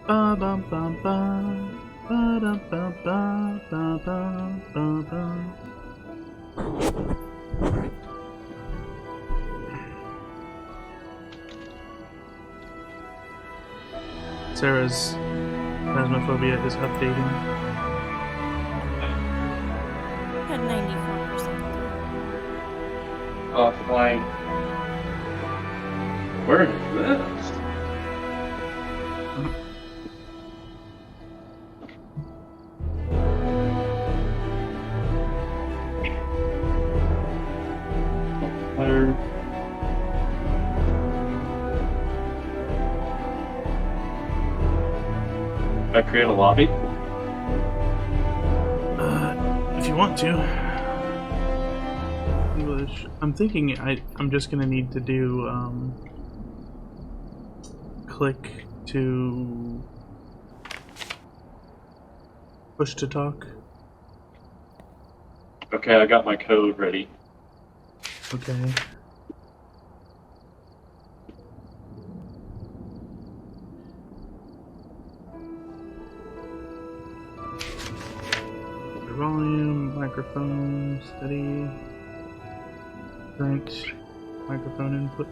Ba bum bum bum. Ba dum bum bum bum bum bum bum. Sarah's Phasmophobia is updating. Had 94%. Offline. Where is this? Where? I create a lobby? If you want to. English. I'm thinking I'm just gonna need to do click to push to talk. Okay, I got my code ready. Okay. Volume, microphone, steady, current, microphone input.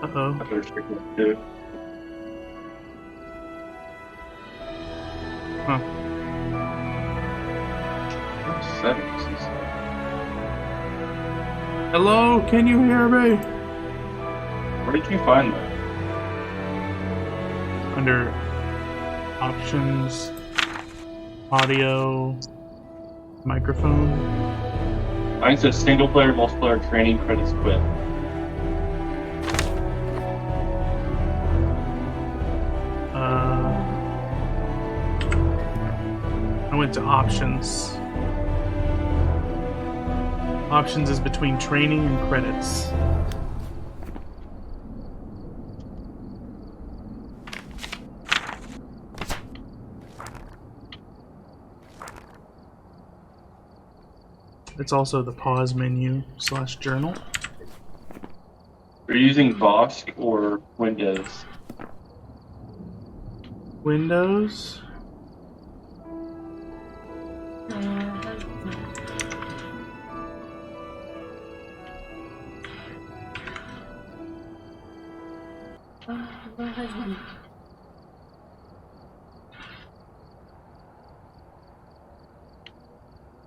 Uh-oh. I better check this too. Huh. Settings. Hello, can you hear me? Where did you find that? Under options, audio, microphone. Mine says single player, multiplayer, training credits quit. I went to options. Options is between training and credits. It's also the pause menu / journal. Are you using Vosk or Windows? Windows.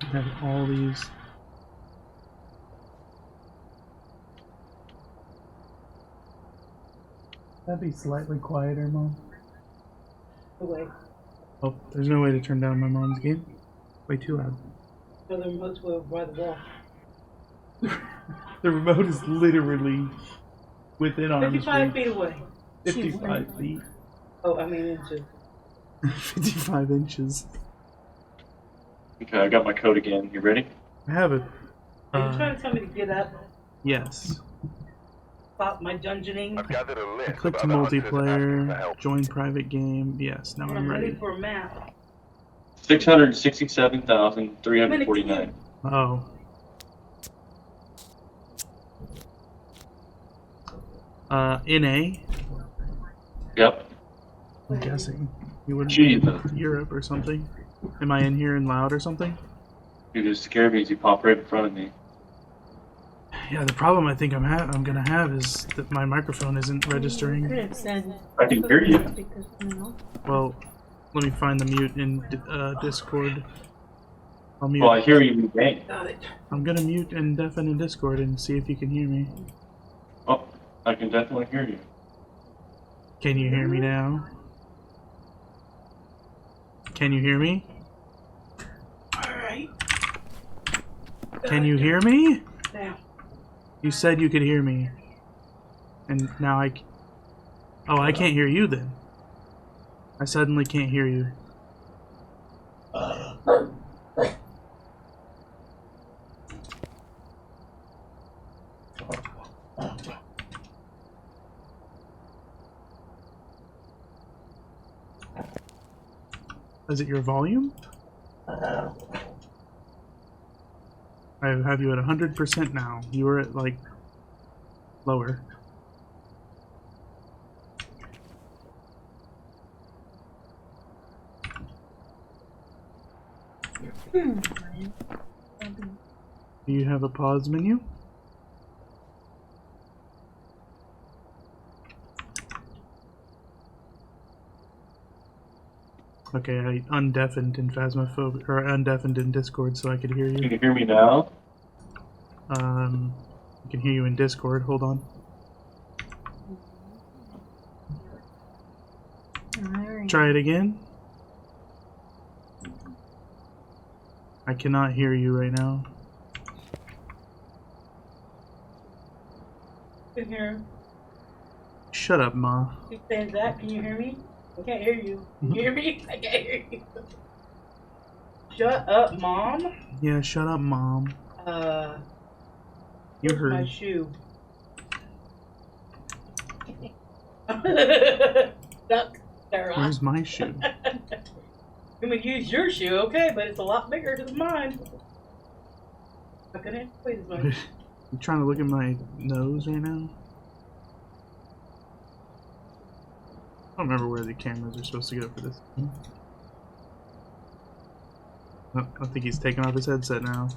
I have all these. That'd be slightly quieter, Mom. Away. Oh, there's no way to turn down my mom's game. Way too loud. So the remotes were by the wall. The remote is literally within arm's 55 reach. feet away. 55 feet. Oh, I mean inches. 55 inches. Okay, I got my code again. You ready? I have it. Are you trying to tell me to get up? Yes. Stop my dungeoning? I've gathered a list I clicked to of other hunters asking for multiplayer, help. join private game. Yes, now I'm I'm ready ready. for a map. 667,349. Oh. NA? Yep. I'm guessing. You wouldn't Jesus. be Europe or something. Am I in here and loud or something? You just scared me as you popped right in front of me. Yeah, the problem I think I'm gonna have is that my microphone isn't registering. I can hear you. Well, let me find the mute in Discord. I'll mute. Well, I hear you bang. Got it. I'm gonna mute and deafen in Discord and see if you can hear me. Oh, I can definitely hear you. Can you hear me now? Can you hear me? Alright. Can you hear me? Now. You said you could hear me. And now Oh, I can't hear you then. I suddenly can't hear you. Is it your volume? I have you at 100% now. You were at, like, lower. Do you have a pause menu? Okay, I undeafened in Phasmophobia, or undeafened in Discord so I could hear Can you. you hear me now? I can hear you in Discord, hold on. Alright. Try it again. I cannot hear you right now. Can you hear? Shut up, Ma. Keep saying that. Can you hear me? I can't hear you. Can you hear me? I can't hear you. Shut up, Mom. Yeah, shut up, Mom. You Where's my heard. shoe? Duck, Sarah. Where's my shoe? I'm gonna use your shoe, okay, but it's a lot bigger than mine. I'm gonna wait as much. You trying to look at my nose right now? I don't remember where the cameras are supposed to go for this. Oh, I think he's taking off his headset now.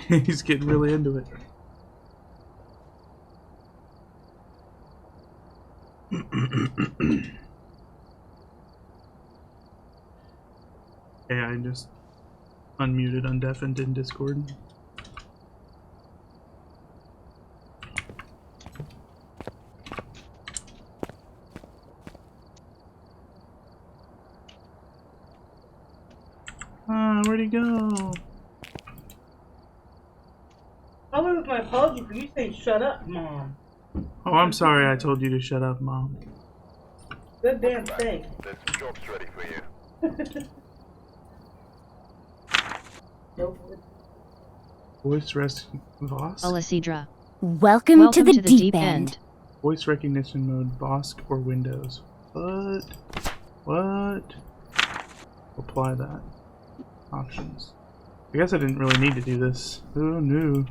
He's getting really into it. Okay, I just unmuted, undeafened in Discord. Where'd he go? Probably with my apology for you saying shut up, Mom. Oh, I'm sorry I told you to shut up, Mom. Good damn thing. There's some jobs ready for you. Nope. Voice Vosk? Alacidra. Welcome to the deep end. Voice recognition mode, Vosk or Windows. What? What? Apply that. Options. I guess I didn't really need to do this. Oh no.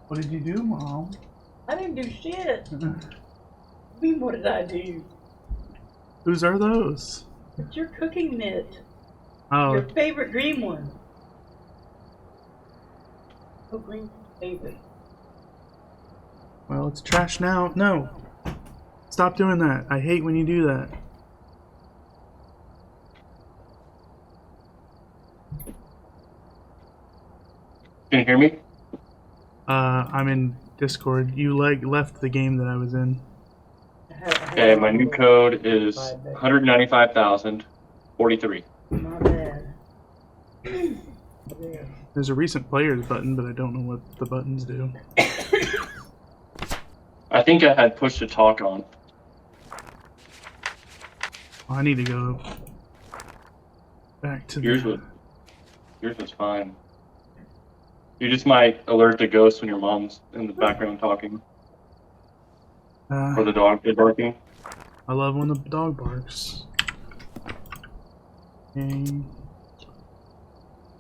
What did you do, Mom? I didn't do shit. I mean, what did I do? Whose are those? It's your cooking mitt. Oh, Your favorite green one. Oh, green favorite. well, it's trash now. No! Stop doing that. I hate when you do that. Can you hear me? I'm in Discord. You left the game that I was in. Okay, my new code is 195,043. Not bad. There. There's a recent players button, but I don't know what the buttons do. I think I had push to talk on. I need to go back to Yours was fine. You just might alert the ghost when your mom's in the background talking. Or the dog is barking. I love when the dog barks. Game.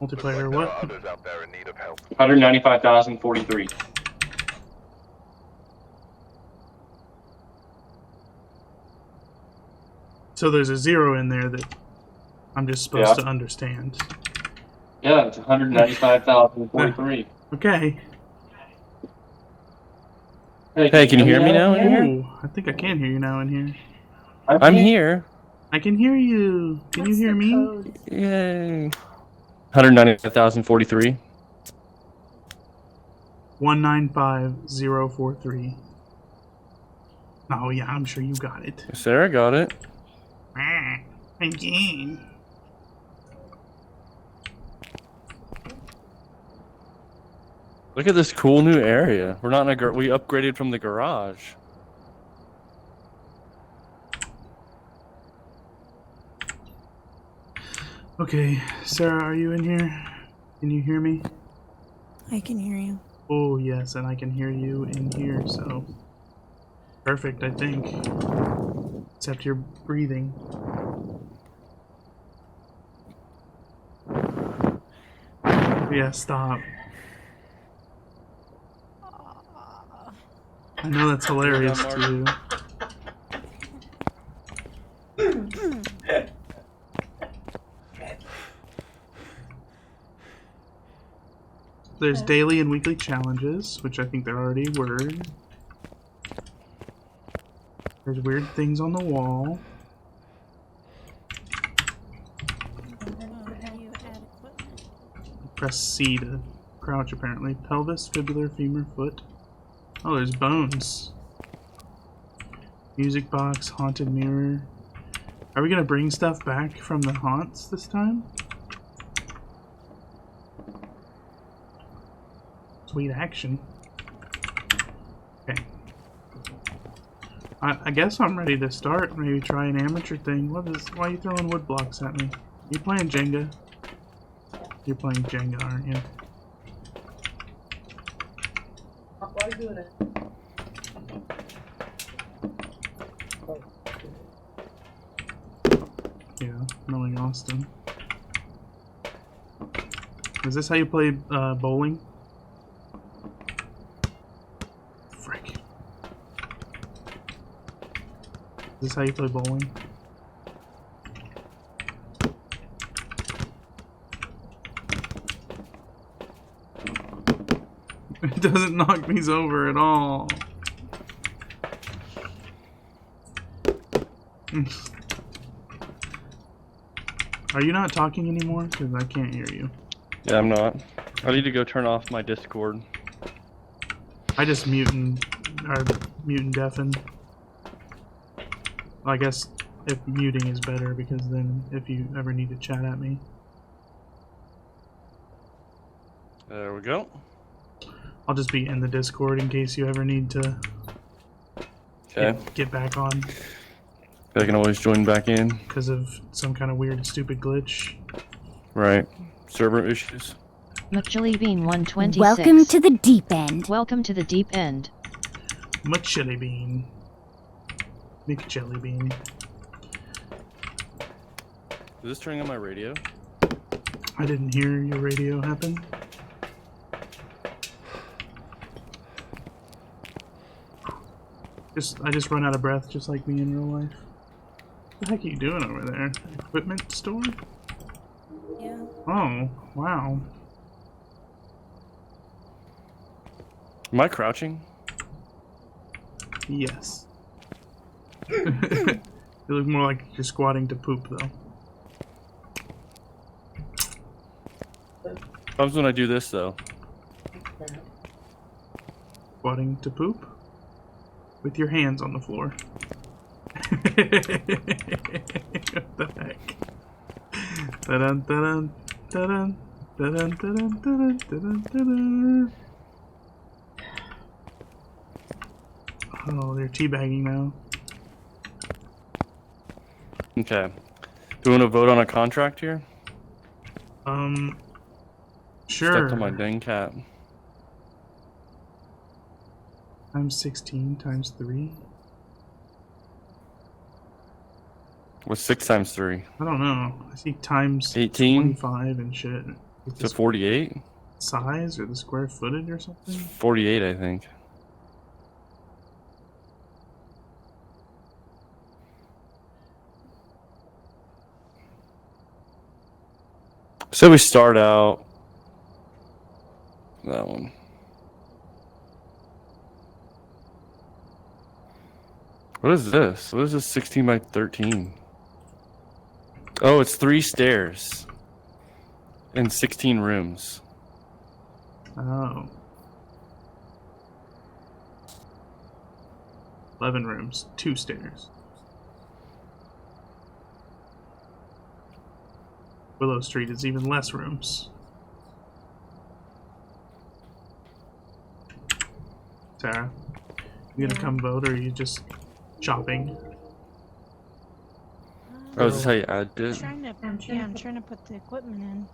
Multiplayer, There are what? others out there in need of help. 195,043. So there's a 0 in there that I'm just supposed to understand. Yeah, it's 195,043. Okay. Hey, can you hear me now in here? Ooh, I think I can hear you now in here. I'm here. I can hear you. Can you hear me? Yay. 195,043. 195043. Oh yeah, I'm sure you got it. Sarah got it. Again. Look at this cool new area. We're not in a we upgraded from the garage. Okay, Sarah, are you in here? Can you hear me? I can hear you. Oh yes, and I can hear you in here, so perfect, I think. Except you're breathing. Yeah, stop. I know that's hilarious to you. There's daily and weekly challenges, which I think there already were. There's weird things on the wall. Press C to crouch, apparently. Pelvis, fibular, femur, foot. Oh, there's bones. Music box, haunted mirror. Are we gonna bring stuff back from the haunts this time? Sweet action. Okay. I guess I'm ready to start. Maybe try an amateur thing. Why are you throwing wood blocks at me? You playing Jenga? You're playing Jenga, aren't you? Why are you doing that? Yeah, knowing Austin. Is this how you play bowling? Frick. Is this how you play bowling? It doesn't knock these over at all. Are you not talking anymore? Because I can't hear you. Yeah, I'm not. I need to go turn off my Discord. I just mute and deafen. I guess if muting is better, because then if you ever need to chat at me. There we go. I'll just be in the Discord in case you ever need to Okay. get back on I can always join back in. because of some kind of weird, stupid glitch. Right. Server issues. McChillybean 126. Welcome to the deep end. Welcome to the deep end. McChilly Bean. McChilly Bean. Is this turning on my radio? I didn't hear your radio happen. I just run out of breath just like me in real life. What the heck are you doing over there? Equipment store? Yeah. Oh, wow. Am I crouching? Yes. You look more like you're squatting to poop, though. Sometimes when I do this, though. Squatting to poop? With your hands on the floor. What the heck? Da-dun, da-dun, da-dun, da-dun, da-dun, da-dun, da-dun, da-dun. Oh, they're teabagging now. Okay. Do you want to vote on a contract here? Sure. Stuck to my dang cat. Times 16 times 3. What's 6 times 3? I don't know. I see times 18? 25 and shit. With So the 48? size or the square footage or something? 48, I think. So we start out that one. What is this? What is this 16 by 13? Oh, it's 3 stairs and 16 rooms. Oh. 11 rooms, 2 stairs. Willow Street is even less rooms. Sarah, you gonna come vote or are you just shopping? Oh, is this how you add it? I'm trying to put the equipment in.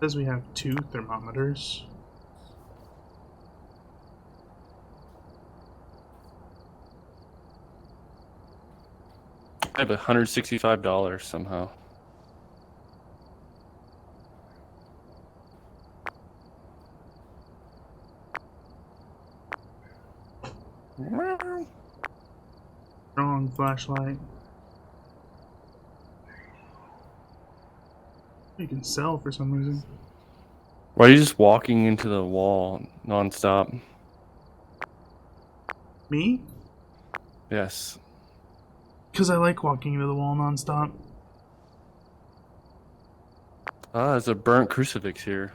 Says we have 2 thermometers. I have $165 somehow. Strong flashlight. You can sell for some reason. Why are you just walking into the wall nonstop? Me? Yes. Because I like walking into the wall nonstop. Ah, there's a burnt crucifix here.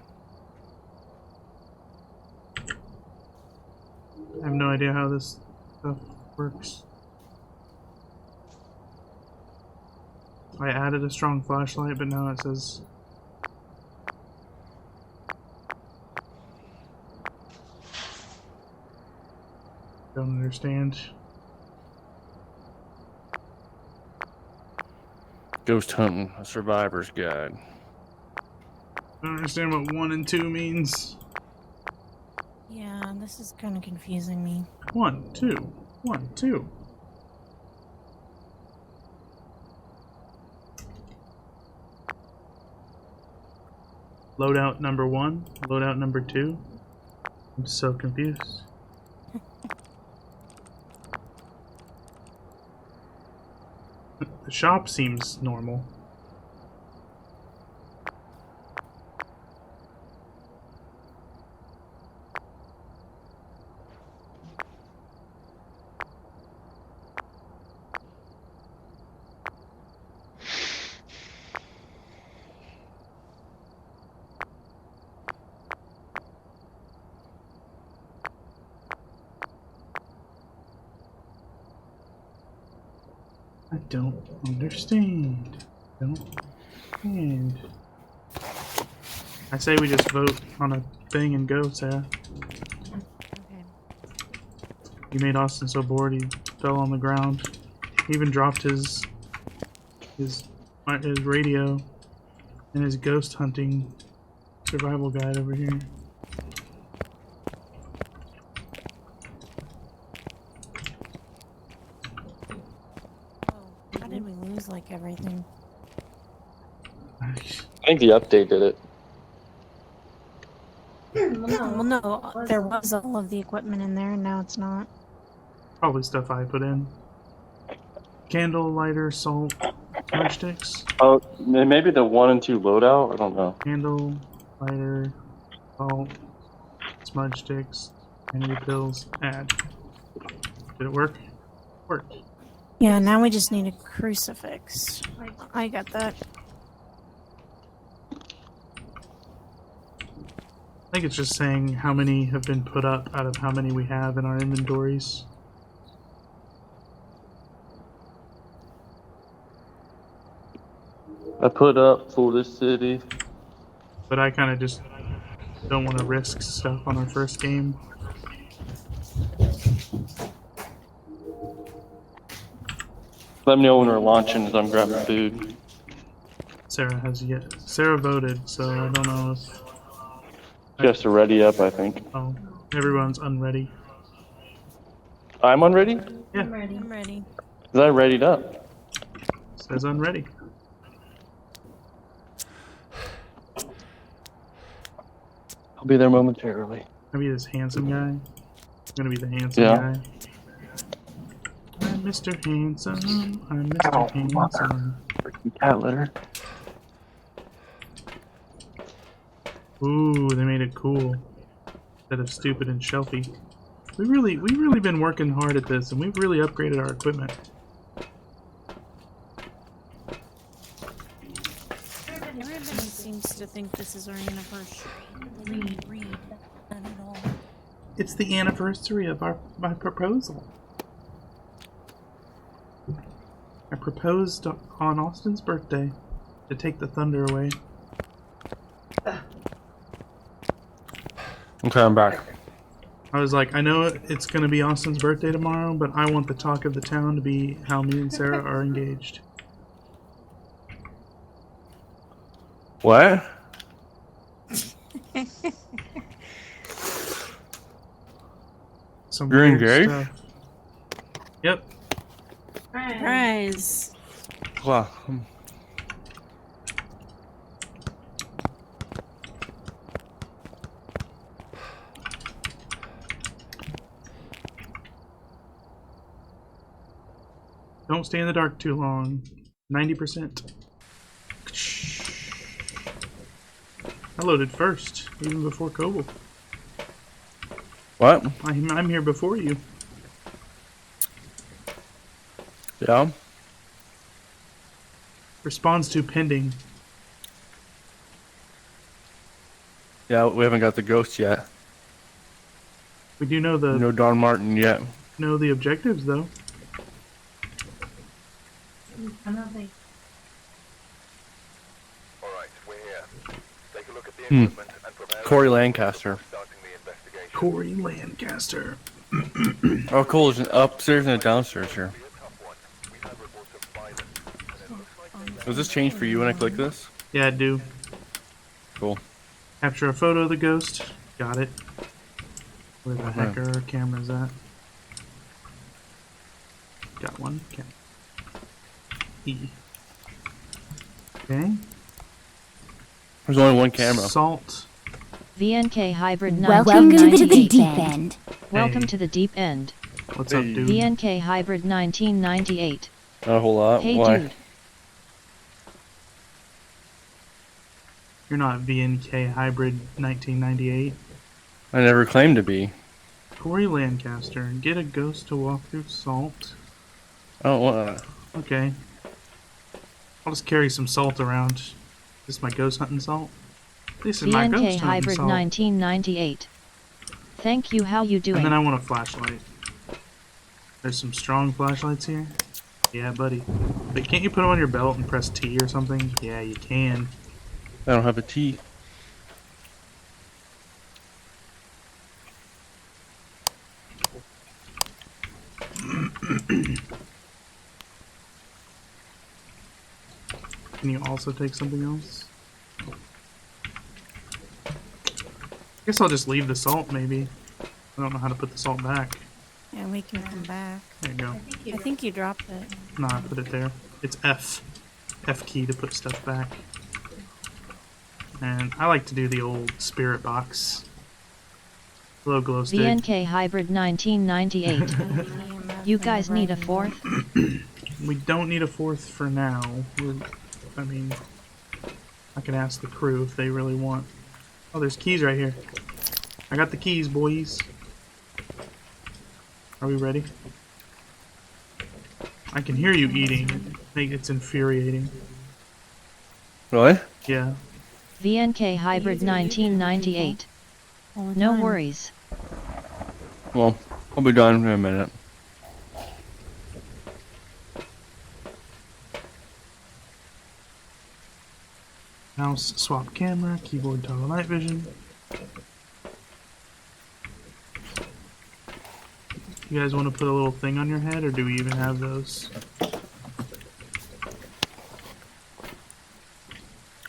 I have no idea how this stuff works. I added a strong flashlight, but now it says... Don't understand. Ghost hunting, a survivor's guide. Don't understand what 1 and 2 means. Yeah, this is kind of confusing me. 1, 2, 1, 2. Loadout number 1, loadout number 2. I'm so confused. The shop seems normal. I don't understand. Don't understand. I say we just vote on a thing and go, Sarah. Okay. You made Austin so bored he fell on the ground. He even dropped his radio and his ghost hunting survival guide over here. Oh, how did we lose like everything? I think the update did it. Well, no, there was all of the equipment in there, and now it's not. Probably stuff I put in. Candle, lighter, salt, matchsticks. Oh, maybe the 1 and 2 loadout? I don't know. Candle, lighter, salt, smudge sticks, energy pills, add. Did it work? Worked. Yeah, now we just need a crucifix. I got that. I think it's just saying how many have been put up out of how many we have in our inventories. I put up for the city. But I kind of just don't want to risk stuff on our first game. Let me know when we're launching as I'm grabbing food. Sarah voted, so I don't know if... She has to ready up, I think. Oh, everyone's unready. I'm unready? Yeah, I'm ready. Because I readied up. says unready. I'll be there momentarily. I'll be this handsome guy. I'm gonna be the handsome Yeah. guy. I'm Mr. Handsome. I'm Mr. Handsome. Freaking cat litter. Ooh, they made it cool. Instead of stupid and shelfy. We've really been working hard at this, and we've really upgraded our equipment. Everybody seems to think this is our anniversary. Read. Not at all. It's the anniversary of my proposal. I proposed on Austin's birthday to take the thunder away. Okay, I'm back. I was like, I know it's going to be Austin's birthday tomorrow, but I want the talk of the town to be how me and Sarah are engaged. What? Some You're weird engaged? stuff. Yep. Surprise. Wow. Don't stay in the dark too long. 90%. I loaded first, even before Koval. What? I'm here before you. Yeah. Responds to pending. Yeah, we haven't got the ghost yet. We do know the No Don Martin yet. objectives though. Another. Alright, we're here. Take a look at the Hmm. equipment and prepare Corey Lancaster. starting the investigation. Corey Lancaster. Oh, cool. There's an upstairs and a downstairs here. Be a tough one. We've had reports of violence, and it looks like Does this change for you when I click this? Yeah, I do. Cool. Capture a photo of the ghost. Got it. Where the Uh-huh. heck are our cameras at? Got one. Okay. E. Okay. There's only one camera. Salt. VNK Hybrid Welcome to the 1998. deep end. Welcome Hey. to the deep end. What's up, Hey. dude? VNK Hybrid 1998. Not a whole lot. Hey Why? dude. You're not VNK Hybrid 1998. I never claimed to be. Corey Lancaster. Get a ghost to walk through salt. I don't want to. Okay. I'll just carry some salt around. This is my ghost hunting salt. This is my VNK ghost hunting Hybrid salt. 1998. Thank you, how you And then I doing? want a flashlight. There's some strong flashlights here. Yeah, buddy. But can't you put them on your belt and press T or something? Yeah, you can. I don't have a T. Can you also take something else? Guess I'll just leave the salt, maybe. I don't know how to put the salt back. Yeah, we can come back. There you go. I think you dropped it. No, I put it there. It's F. F key to put stuff back. And I like to do the old spirit box. Hello, glow stick. VNK Hybrid 1998. EMF You and guys need a writing. fourth? We don't need a fourth for now. I mean, I can ask the crew if they really want. Oh, there's keys right here. I got the keys, boys. Are we ready? I can hear you eating. I think it's infuriating. Really? Yeah. VNK Hybrid 1998. All the No time. worries. Well, I'll be done in a minute. Mouse swap camera, keyboard toggle night vision. You guys want to put a little thing on your head, or do we even have those?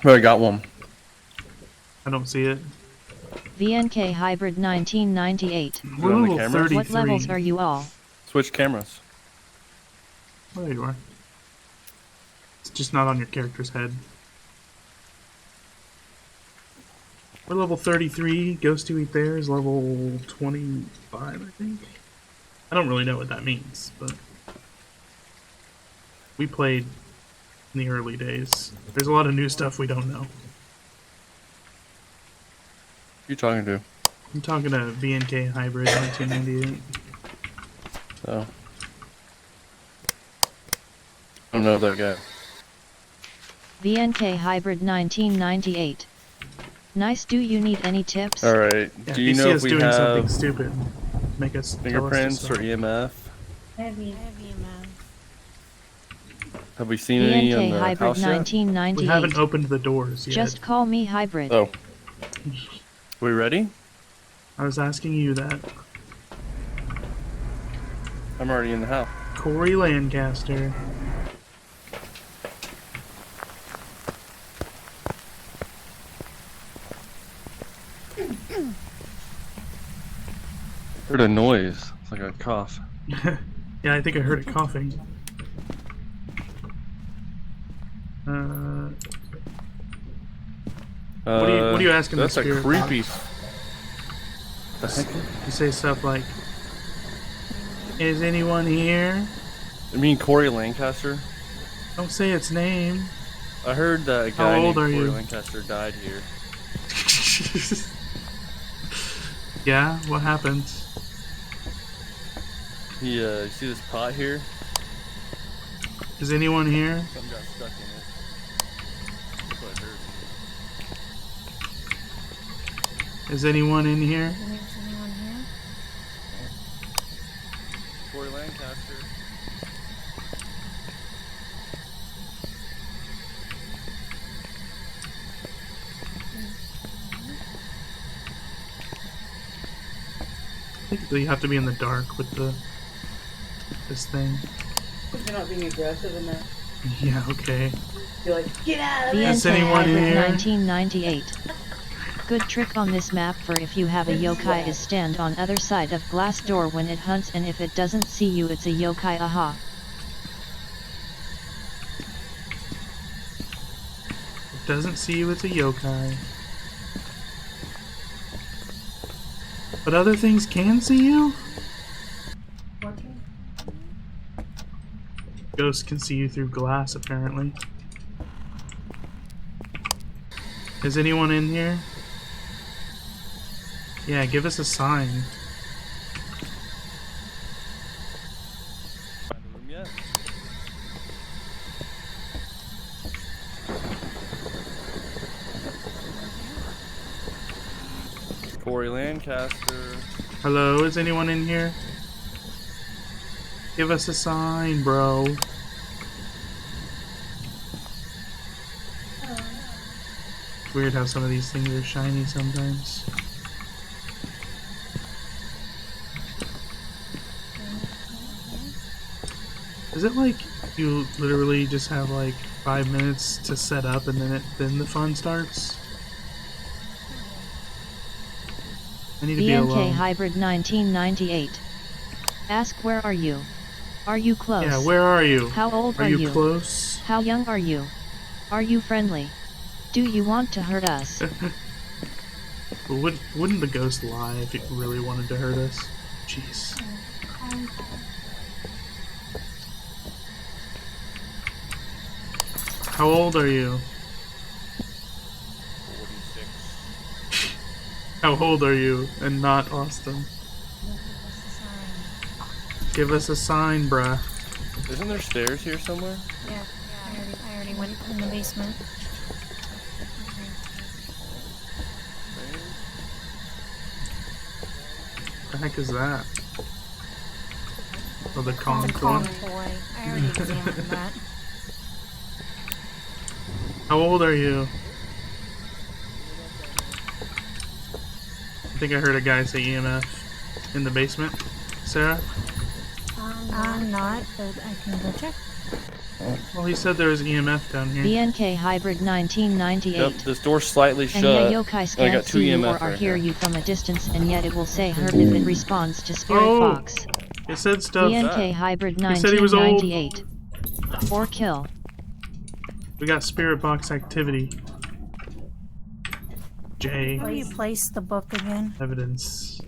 But I got one. I don't see it. VNK Hybrid 1998. We're on the level camera? 33. What levels are you all? Switch cameras. Oh, there you are. It's just not on your character's head. We're level 33. Ghost to Eat There is level 25, I think. I don't really know what that means, but we played in the early days. There's a lot of new stuff we don't know. Who you talking to? I'm talking to BNK Hybrid 1998. So. I don't know that guy. VNK Hybrid 1998. Nice. Do you need any tips? Alright. Yeah, Do you if know see if us we doing something have stupid, make us tell us to fingerprints stop. or EMF? Heavy. Heavy amount. Have we seen any on VNK the Hybrid house yet? We 1998. haven't opened the doors yet. Just call me Hybrid. Oh. We ready? I was asking you that. I'm already in the house. Corey Lancaster. Heard a noise. It's like a cough. Yeah, I think I heard it coughing. What are you asking the That's a spirit creepy. box? The heck? You say stuff like, "Is anyone here?" I mean Corey Lancaster. Don't say its name. I heard that a How guy old named are Corey you? Lancaster died here. Yeah, what happened? You see this pot here? Is anyone here? Something got stuck in it. That's what I heard. Is anyone in here? Is anyone here? Corey Lancaster. I think you have to be in the dark with this thing. You're not being aggressive enough. Yeah, okay. You're like, get out of there. Is BNK anyone Hybrid here? 1998. Good trick on this map for if you have a yokai is stand on other side of glass door when it hunts, and if it doesn't see you it's a yokai, aha. It doesn't see you, it's a yokai. But other things can see you? Ghosts can see you through glass, apparently. Is anyone in here? Yeah, give us a sign. Find a room yet? Corey Lancaster. Hello, is anyone in here? Give us a sign, bro. It's weird how some of these things are shiny sometimes. Is it like you literally just have like 5 minutes to set up and then the fun starts? I need to be BNK alone. Hybrid 1998. Ask where are you? Are you close? Yeah, where are you? How old Are are you close? How young are you? Are you friendly? Do you want to hurt us? Wouldn't the ghost lie if it really wanted to hurt us? Jeez. How old are you? 46. How old are you? And not Austin. Give us a sign, bruh. Isn't there stairs here somewhere? Yeah, I already went in the basement. What the heck is that? Oh, the It's Kong a toy. Kong toy. I already examined that. How old are you? I think I heard a guy say EMF in the basement. Sarah? I'm not, but I can go check. Well, he said there was EMF down here. BNK Hybrid 1998. Yep, this door's slightly And shut. yeah, yokai And I can't got two see you EMF or right hear here. you from a distance, and yet it will say hurt if it responds to Spirit Oh. Box. It said stuff. BNK Hybrid He said he was old. 1998. Or kill. We got spirit box activity. J. Where do you place the book again? Evidence.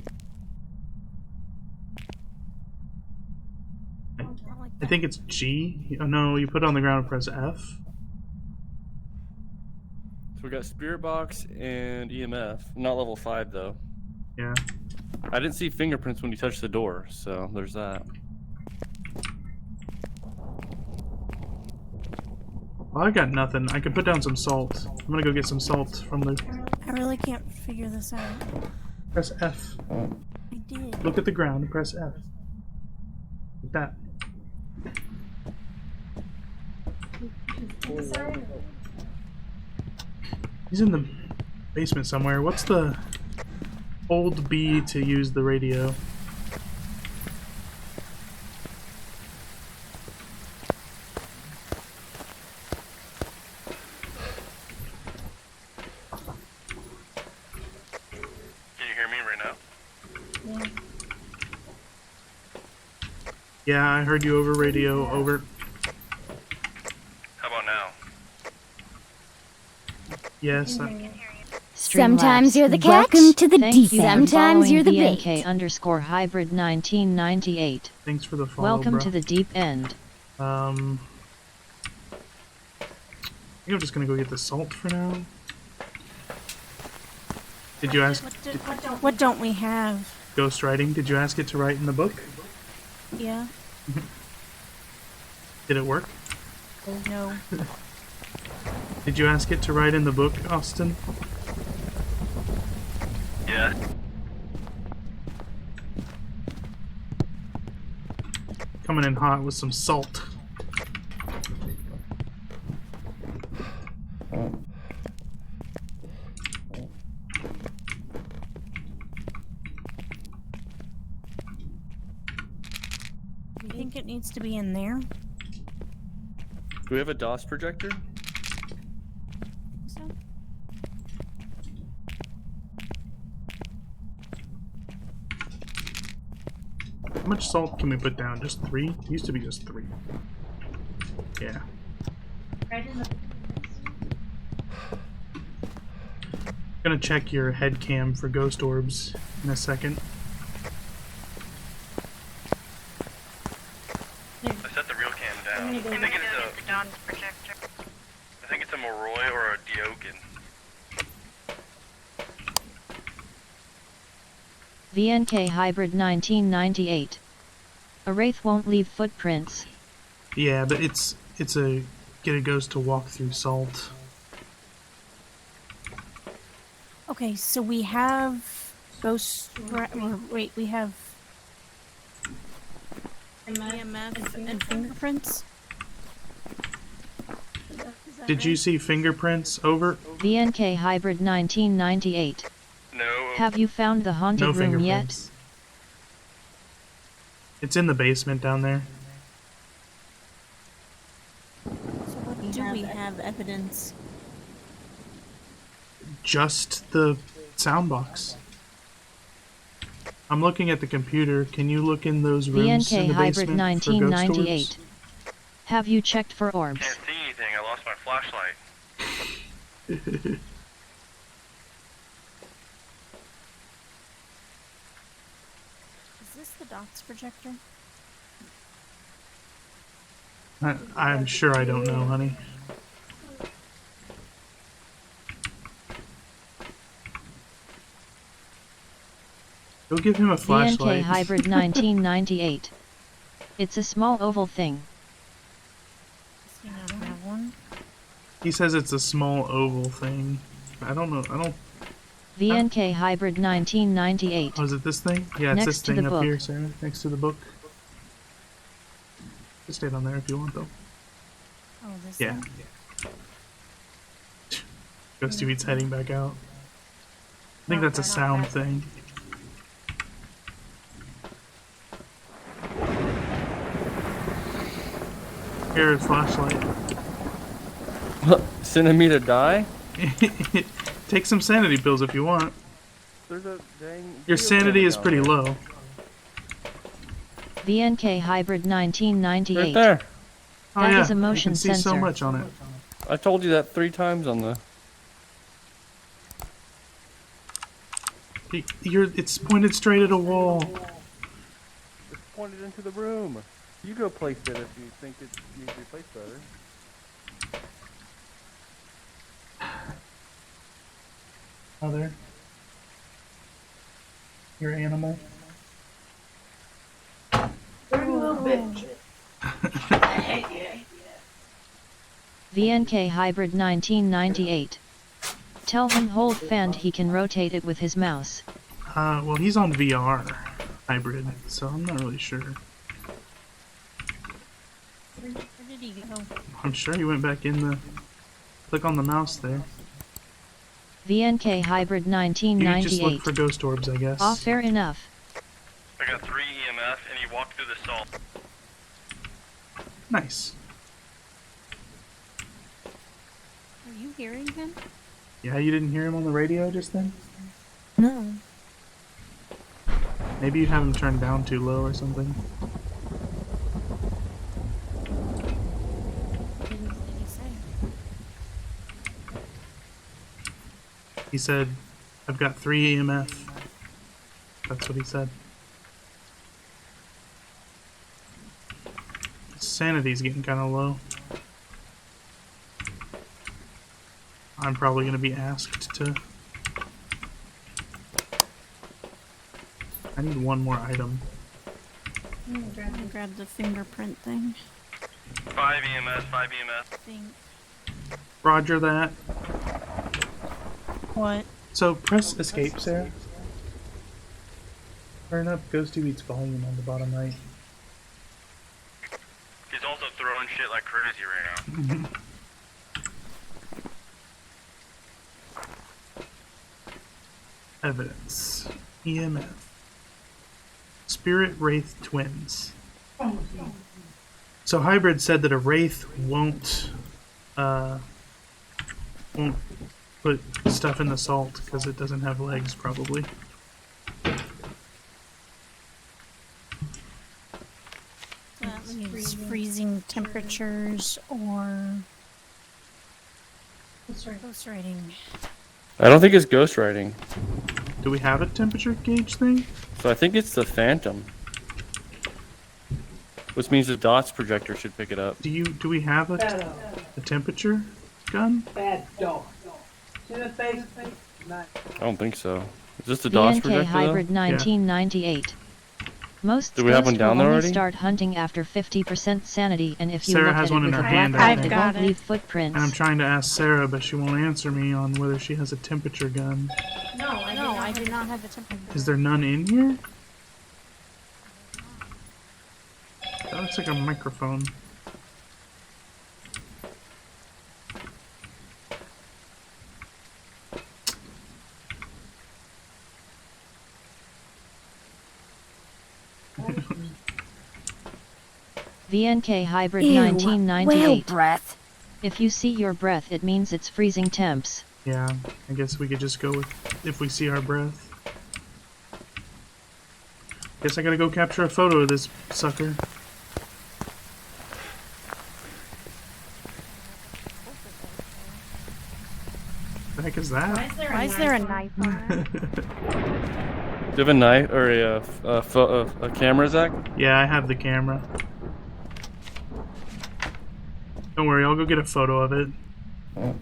I think it's G. Oh no, you put it on the ground and press F. So we got Spirit Box and EMF. Not level 5 though. Yeah. I didn't see fingerprints when you touched the door, so there's that. Well, I got nothing. I could put down some salt. I'm gonna go get some salt from the. I really can't figure this out. Press F. I did. Look at the ground and press F. Like that. He's in the basement somewhere. What's the old B to use the radio? Can you hear me right now? Yeah, I heard you over radio. Over. How about now? Yes. Sometimes you're the catch. Welcome to the Thank deep you end. for Sometimes following you're the VNK bait. underscore hybrid 1998. Thanks for the follow, Welcome bro. to the deep end. I think I'm just gonna go get the salt for now. Did you ask What don't we have? Ghost writing? Did you ask it to write in the book? Yeah. Did it work? No. Did you ask it to write in the book, Austin? Yeah. Coming in hot with some salt. You think it needs to be in there? Do we have a DOS projector? So? How much salt can we put down? Just 3? It used to be just 3. Yeah. Gonna check your head cam for ghost orbs in a second. I set the real cam down. I think it's a Moroi or a Diokin. VNK hybrid 1998. A wraith won't leave footprints. Yeah, but it's a get a ghost to walk through salt. Okay, so we have wait, we have EMF and fingerprints. Did you see fingerprints? Over? VNK hybrid 1998. No. Have you found the haunted No room yet? fingerprints. It's in the basement down there. So what do we have evidence? Just the sound box. I'm looking at the computer. Can you look in those rooms in VNK the hybrid basement for ghost 1998. Have you checked for orbs? Can't see anything. I lost my flashlight. orbs? Is this the dots projector? I'm sure I don't know, honey. Go give him a VNK flashlight. hybrid 1998. It's a small oval thing. Does he not have one? He says it's a small oval thing. I don't know. I don't. VNK hybrid 1998. Oh, is it this thing? Yeah, it's Next this to thing the up book. here, Sarah. Next to the book. Just stay down there if you want, though. Oh, this Yeah. one? Ghosty Beat's heading back out. I think that's a sound thing. Here, flashlight. Sending me to die? Take some sanity pills if you want. There's a dang. Your sanity is pretty low. VNK hybrid 1998. Right there. Oh That yeah, is a motion you can see so sensor. much on it. I told you that 3 times on the. It's pointed straight at a wall. It's pointed into the room. You go place it if you think it needs to be placed better. Oh, there. Your animal. VNK hybrid 1998. Tell him hold fand he can rotate it with his mouse. Well, he's on VR hybrid, so I'm not really sure. Where did he go? I'm sure he went back in the. Click on the mouse there. VNK hybrid You can just 1998. look for ghost orbs, I guess. Ah, fair enough. I got 3 EMF and he walked through the salt. Nice. Are you hearing him? Yeah, you didn't hear him on the radio just then? No. Maybe you have him turned down too low or something. He said, I've got 3 EMF. That's what he said. Sanity's getting kind of low. I'm probably going to be asked to... I need one more item. I grabbed the fingerprint thing. 5 EMS, 5 EMS. Think. Roger that. What? So press escape, Sarah. Turn up Ghosty Beats volume on the bottom right. He's also throwing shit like crazy right now. Evidence. EMF. Spirit Wraith twins. So Hybrid said that a Wraith won't put stuff in the salt because it doesn't have legs, probably. That means freezing temperatures or ghost writing. I don't think it's ghost writing. Do we have a temperature gauge thing? So I think it's the Phantom. Which means the DOTS projector should pick it up. Do we have a temperature gun? Bad dog. See that face? I don't think so. Is this the DOTS VNK projector Hybrid though? 1998. Most Do we have one ghosts down will there only already? start hunting after 50% sanity, and if you Sarah look has at one it in with a her black hand, I eye, think. it I've won't got it. leave footprints. And I'm trying to ask Sarah, but she won't answer me on whether she has a temperature gun. No, I do not have a temperature. Is there none in here? That looks like a microphone. VNK Hybrid Ew, whale 1998. breath. If you see your breath, it means it's freezing temps. Yeah, I guess we could just go with if we see our breath. Guess I gotta go capture a photo of this sucker. The heck is that? Why is there a knife on it? Do you have a knife or a camera, Zach? Yeah, I have the camera. Don't worry, I'll go get a photo of it. I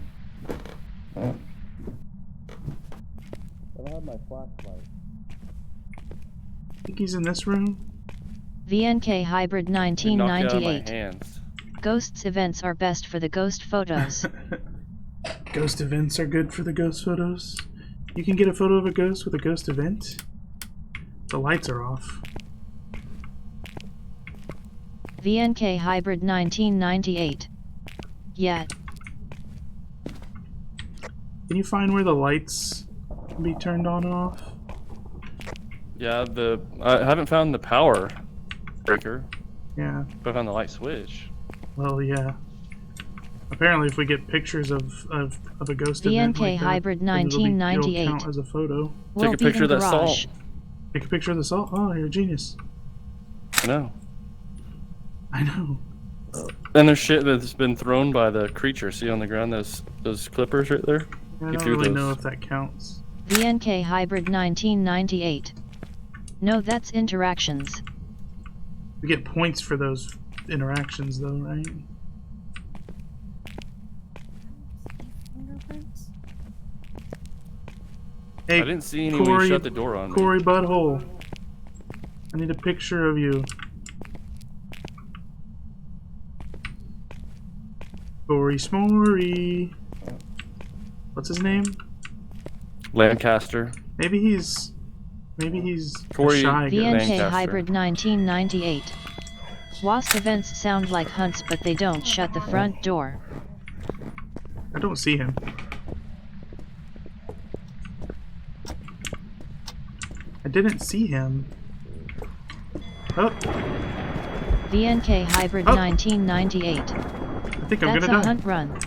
don't have my flashlight. Think he's in this room? VNK Hybrid Knocked it out of my 1998. hands. Ghosts events are best for the ghost photos. Ghost events are good for the ghost photos. You can get a photo of a ghost with a ghost event? The lights are off. VNK Hybrid 1998. Yeah. Can you find where the lights can be turned on and off? Yeah, I haven't found the power breaker, Yeah, but I found the light switch. well, yeah. Apparently, if we get pictures of a ghost event VNK like that, Hybrid then it'll 1998. count as a photo. Will a be picture in of that garage. salt. Take a picture of the salt. Oh, you're a genius. I know. I know. And there's shit that's been thrown by the creature. See on the ground those clippers right there? I You don't threw really those. know if that counts. VNK Hybrid 1998. No, that's interactions. We get points for those interactions, though, right? Fingerprints? Hey, I didn't see anyone Corey, shut the door on me. Corey Butthole. I need a picture of you. Corey Smory. What's his name? Lancaster. Maybe he's Corey a shy guy. VNK Lancaster. Hybrid 1998. WASP events sound like hunts, but they don't shut the front door. I don't see him. I didn't see him. Oh, VNK Hybrid Oh. 1998. I think I'm That's a gonna die. hunt run.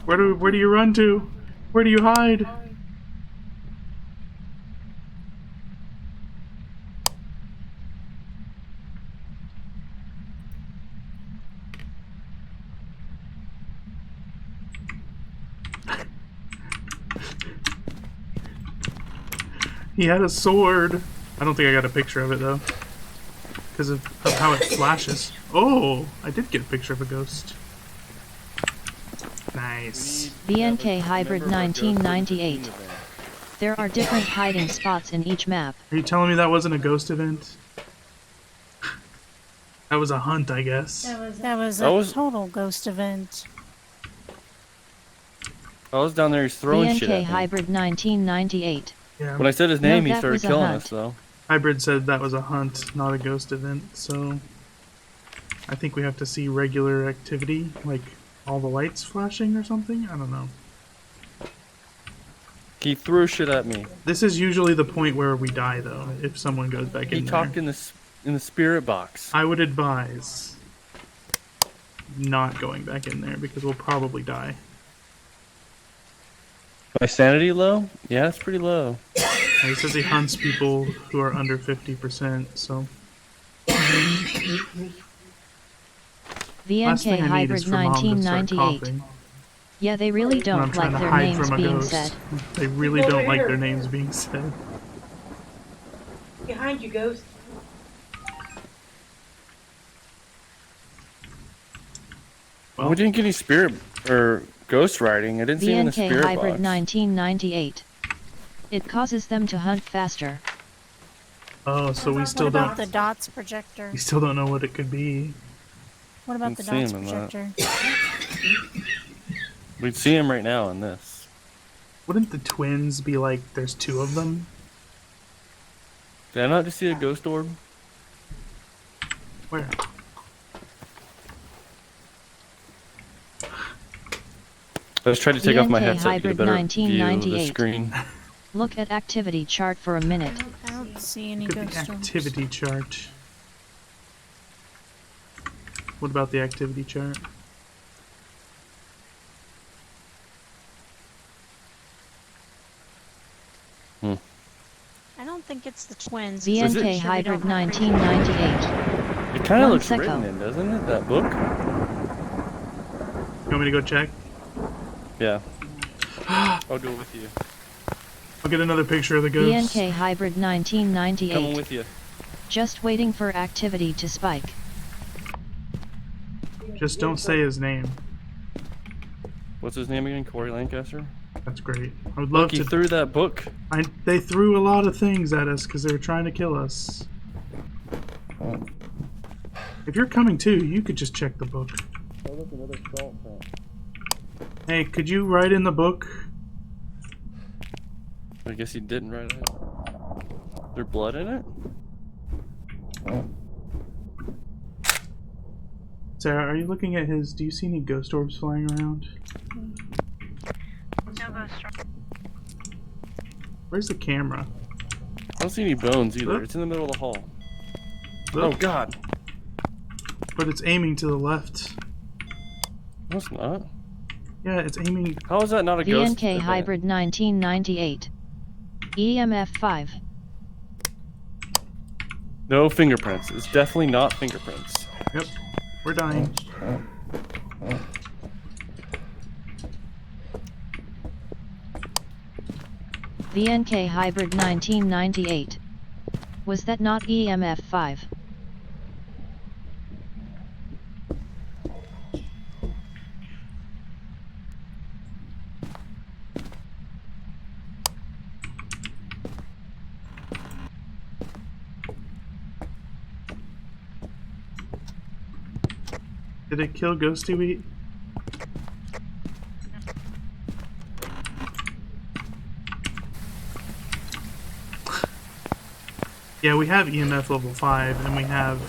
Where do you run to? Where do you hide? He had a sword. I don't think I got a picture of it though, because of how it flashes. Oh, I did get a picture of a ghost. Nice. VNK Hybrid 1998. There are different hiding spots in each map. Are you telling me that wasn't a ghost event? That was a hunt, I guess. That was a total ghost event. I was down there, he's throwing shit VNK at me. Hybrid 1998. Yeah. When I said his name, he that started was a killing hunt. us, though. Hybrid said that was a hunt, not a ghost event, so I think we have to see regular activity, like all the lights flashing or something? I don't know. He threw shit at me. This is usually the point where we die, though, if someone goes back He in talked there. in the spirit box. I would advise not going back in there, because we'll probably die. My sanity low? Yeah, it's pretty low. He says he hunts people who are under 50%, so... Last VNK thing I need is Hybrid for Mom to start 1998. coughing. Yeah, they really when I'm don't trying like to their hide names from a being ghost. said. They really Over don't like here. their names being said. Behind you, Ghost. Well, We didn't get any spirit or ghost riding. I didn't see him in the VNK spirit Hybrid box. 1998. It causes them to hunt faster. oh, so we What still about don't... the dots projector? We still don't know what it could be. What about the Didn't see dots him in that. projector? We'd see him right now in this. Wouldn't the twins be like, there's two of them? Did I not just see a ghost orb? Where? I was trying to take off my VNK headset to get a Hybrid better view of the 1998. screen. Look at activity chart for a minute. I don't see any Look at ghost the orbs. activity chart. What about the activity chart? I don't think it's the twins. Is it- VNK I'm pretty sure we Hybrid don't have 1998. It kind of One looks secco. written in, doesn't it? That book? You want me to go check? Yeah. I'll go with you. I'll get another picture of the ghost. VNK Hybrid Coming 1998. with you. Just waiting for activity to spike. Just don't say his name. What's his name again? Corey Lancaster? That's great. I would love He to... threw that book. They threw a lot of things at us because they were trying to kill us. If you're coming too, you could just check the book. Oh, look, another salt pen. Hey, could you write in the book? I guess he didn't write it. There blood in it? Sarah, are you looking at his... Do you see any ghost orbs flying around? Where's the camera? I don't see any bones either. Look. It's in the middle of the hall. Look, Oh god. but it's aiming to the left. No, it's not. Yeah, it's aiming... How is that not a ghost? VNK event? Hybrid 1998. EMF 5. No fingerprints. It's definitely not fingerprints. Yep, we're dying. VNK Hybrid 1998. Was that not EMF 5? Did it kill Ghosty Wheat? Yeah, we have EMF level 5, and we have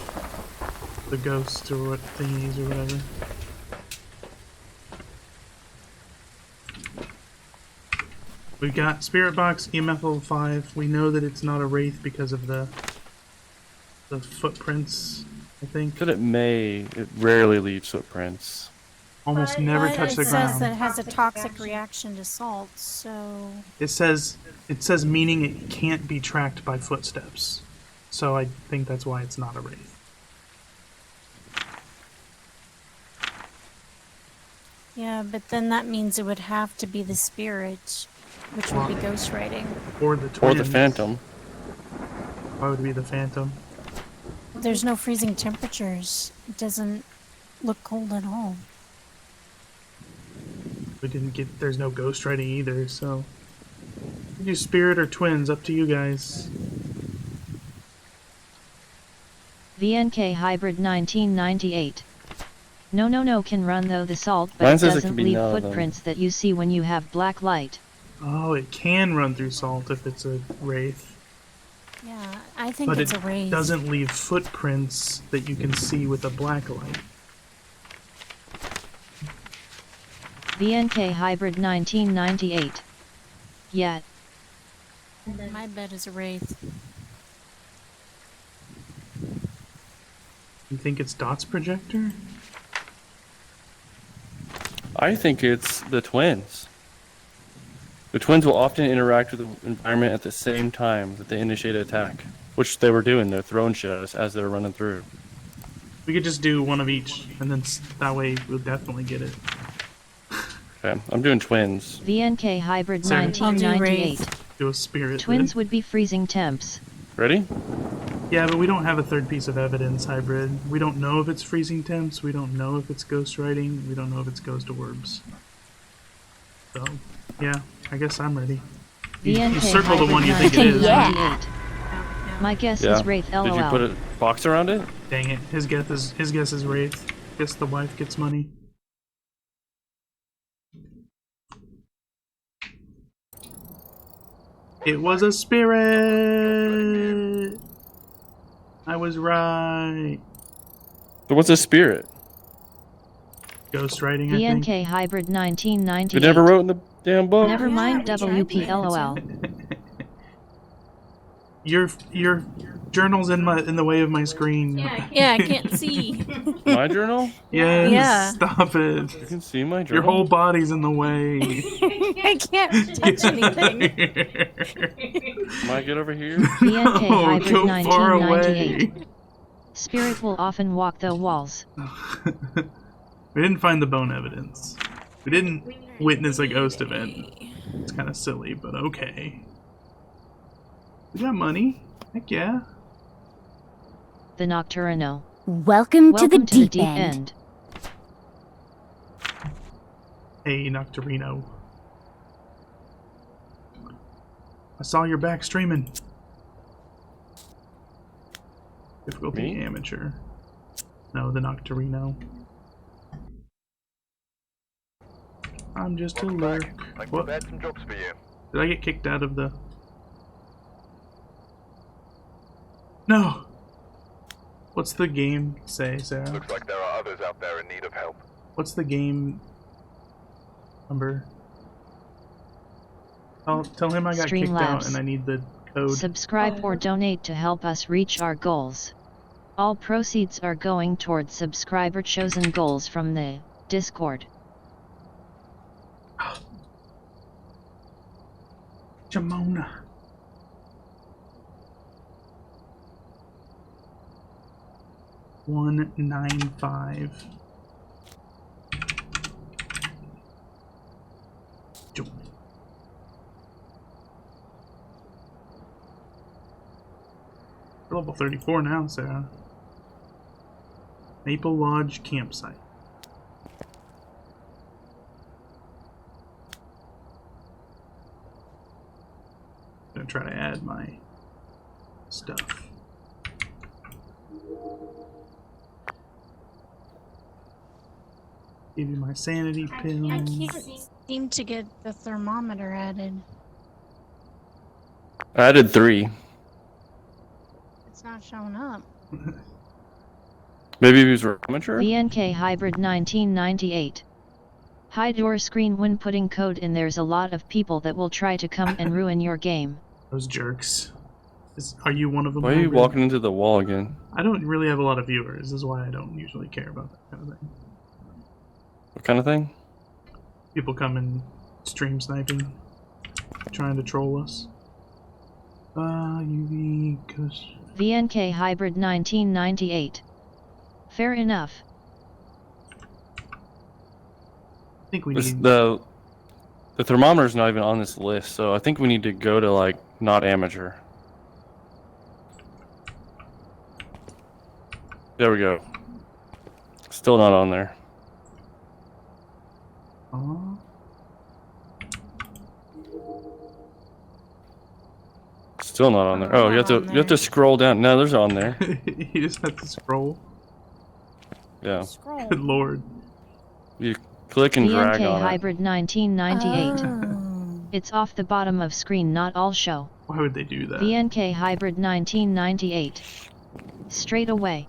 the ghost or what thingies or whatever. We've got Spirit Box, EMF level 5. We know that it's not a Wraith because of the footprints, I think. But it rarely leaves footprints. Almost never But touch the it says ground. that it has a toxic reaction to salt, so... It says meaning it can't be tracked by footsteps. So I think that's why it's not a Wraith. Yeah, but then that means it would have to be the spirit. which would be ghostwriting. Or the Or twins. the Phantom. Why would it be the Phantom? There's no freezing temperatures. It doesn't look cold at all. We didn't get. There's no ghostwriting either, so. We do spirit or twins, up to you guys. VNK Hybrid 1998. No can run though the salt, but Mine it says it doesn't can be leave none of them. footprints that you see when you have black light. Oh, it can run through salt if it's a wraith. Yeah, I think But it's it a wraith. doesn't leave footprints that you can see with a black light. VNK Hybrid 1998. Yet. My bet is a wraith. You think it's Dot's projector? I think it's the twins. The twins will often interact with the environment at the same time that they initiate an attack, which they were doing. They're throwing shit at us as they're running through. We could just do one of each, and then that way we'll definitely get it. Okay, I'm doing twins. VNK Hybrid Sarah? 1998. Do a spirit. Twins then. would be freezing temps. Ready? Yeah, but we don't have a third piece of evidence, Hybrid. We don't know if it's freezing temps. We don't know if it's ghostwriting. We don't know if it's ghost orbs. So, yeah, I guess I'm ready. You VNK circle the Hybrid one you think it is. 1998. My guess Yeah. is Wraith LOL. Did you put a box around it? Dang it, his guess is Wraith. Guess the wife gets money. It was a spirit! I was right. So what's a spirit? Ghostwriting, I think. VNK Hybrid 1998. You never wrote in the damn book? Never mind we tried WP to. LOL. Your journal's in the way of my screen. Yeah, I can't see. My journal? Yes, Yeah. stop it. You can see my journal. Your whole body's in the way. I can't touch anything. Might get over here. VNK Oh, Hybrid go far 1998. away. Spirit will often walk the walls. We didn't find the bone evidence. We didn't witness a ghost event. It's kind of silly, but okay. We got money. Heck yeah. The Nocturno. Welcome to the Welcome deep end. end. Hey, Nocturino. I saw your back streaming. Difficulty Me? amateur. No, the Nocturino. I'm just a lurk. I What? prepared some jobs for you. Did I get kicked out of the... No! What's the game say, Sarah? Looks like there are others out there in need of help. What's the game number? I'll tell him I got kicked out Streamlabs. and I need the code. Subscribe or donate to help us reach our goals. All proceeds are going towards subscriber chosen goals from the Discord. Jamona. $195. Join. We're level 34 now, Sarah. Maple Lodge campsite. Gonna try to add my stuff. Give you my sanity pills. I can't seem to get the thermometer added. I added 3. It's not showing up. Maybe he was amateur? VNK Hybrid 1998. Hide your screen when putting code in. There's a lot of people that will try to come and ruin your game. Those jerks. Are you one of them? Why are you Hybrid? walking into the wall again? I don't really have a lot of viewers. This is why I don't usually care about that kind of thing. What kind of thing? People come and stream sniping, trying to troll us. UV, cause VNK Hybrid 1998. Fair enough. I think we This, need. the The thermometer's not even on this list, so I think we need to go to like not amateur. There we go. Still not on there. Still not on there. Oh, you have to scroll down. No, there's on there. You just have to scroll. Yeah. Scroll. Good lord. You click and drag VNK on it. Hybrid 1998. Oh. It's off the bottom of screen, not all show. Why would they do that? VNK Hybrid 1998. Straight away.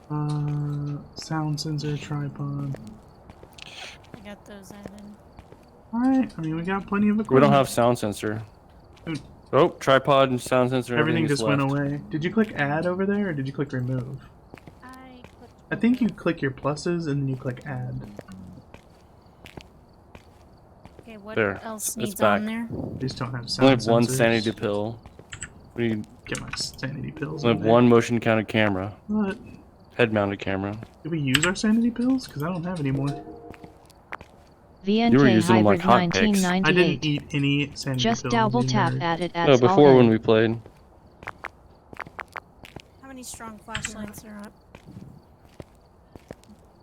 Sound sensor, tripod. I got those added. Alright, I mean, we got plenty of equipment. We don't have sound sensor. Dude. Oh, tripod and sound sensor. Everything is just went left. away. Did you click add over there, or did you click remove? I think you click your pluses and then you click add. Okay, what There, else it's needs back. on there? We just don't have We sound only have one sensors. sanity pill. We need Get my sanity pills. we in have there. one motion counted camera. What? Head mounted camera. Did we use our sanity pills? Because I don't have any more. You were VNK using them like Hybrid hotcakes. I didn't 1998. eat any sanity Just pills. double you tap nerd. at it. No, That's before all when then. we played. How many strong flashlights are up?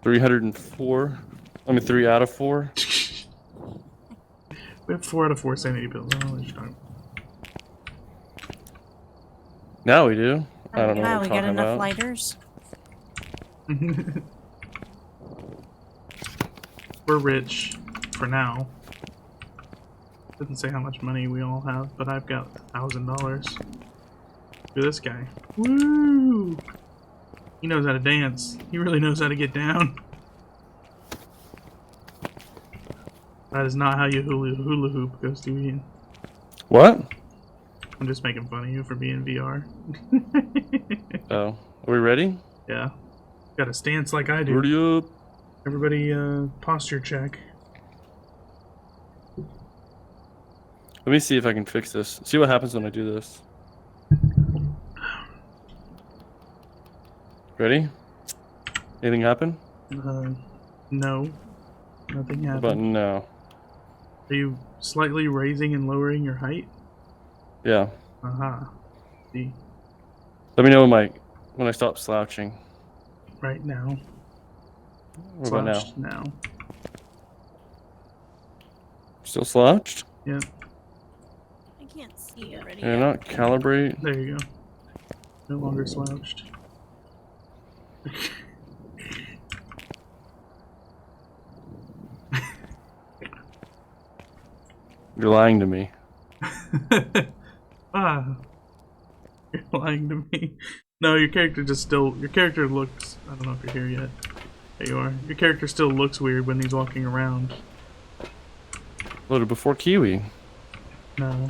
304. I mean, 3 out of 4. We have 4 out of 4 sanity pills. I don't know what you're talking Now we do. I don't know Wow, what we we're got talking enough about. lighters. about. We're rich. For now. Doesn't say how much money we all have, but I've got $1,000. Look at this guy. Woo! He knows how to dance. He really knows how to get down. That is not how you hula hoop, Ghost Ian. What? I'm just making fun of you for being VR. Oh, are we ready? Yeah. Got a stance like I do. Ready up. Everybody, posture check. Let me see if I can fix this. See what happens when I do this. Ready? Anything happen? No. Nothing What happened. about no? Are you slightly raising and lowering your height? Yeah. Aha. See, Let me know when I stop slouching. right now. What about now? Slouched now. Still slouched? Yep. I can't see already. Yeah, not calibrate. There you go. No longer slouched. You're lying to me. Ah. You're lying to me. No, your character your character looks, I don't know if you're here yet. There you are. Your character still looks weird when he's walking around. Loaded before Kiwi. No.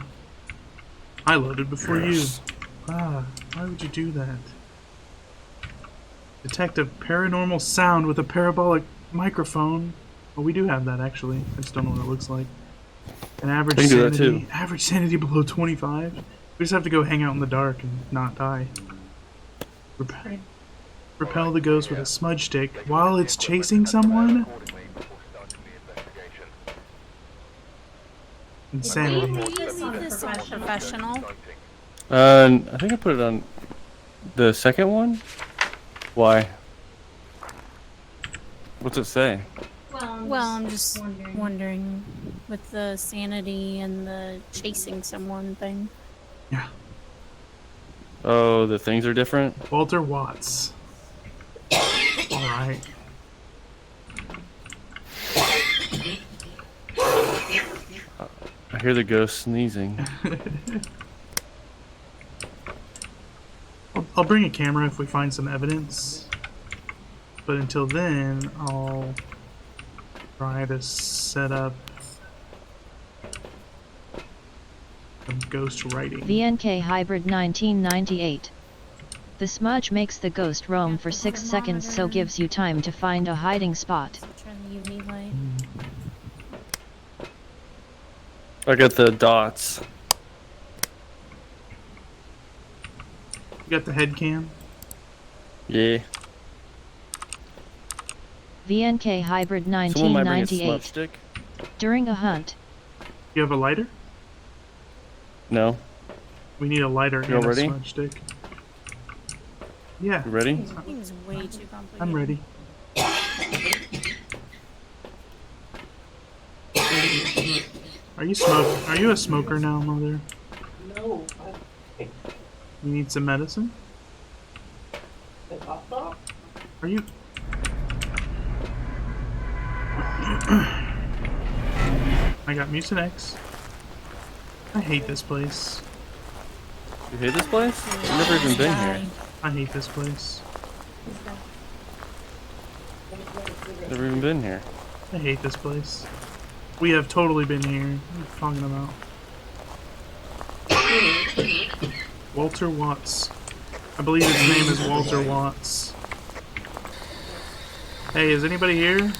I loaded before Yes. you. Ah, why would you do that? Detect a paranormal sound with a parabolic microphone. Well, we do have that actually. I just don't know what it looks like. An average I can do that, sanity. too. Average sanity below 25. We just have to go hang out in the dark and not die. Repel the ghost with a smudge stick while it's chasing someone? Accordingly before starting the investigation. Insanity. Please leave this on professional. I think I put it on the second one. Why? What's it say? Well, I'm just wondering with the sanity and the chasing someone thing. Yeah. Oh, the things are different. Walter Watts. Alright. I hear the ghost sneezing. I'll bring a camera if we find some evidence. But until then, I'll try to set up some ghost writing. VNK Hybrid 1998. The smudge makes the ghost roam for 6 seconds, so gives you time to find a hiding spot. So turn the UV light. I got the dots. You got the head cam? Yeah. VNK Hybrid Someone might bring a smudge 1998. stick. During a hunt, You have a lighter? No. We need a lighter You and a ready? smudge stick. Yeah, You ready? Seems way too complicated. I'm ready. Are you a smoker now, Mother? No. You need some medicine? Are you? I got Mucinex. I hate this place. You hate this place? I've never even been here. I hate this place. Never even been here. I hate this place. We have totally been here. What are you talking about? Walter Watts. I believe his name is Walter Watts. Hey, is anybody here?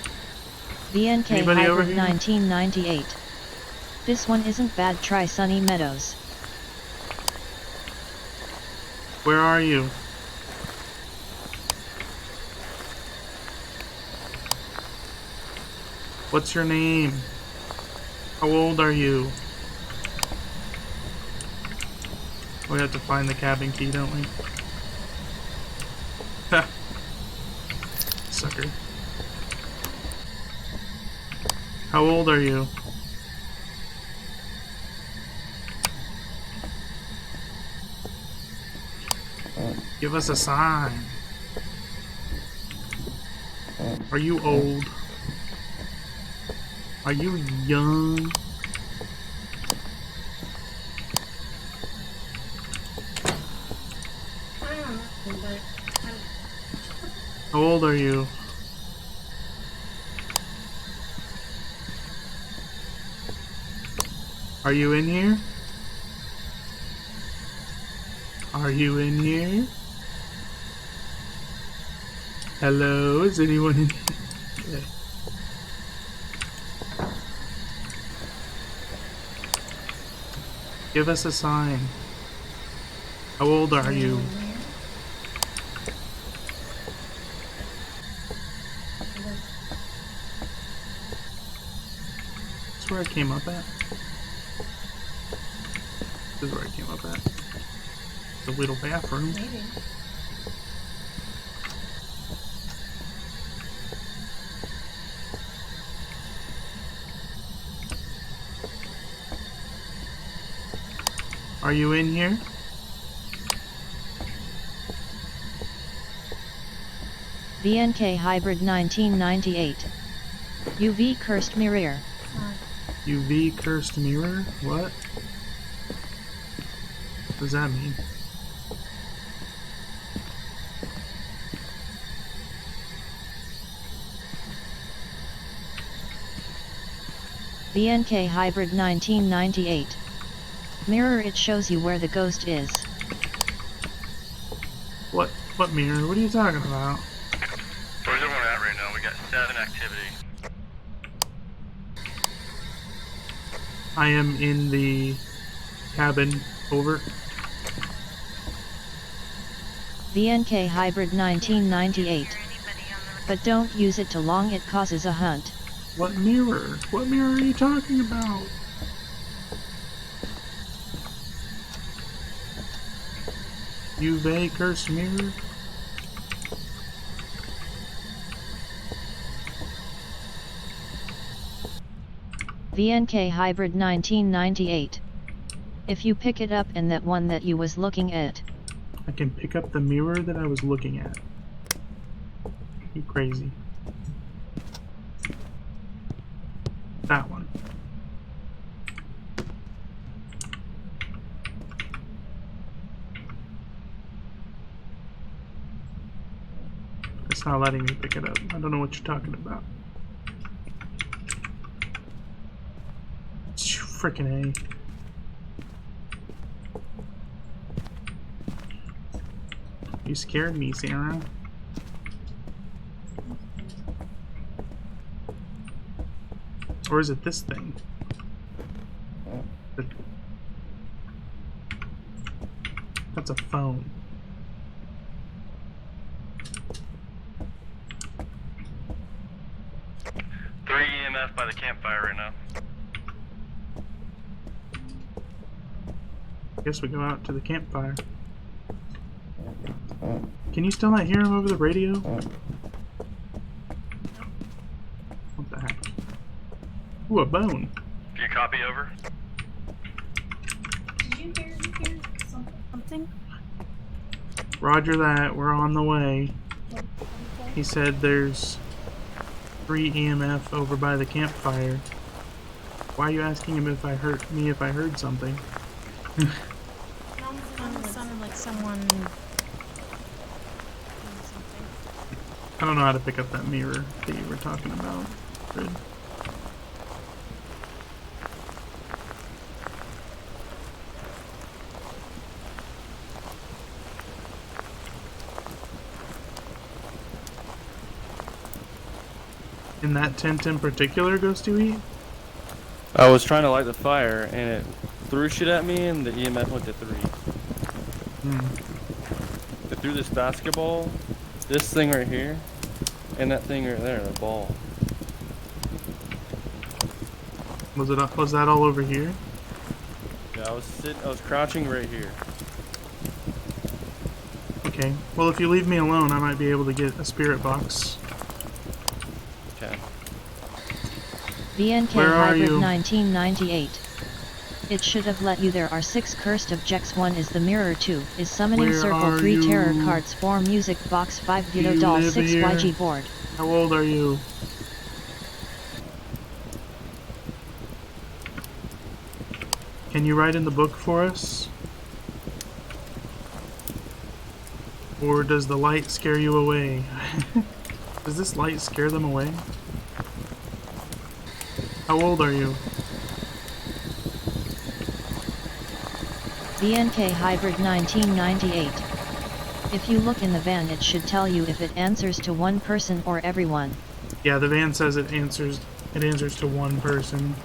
VNK Anybody over Hybrid here? 1998. This one isn't bad, try Sunny Meadows. Where are you? What's your name? How old are you? We have to find the cabin key, don't we? Ha! Sucker. How old are you? Give us a sign. Are you old? Are you young? How old are you? Are you in here? Are you in here? Hello, is anyone in here? Okay. Give us a sign. How old are you? That's where I came up at. This is where I came up at. The little bathroom. Maybe. Are you in here? VNK Hybrid 1998. UV Cursed Mirror. UV cursed mirror? What? What does that mean? VNK Hybrid 1998. Mirror, it shows you where the ghost is. What mirror? What are you talking about? Where's everyone at right now? We got 7 activity. I am in the cabin. Over. VNK Hybrid 1998. But don't use it too long, it causes a hunt. What mirror? What mirror are you talking about? UV cursed mirror? VNK Hybrid 1998. If you pick it up and that one that you was looking at. I can pick up the mirror that I was looking at. You crazy. That one. It's not letting me pick it up. I don't know what you're talking about. Frickin' A. You scared me, Sarah. Or is it this thing? That's a phone. 3 EMF by the campfire right now. I guess we go out to the campfire. Can you still not hear him over the radio? What the heck? Ooh, a bone. Do you copy over? Did you hear something? Roger that, we're on the way. He said there's 3 EMF over by the campfire. Why are you asking him if I heard something? It sounded like someone doing something. I don't know how to pick up that mirror that you were talking about, Fred. In that tent in particular, Ghosty Wheat? I was trying to light the fire and it threw shit at me and the EMF went to 3. It threw this basketball, this thing right here, and that thing right there, the ball. Was that all over here? Yeah, I was crouching right here. Okay. Well, if you leave me alone, I might be able to get a spirit box. Okay. VNK Where are Hybrid you? 1998. It should have let you. There are 6 cursed objects. 1 is the mirror. 2 is summoning Where circle. are 3 terror you? cards. 4 music box. 5 Vito You doll. live 6 here? YG board. How old are you? Can you write in the book for us? Or does the light scare you away? Does this light scare them away? How old are you? VNK Hybrid 1998. If you look in the van, it should tell you if it answers to one person or everyone. Yeah, the van says it answers to one person.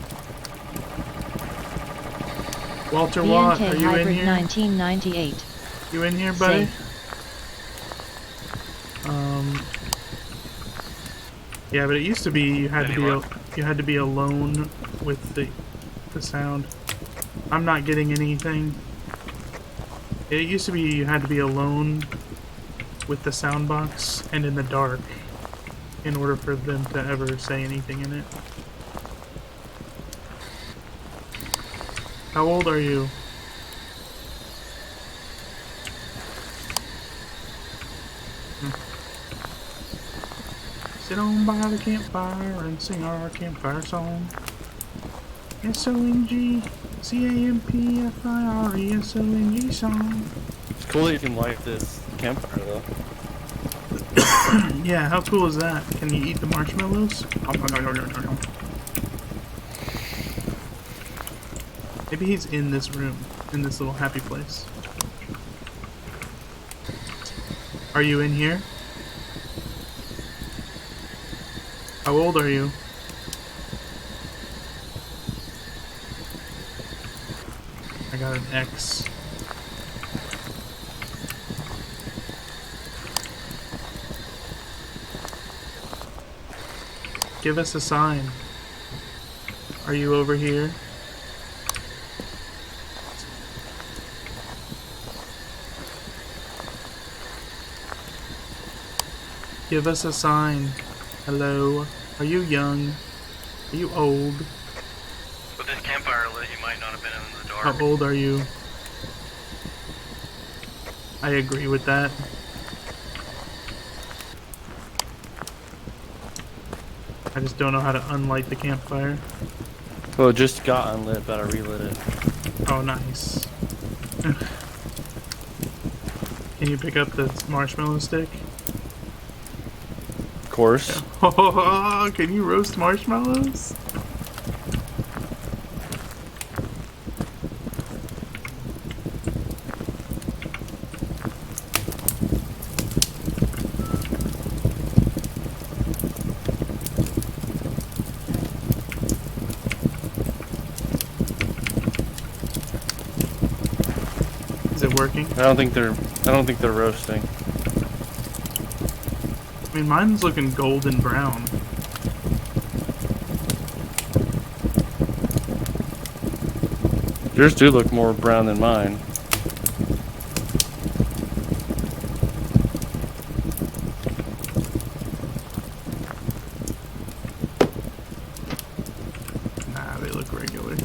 Walter Watt, are VNK you in Hybrid here? 1998. You in here, buddy? Safe. Yeah, but it used to be you had to be alone with the sound. I'm not getting anything. It used to be you had to be alone with the sound box and in the dark in order for them to ever say anything in it. How old are you? Sit on by the campfire and sing our campfire song. SONGCAMPFIRE song. It's cool that you can light this campfire though. Yeah, how cool is that? Can you eat the marshmallows? Maybe he's in this room, in this little happy place. Are you in here? How old are you? I got an X. Give us a sign. Are you over here? Give us a sign. Hello. Are you young? Are you old? With this campfire lit, you might not have been in the dark. How old are you? I agree with that. I just don't know how to unlight the campfire. Well, it just got unlit, but I relit it. Oh, nice. Can you pick up the marshmallow stick? Of course. Oh, can you roast marshmallows? Is it working? I don't think they're roasting. I mean, mine's looking golden brown. Yours do look more brown than mine. Nah, they look regular.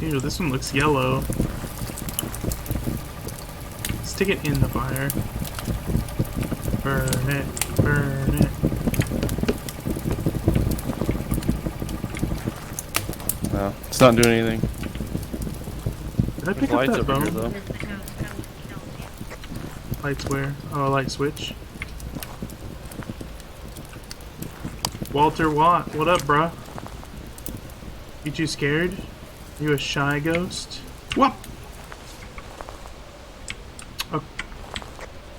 Ew, this one looks yellow. Stick it in the fire. Burn it, burn it. No, it's not doing anything. Did I There's pick up lights that over here, bone? though. Lights where? Oh, a light switch. Walter Watt, what up, bruh? You too scared? You a shy ghost? Whoop!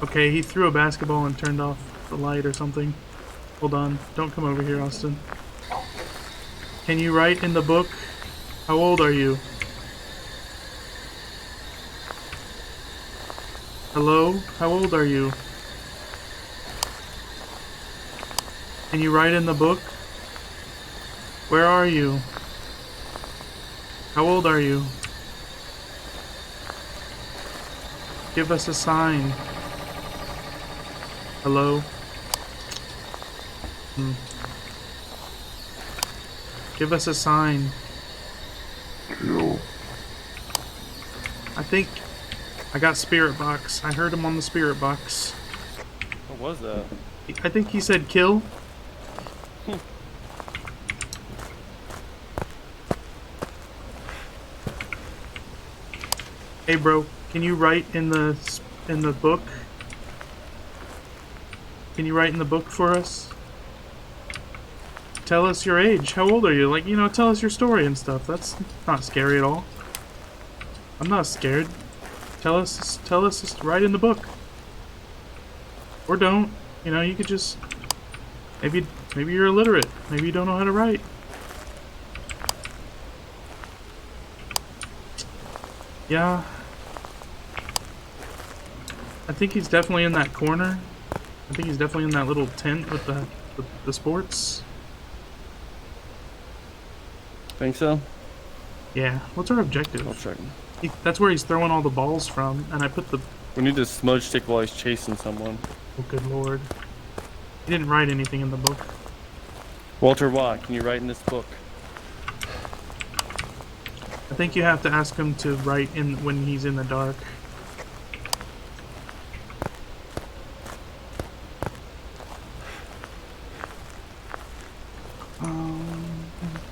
Okay, he threw a basketball and turned off the light or something. Hold on, don't come over here, Austin. Can you write in the book? How old are you? Hello? How old are you? Can you write in the book? Where are you? How old are you? Give us a sign. Hello? Give us a sign. I think I got Spirit Box. I heard him on the Spirit Box. What was that? I think he said kill. Hey bro, can you write in the book? Can you write in the book for us? Tell us your age. How old are you? Like, you know, tell us your story and stuff. That's not scary at all. I'm not scared. Tell us, write in the book. Or don't. You know, you could just, maybe you're illiterate. Maybe you don't know how to write. Yeah. I think he's definitely in that corner. I think he's definitely in that little tent with the sports. Think so? Yeah. What's our objective? I'll check. That's where he's throwing all the balls from, and I put the... We need to smudge stick while he's chasing someone. Oh, good lord. He didn't write anything in the book. Walter Watt, can you write in this book? I think you have to ask him to write in when he's in the dark.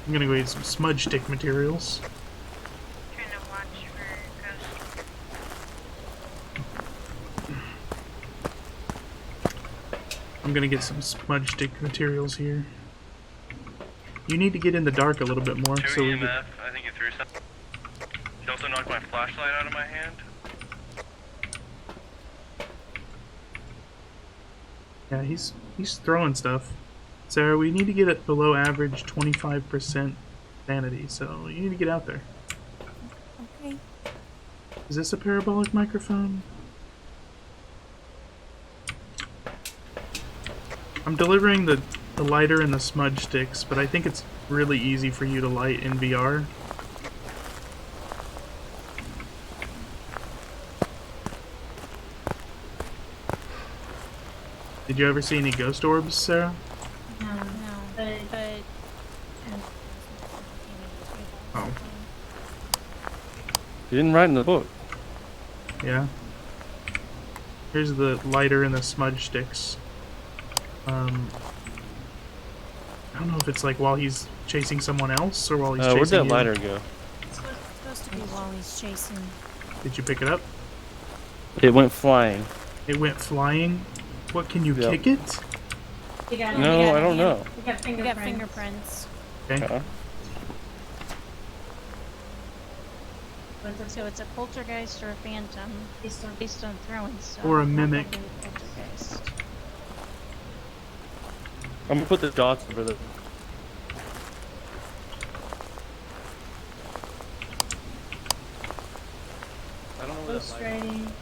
I'm gonna go get some smudge stick materials. Trying to watch for ghosts. I'm gonna get some smudge stick materials here. You need to get in the dark a little bit more. Two So we EMF, can... I think you threw something. She also knocked my flashlight out of my hand. Yeah, he's throwing stuff. Sarah, we need to get it below average 25% sanity, so you need to get out there. Okay. Is this a parabolic microphone? I'm delivering the lighter and the smudge sticks, but I think it's really easy for you to light in VR. Did you ever see any ghost orbs, Sarah? No, but Oh. You didn't write in the book. Yeah. Here's the lighter and the smudge sticks. I don't know if it's like while he's chasing someone else or while he's chasing Where'd that you. lighter go? it's supposed to be while he's chasing. Did you pick it up? It went flying. It went flying. What, can you Yep. kick it? You got, No, you got I don't know. You got We got fingerprints. fingerprints. Okay. Uh-uh. So it's a poltergeist or a phantom based on throwing stuff. Or a mimic. Probably a poltergeist. I'm gonna put the dots over the. I don't know where that Ghost light. writing.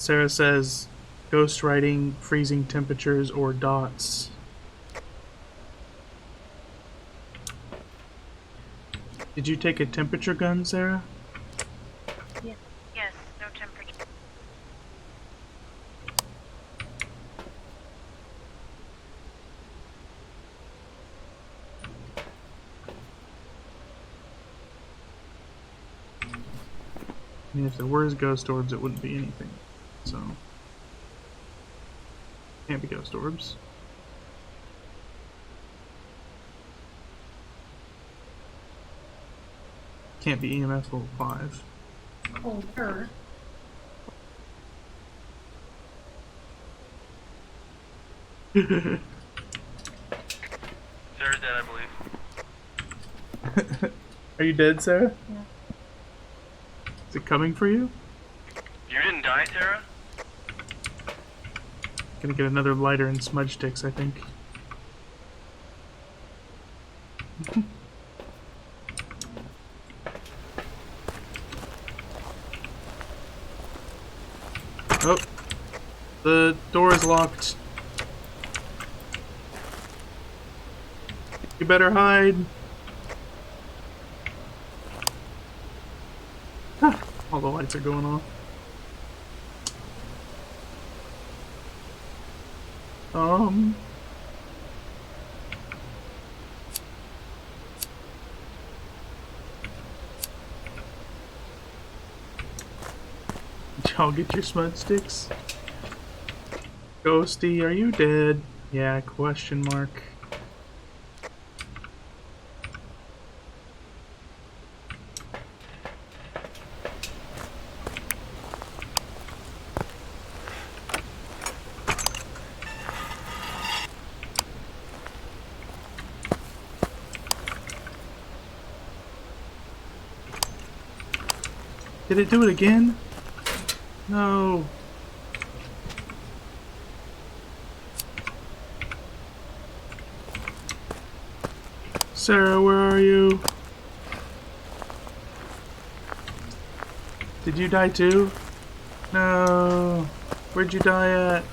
Sarah says ghost writing, freezing temperatures, or dots. Did you take a temperature gun, Sarah? Yes, no temperature. I mean, if there were ghost orbs, it wouldn't be anything. So, can't be ghost orbs. Can't be EMF level 5. Oh, her. Sarah's dead, I believe. Are you dead, Sarah? Yeah. Is it coming for you? You didn't die, Sarah? Gonna get another lighter and smudge sticks, I think. Oh, the door is locked. You better hide. All the lights are going off. Did y'all get your smudge sticks? Ghosty, are you dead? Yeah, question mark. Did it do it again? No. Sarah, where are you? Did you die too? No. Where'd you die at?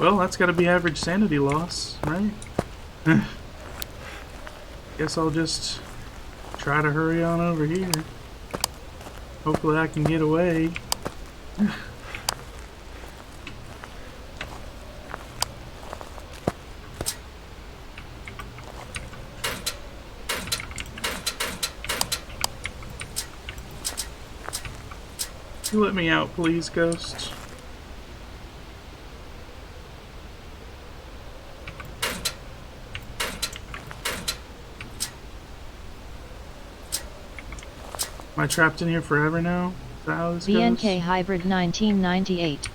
Well, that's gotta be average sanity loss, right? Guess I'll just try to hurry on over here. Hopefully I can get away. You let me out, please, Ghost. Am I trapped in here forever now? Is that how this goes? VNK Hybrid 1998.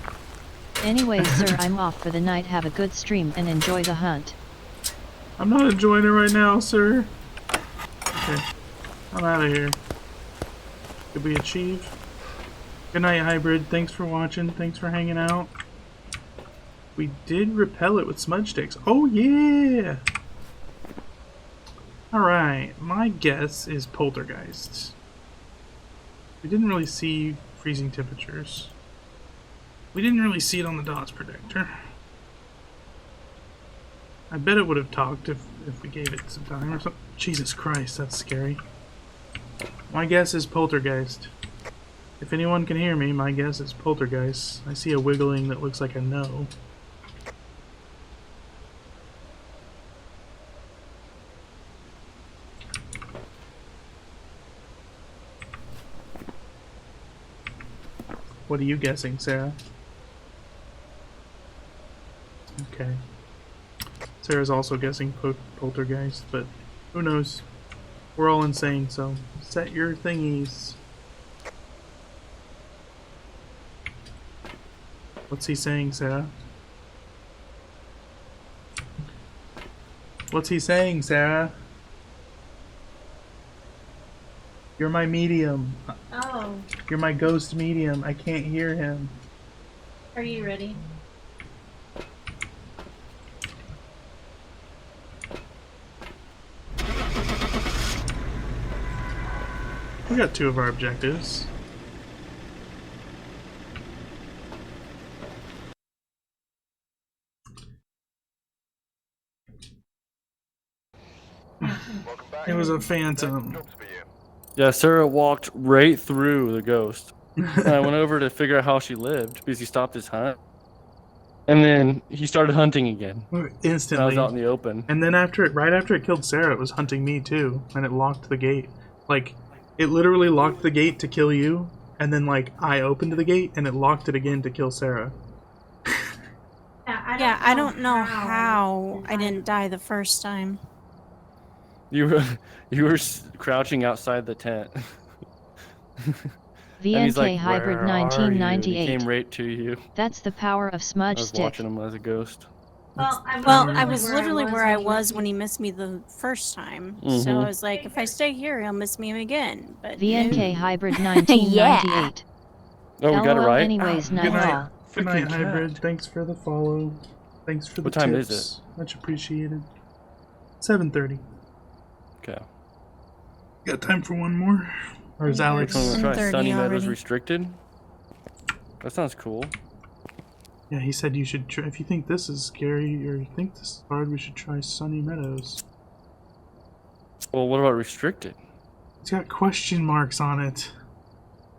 Anyways, sir, I'm off for the night. Have a good stream and enjoy the hunt. I'm not enjoying it right now, sir. Okay. I'm out of here. Did we achieve? Good night, Hybrid. Thanks for watching. Thanks for hanging out. We did repel it with smudge sticks. Oh, yeah! Alright, my guess is poltergeist. We didn't really see freezing temperatures. We didn't really see it on the dots predictor. I bet it would have talked if we gave it some time or something. Jesus Christ, that's scary. My guess is poltergeist. If anyone can hear me, my guess is poltergeist. I see a wiggling that looks like a no. What are you guessing, Sarah? Okay. Sarah's also guessing poltergeist, but who knows? We're all insane, so set your thingies. What's he saying, Sarah? What's he saying, Sarah? You're my medium. Oh, You're my ghost medium. I can't hear him. are you ready? We got 2 of our objectives. Welcome back. It was a phantom. Jobs for you. Yeah, Sarah walked right through the ghost. And I went over to figure out how she lived because he stopped his hunt. And then he started hunting again. And I was Instantly. out in the open. And then right after it killed Sarah, it was hunting me too, and it locked the gate. Like, it literally locked the gate to kill you, and then like I opened the gate and it locked it again to kill Sarah. Yeah, I don't know how I didn't die the first time. You were crouching outside the tent. And he's VNK like, Hybrid "Where are you?" And he 1998. came right to you. That's the power of I smudge was stick. watching him as a ghost. Well, I was literally where I was when he missed me the first time. So Mhm. I was like, if I stay here, he'll miss me again. But VNK Hybrid 1998. Oh, we got it LOL right? anyways, Good night night. all. Good night, Freaking Hybrid. cat. Thanks for the follow. Thanks for the What time is tips. Much appreciated. 7:30. Okay. Got time for one more? Or is Alex? Which one wanna try? 7:30 Sunny Meadows already. Restricted? That sounds cool. Yeah, he said you should try. If you think this is scary or you think this is hard, we should try Sunny Meadows. Well, what about Restricted? It's got question marks on it.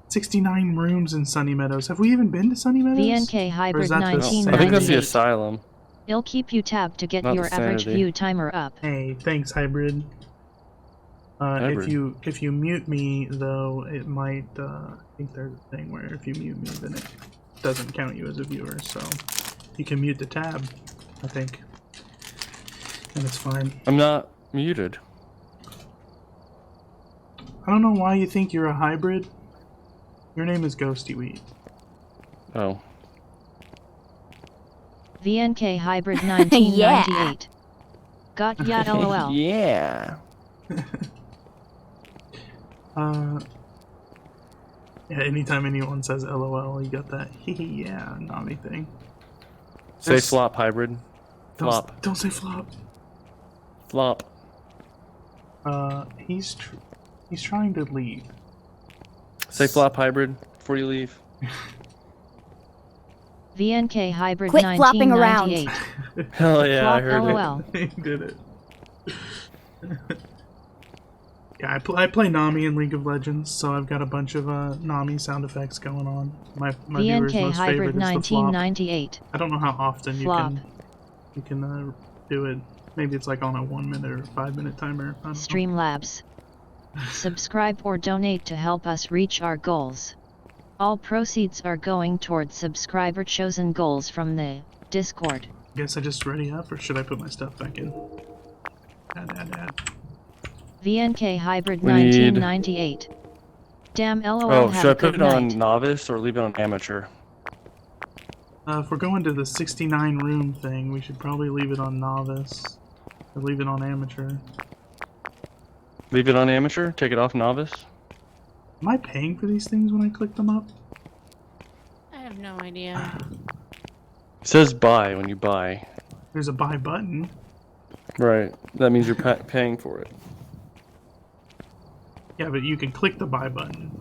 69 rooms in Sunny Meadows. Have we even been to Sunny Meadows? VNK Or Hybrid is that the I think that's the 1998. asylum. It'll keep you tabbed to get Not your the average sanity. view timer up. Hey, thanks, Hybrid. Hybrid. If you mute me though, it might. I think there's a thing where if you mute me, then it doesn't count you as a viewer. So you can mute the tab, I think, and it's fine. I'm not muted. I don't know why you think you're a hybrid. Your name is Ghosty Wheat. Oh. VNK Hybrid 1998. Got ya LOL. Yeah. Yeah, anytime anyone says LOL, you got that yeah, Nami thing. Say Yes. flop, Hybrid. Flop. Don't say flop. Flop. He's trying to leave. Say flop, Hybrid, before you leave. VNK Hybrid Quit flopping around. 1998. Hell yeah, I Flop heard it. LOL. He did it. Yeah, I play Nami in League of Legends, so I've got a bunch of Nami sound effects going on. My viewer's VNK most Hybrid favorite is the flop. 1998. I don't know how often Flop. you can do it. Maybe it's like on a 1 minute or 5 minute timer. I don't know. Streamlabs. Subscribe or donate to help us reach our goals. All proceeds are going towards subscriber chosen goals from the Discord. Guess I just ready up, or should I put my stuff back in? Add. VNK Hybrid We need- 1998. Damn LOL. Oh, have should I a put good it on night. novice or leave it on amateur? If we're going to the 69 room thing, we should probably leave it on novice. Or leave it on amateur. Leave it on amateur? Take it off novice? Am I paying for these things when I click them up? I have no idea. It says buy when you buy. There's a buy button. Right. That means you're paying for it. Yeah, but you can click the buy button.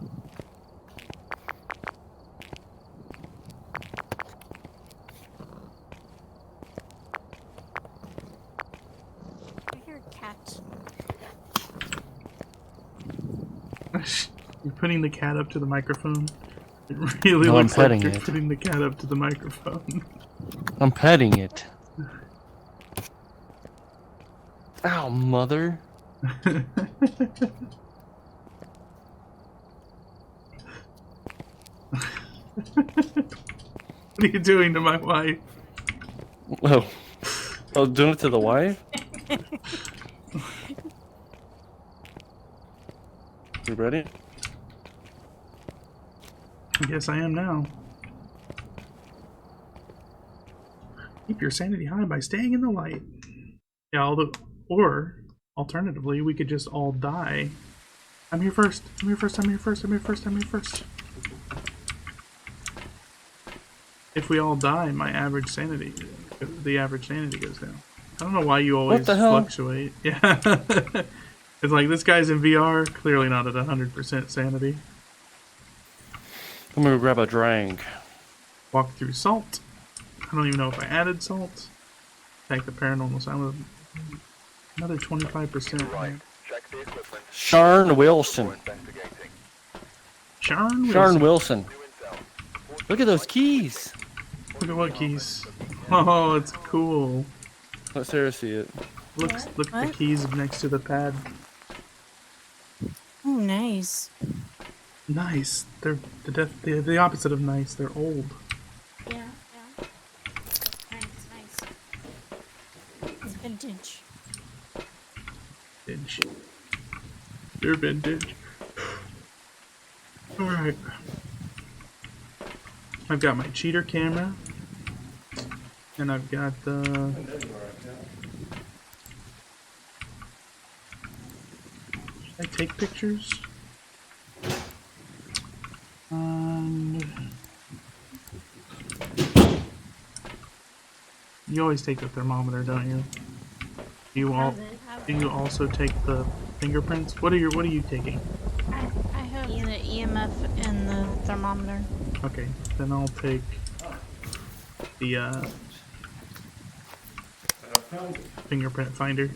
I hear cats. You're putting the cat up to the microphone. It really No, I'm looks like petting you're it. putting the cat up to the microphone. I'm petting it. Ow, mother. What are you doing to my wife? Oh. Oh, doing it to the wife? You ready? I guess I am now. Keep your sanity high by staying in the light. Yeah, or alternatively, we could just all die. I'm here first. I'm here first. I'm here first. I'm here first. I'm here first. If we all die, my average sanity, the average sanity goes down. I don't know why you always the hell? fluctuate. Yeah. It's like this guy's in VR, clearly not at 100% sanity. I'm gonna grab a drink. Walk through salt. I don't even know if I added salt. Take the paranormal sound with another 25%. Right. Check the equipment. Sharn Wilson. We're investigating. Sharn Sharn Wilson. Wilson. Look at those keys. Look at what keys. Oh, it's cool. Let Sarah see it. Look at the What? keys next to the pad. Oh, nice. Nice. They're the opposite of nice. They're old. Yeah, yeah. Nice, nice. It's vintage. Vintage. They're vintage. Alright. I've got my cheater camera. And I've got the... Should I take pictures? You always take the thermometer, don't you? Do you also take the fingerprints? What are you taking? I have the EMF and the thermometer. Okay, then I'll take the fingerprint finder.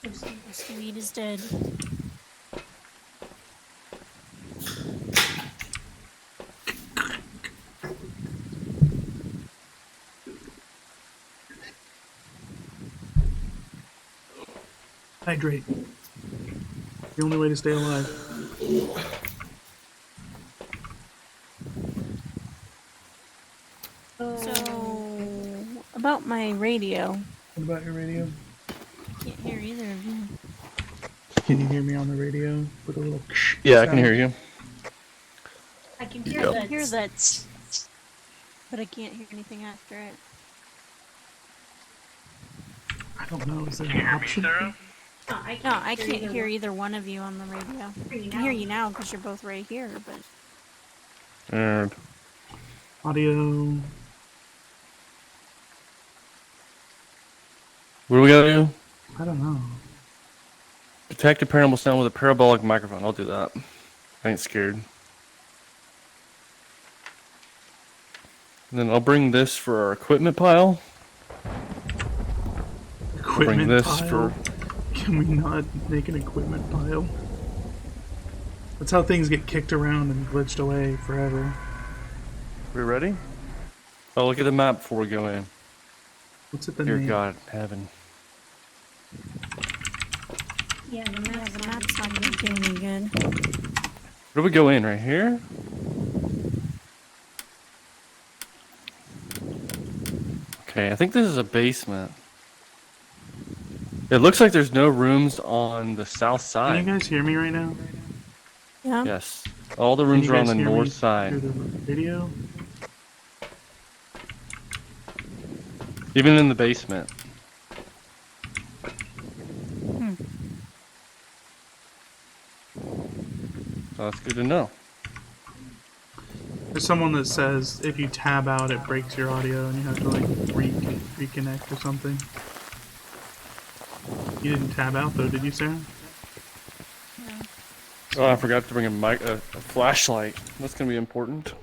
The weed is dead. Hydrate. The only way to stay alive. So, about my radio. What about your radio? Can't hear either of you. Can you hear me on the radio with a little? Yeah, I can hear you. I can hear Yep. I hear that, but I can't hear anything after it. I don't know. Is there an option? No, I No, I can't hear either one of you on the radio. I can hear you now because you're both right here, but And Audio. what do we gotta do? I don't know. Detect a paranormal sound with a parabolic microphone. I'll do that. I ain't scared. And then I'll bring this for our equipment pile. I'll bring Equipment this pile. for. Can we not make an equipment pile? That's how things get kicked around and glitched away forever. We ready? Oh, look at the map before we go in. What's it the Dear name? God, heaven. Yeah, the map's not gonna do any good. Where do we go in? Right here? Okay, I think this is a basement. It looks like there's no rooms on the south Can side. you guys hear me right now? Yeah. Yes. All the Can rooms you are on guys the hear me north side. through the video? Even in the basement. So that's good to know. There's someone that says if you tab out, it breaks your audio and you have to like reconnect or something. You didn't tab out though, did you, Sarah? Oh, I forgot to bring a flashlight. That's gonna be important.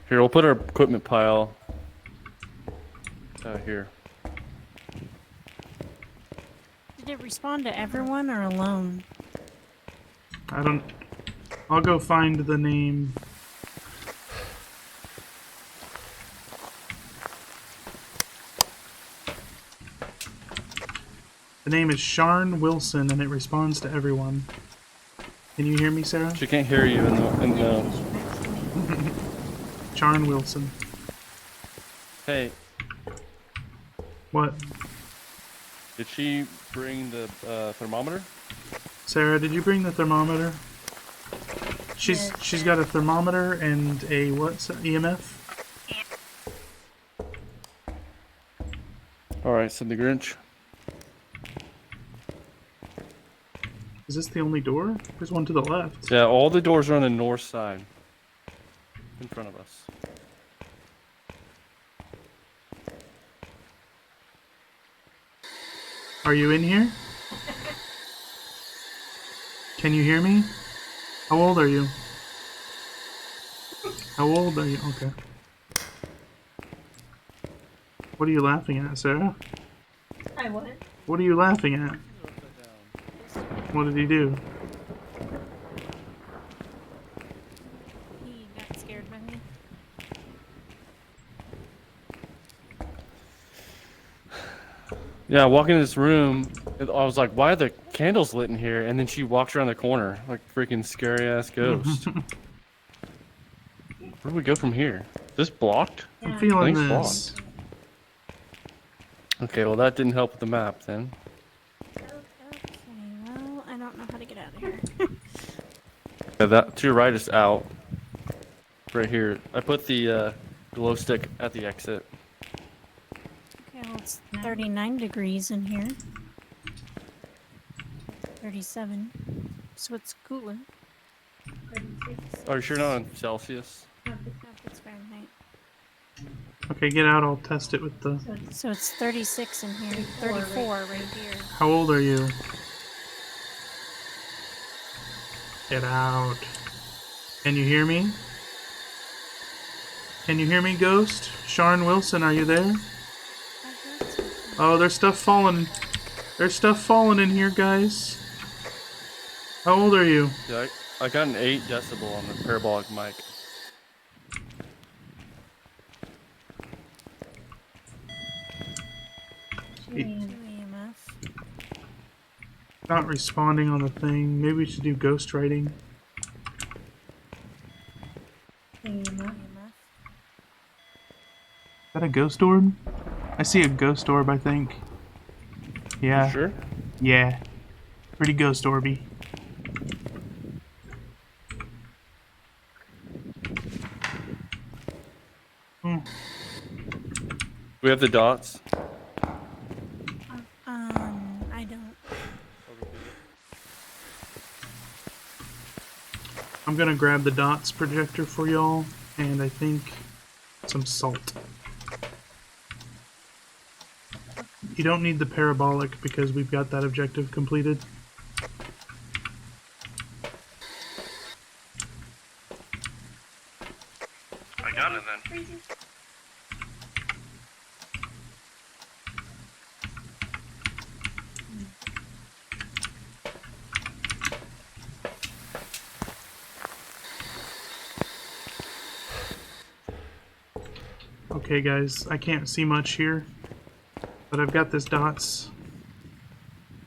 Here, we'll put our equipment pile here. Did it respond to everyone or alone? I don't. I'll go find the name. The name is Sharn Wilson, and it responds to everyone. Can you hear me, Sarah? She can't hear you in the Sharn Wilson. Hey, What? did she bring the thermometer? Sarah, did you bring the thermometer? She's got a thermometer and a what's EMF? Alright, said the Grinch. Is this the only door? There's one to the left. Yeah, all the doors are on the north side. In front of us. Are you in here? Can you hear me? How old are you? How old are you? Okay. What are you laughing at, Sarah? I what? What are you laughing at? What did he do? He got scared by me. Yeah, walking in this room, I was like, why are the candles lit in here? And then she walks around the corner like a freaking scary ass ghost. Where do we go from here? Is this blocked? I'm feeling Thanks, this. Okay, well that didn't help with the map then. Okay, well, I don't know how to get out of here. Yeah, that to your right is out. Right here. I put the glow stick at the exit. Okay, well, it's 39 degrees in here. 37. So it's cooler. 36. Are you sure not on Celsius? No, it's Fahrenheit. Okay, get out. I'll test it with the. So it's 36 in here. 34 right here. How old are you? Get out. Can you hear me? Can you hear me, Ghost? Sharn Wilson, are you there? I heard something. Oh, there's stuff falling. There's stuff falling in here, guys. How old are you? Yeah, I got an 8 decibel on the parabolic mic. EMF. Not responding on the thing. Maybe we should do ghost writing. EMF. Is that a ghost orb? I see a ghost orb, I think. Yeah. Sure? Yeah. Pretty ghost orby. We have the dots. I don't. I'm gonna grab the dots projector for y'all, and I think some salt. You don't need the parabolic because we've got that objective completed. I got it then. Freezing. Okay guys, I can't see much here, but I've got this dots.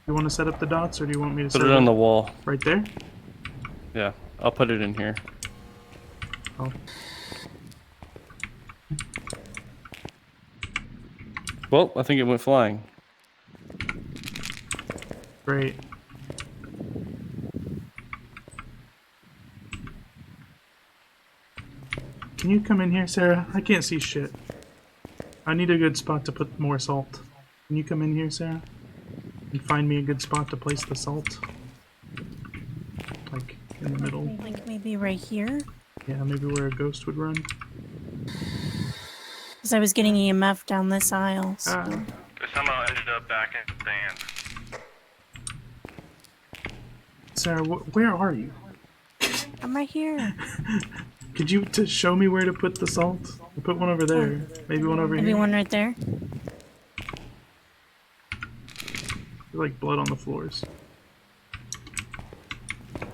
You want to set up the dots, or do you want me to Put set it on the wall. right there? Yeah, I'll put it in here. Oh. Well, I think it went flying. Great. Can you come in here, Sarah? I can't see shit. I need a good spot to put more salt. Can you come in here, Sarah? And find me a good spot to place the salt? Like, in the middle. Like maybe right here? Yeah, maybe where a ghost would run. Because I was getting EMF down this aisle. So. They somehow ended up back in the stand. Sarah, where are you? I'm right here. Could you show me where to put the salt? I'll put one over there. Maybe one over Maybe here. one right there. Like blood on the floors. Alright,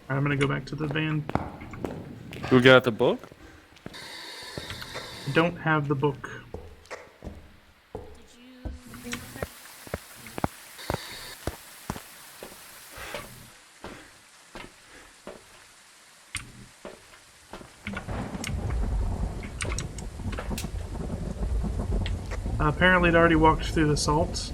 I'm gonna go back to the van. We got the book? I don't have the book. Apparently it already walked through the salt.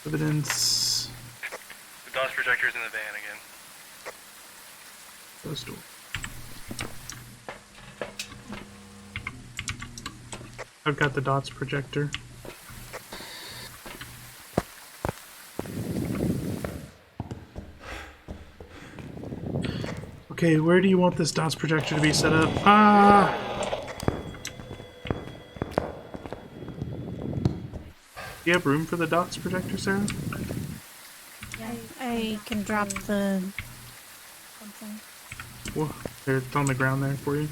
Evidence. The DOS projector's in the van again. Close door. I've got the dots projector. Okay, where do you want this DOTS projector to be set up? Ah! Do you have room for the DOTS projector, Sarah? I can drop the something. Whoa, there, it's on the ground there for you.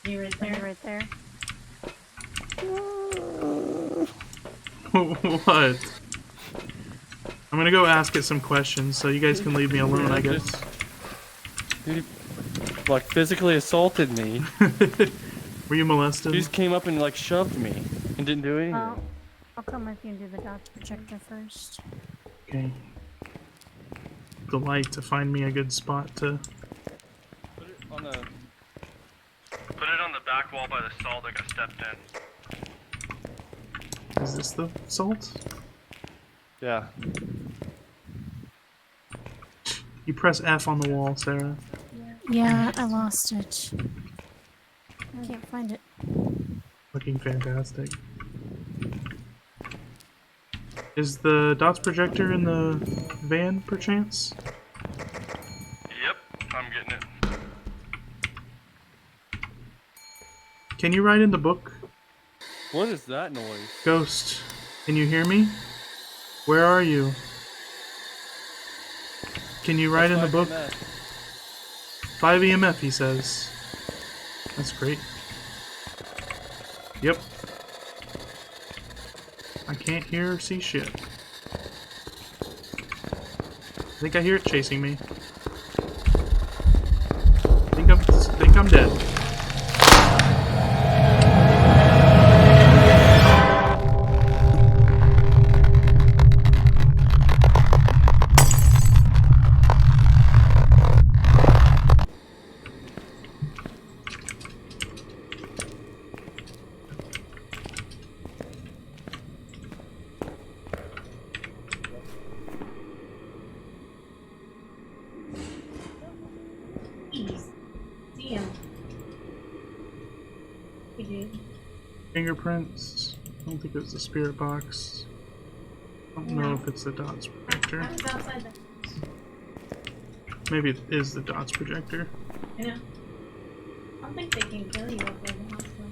You right There, there. right there. What? I'm gonna go ask it some questions so you guys can leave me alone, I guess. Dude, like physically assaulted me. Were you molested? He just came up and like shoved me and didn't do anything. I'll come with you and do the DOTS projector first. Okay. The light to find me a good spot to. Put it on the back wall by the salt that got stepped in. Is this the salt? Yeah. You press F on the wall, Sarah. Yeah, I lost it. I can't find it. Looking fantastic. Is the DOTS projector in the van, perchance? Yep, I'm getting it. Can you write in the book? What is that noise? Ghost, can you hear me? Where are you? Can you write in the book? 5 EMF, he says. That's great. Yep. I can't hear or see shit. I think I hear it chasing me. Think I'm dead. Jeez. See him. We did. Fingerprints. I don't think it's the spirit box. I don't know if it's the DOTS projector. I was outside the house. Maybe it is the DOTS projector. I know. I don't think they can kill you up there in the house though.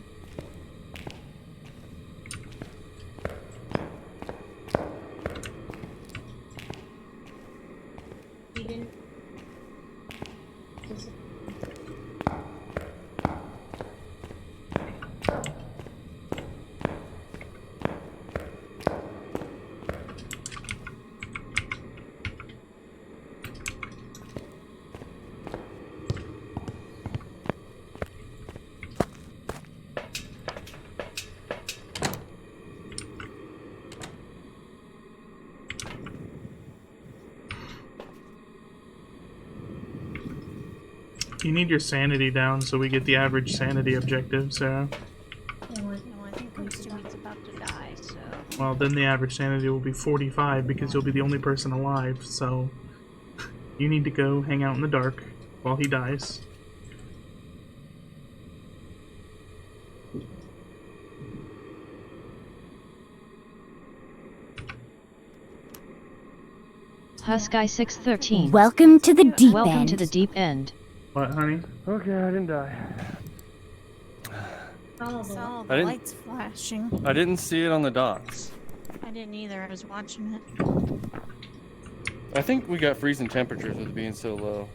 He didn't. Just- You need your sanity down so we get the average sanity objective, Sarah. No, I think Stewie about to die, so. Well, then the average sanity will be 45 because you'll be the only person alive, so you need to go hang out in the dark while he dies. Husky 613. Welcome to the deep Welcome end. to the deep end. What, honey? Okay, I didn't die. Follow I the saw I the didn't- lights flashing. I didn't see it on the docks. I didn't either. I was watching it. I think we got freezing temperatures with it being so low.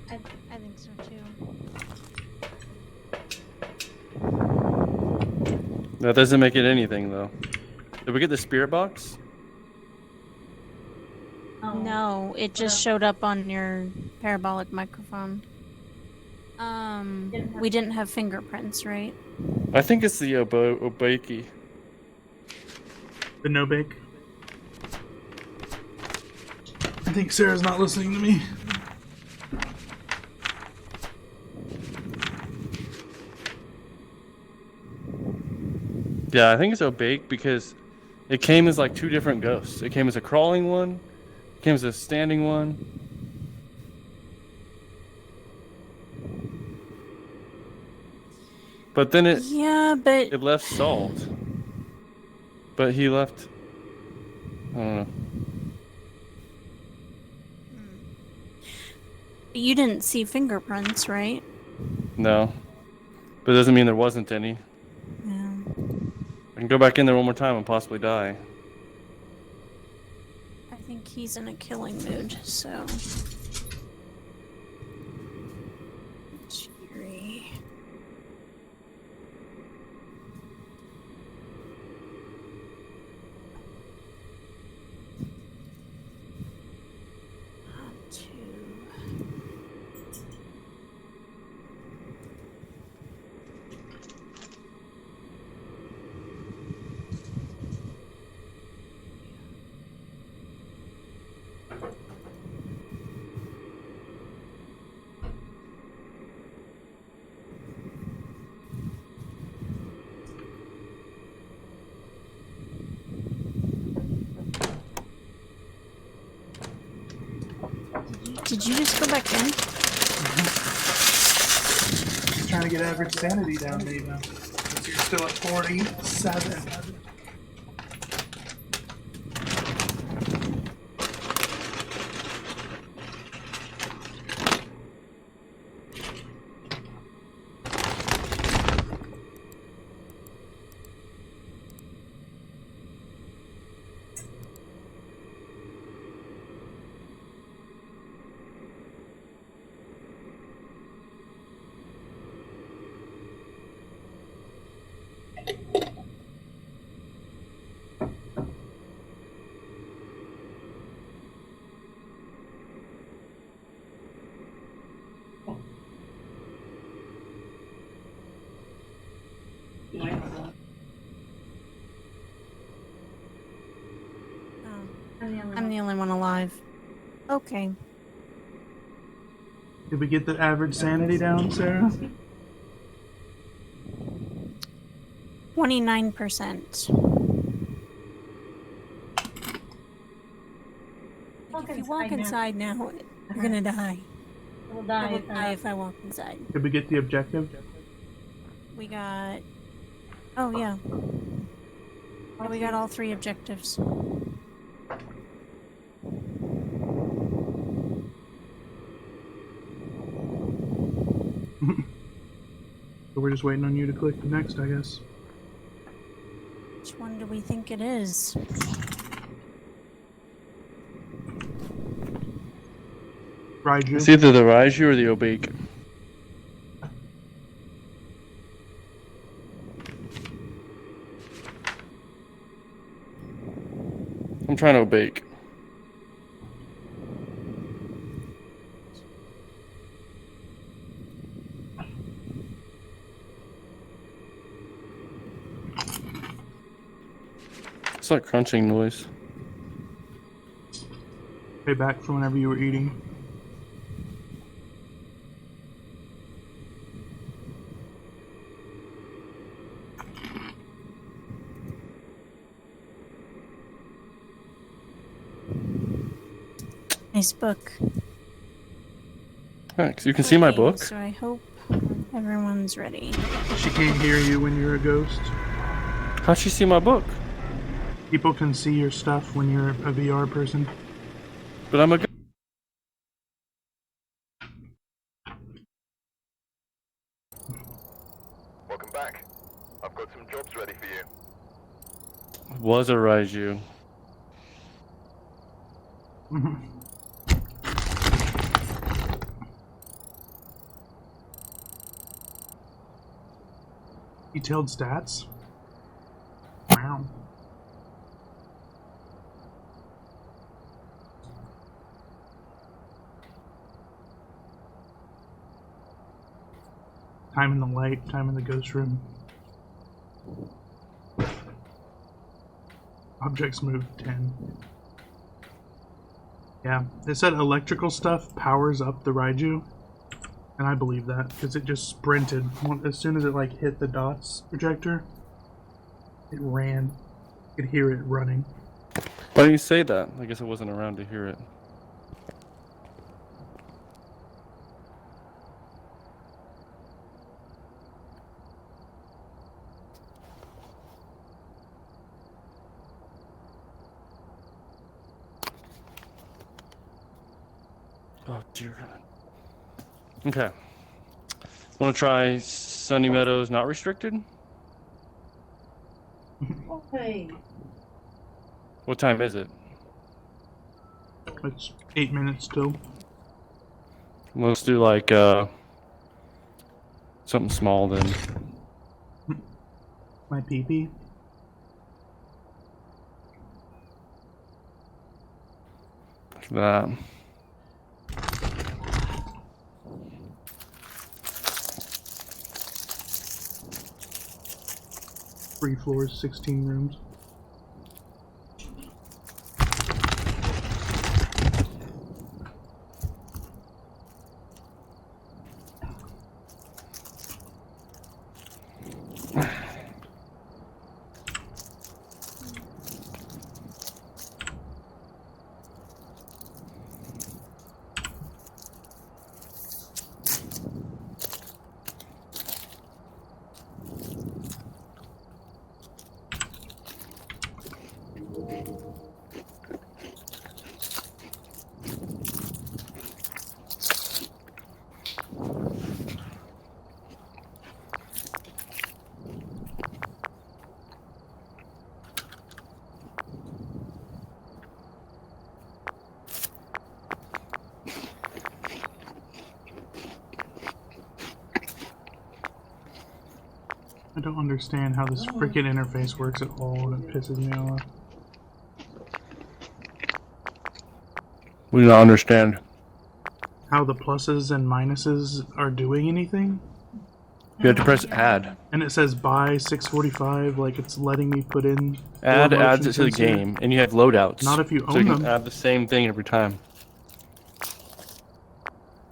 I think so too. That doesn't make it anything though. Did we get the spirit box? Oh. No, it just showed up on your parabolic microphone. We didn't have fingerprints, right? I think it's the Obaki. The no bake. I think Sarah's not listening to me. Yeah, I think it's Obake because it came as like two different ghosts. It came as a crawling one, it came as a standing one. But then Yeah, but it left salt. But he left. I don't know. You didn't see fingerprints, right? No. But it doesn't mean there wasn't any. Yeah. I can go back in there one more time and possibly die. I think he's in a killing mood, so. Cheery. Did you just go back in? Trying to get average sanity down, maybe. You're still at 47. I'm the only one alive. Okay. Did we get the average sanity down, Sarah? 29%. If you walk inside now, you're gonna die. We'll I die. will die if I walk inside. Did we get the objective? We got. Oh, yeah. Yeah, we got all 3 objectives. So we're just waiting on you to click the next, I guess. Which one do we think it is? Raiju. It's either the Raiju or the Obake. I'm trying to Obake. It's like crunching noise. Pay back for whenever you were eating. Nice book. Thanks. You can see my Okay, book. So I hope everyone's ready. She can't hear you when you're a ghost. How'd she see my book? People can see your stuff when you're a VR person. But I'm a. Welcome back. I've got some jobs ready for you. Was a Raiju. Detailed stats? Wow. Time in the light, time in the ghost room. Objects move 10. Yeah, it said electrical stuff powers up the Raiju. And I believe that, because it just sprinted. As soon as it like hit the dots projector, it ran. You could hear it running. Why do you say that? I guess I wasn't around to hear it. Oh dear God. Okay. Want to try Sunny Meadows not restricted? Hey. What time is it? It's 8 minutes still. Let's do like something small then. My pee-pee. Like that. Three floors, 16 rooms. I don't understand how this freaking interface works at all, and it pisses me off. We do not understand. How the pluses and minuses are doing anything? You have to press add. And it says by 6:45, like it's letting me put in. Add four adds motion it to the sensor. game, and you have loadouts. Not if you so own you can them. add the same thing every time.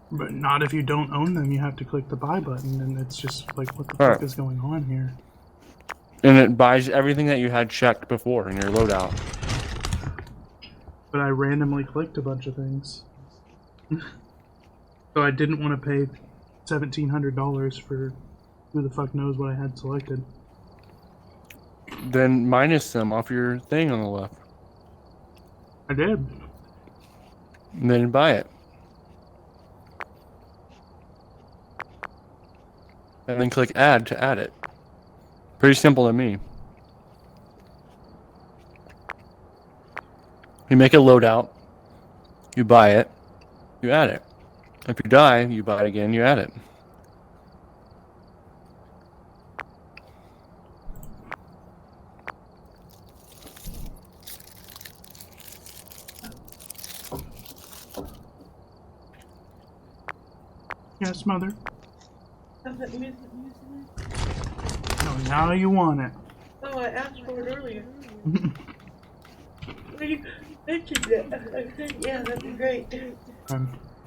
But not if you don't own them. You have to click the buy button, and it's just like, what the Alright. fuck is going on here? And it buys everything that you had checked before in your loadout. But I randomly clicked a bunch of things. So I didn't want to pay $1,700 for who the fuck knows what I had selected. Then minus them off your thing on the left. I did. And then buy it. And then click add to add it. Pretty simple to me. You make a loadout, you buy it, you add it. If you die, you buy it again, you add it. Yes, mother. How's that music? Oh, now you want it. Oh, I asked for it earlier. Well, you mentioned that. I said, yeah, that'd be great.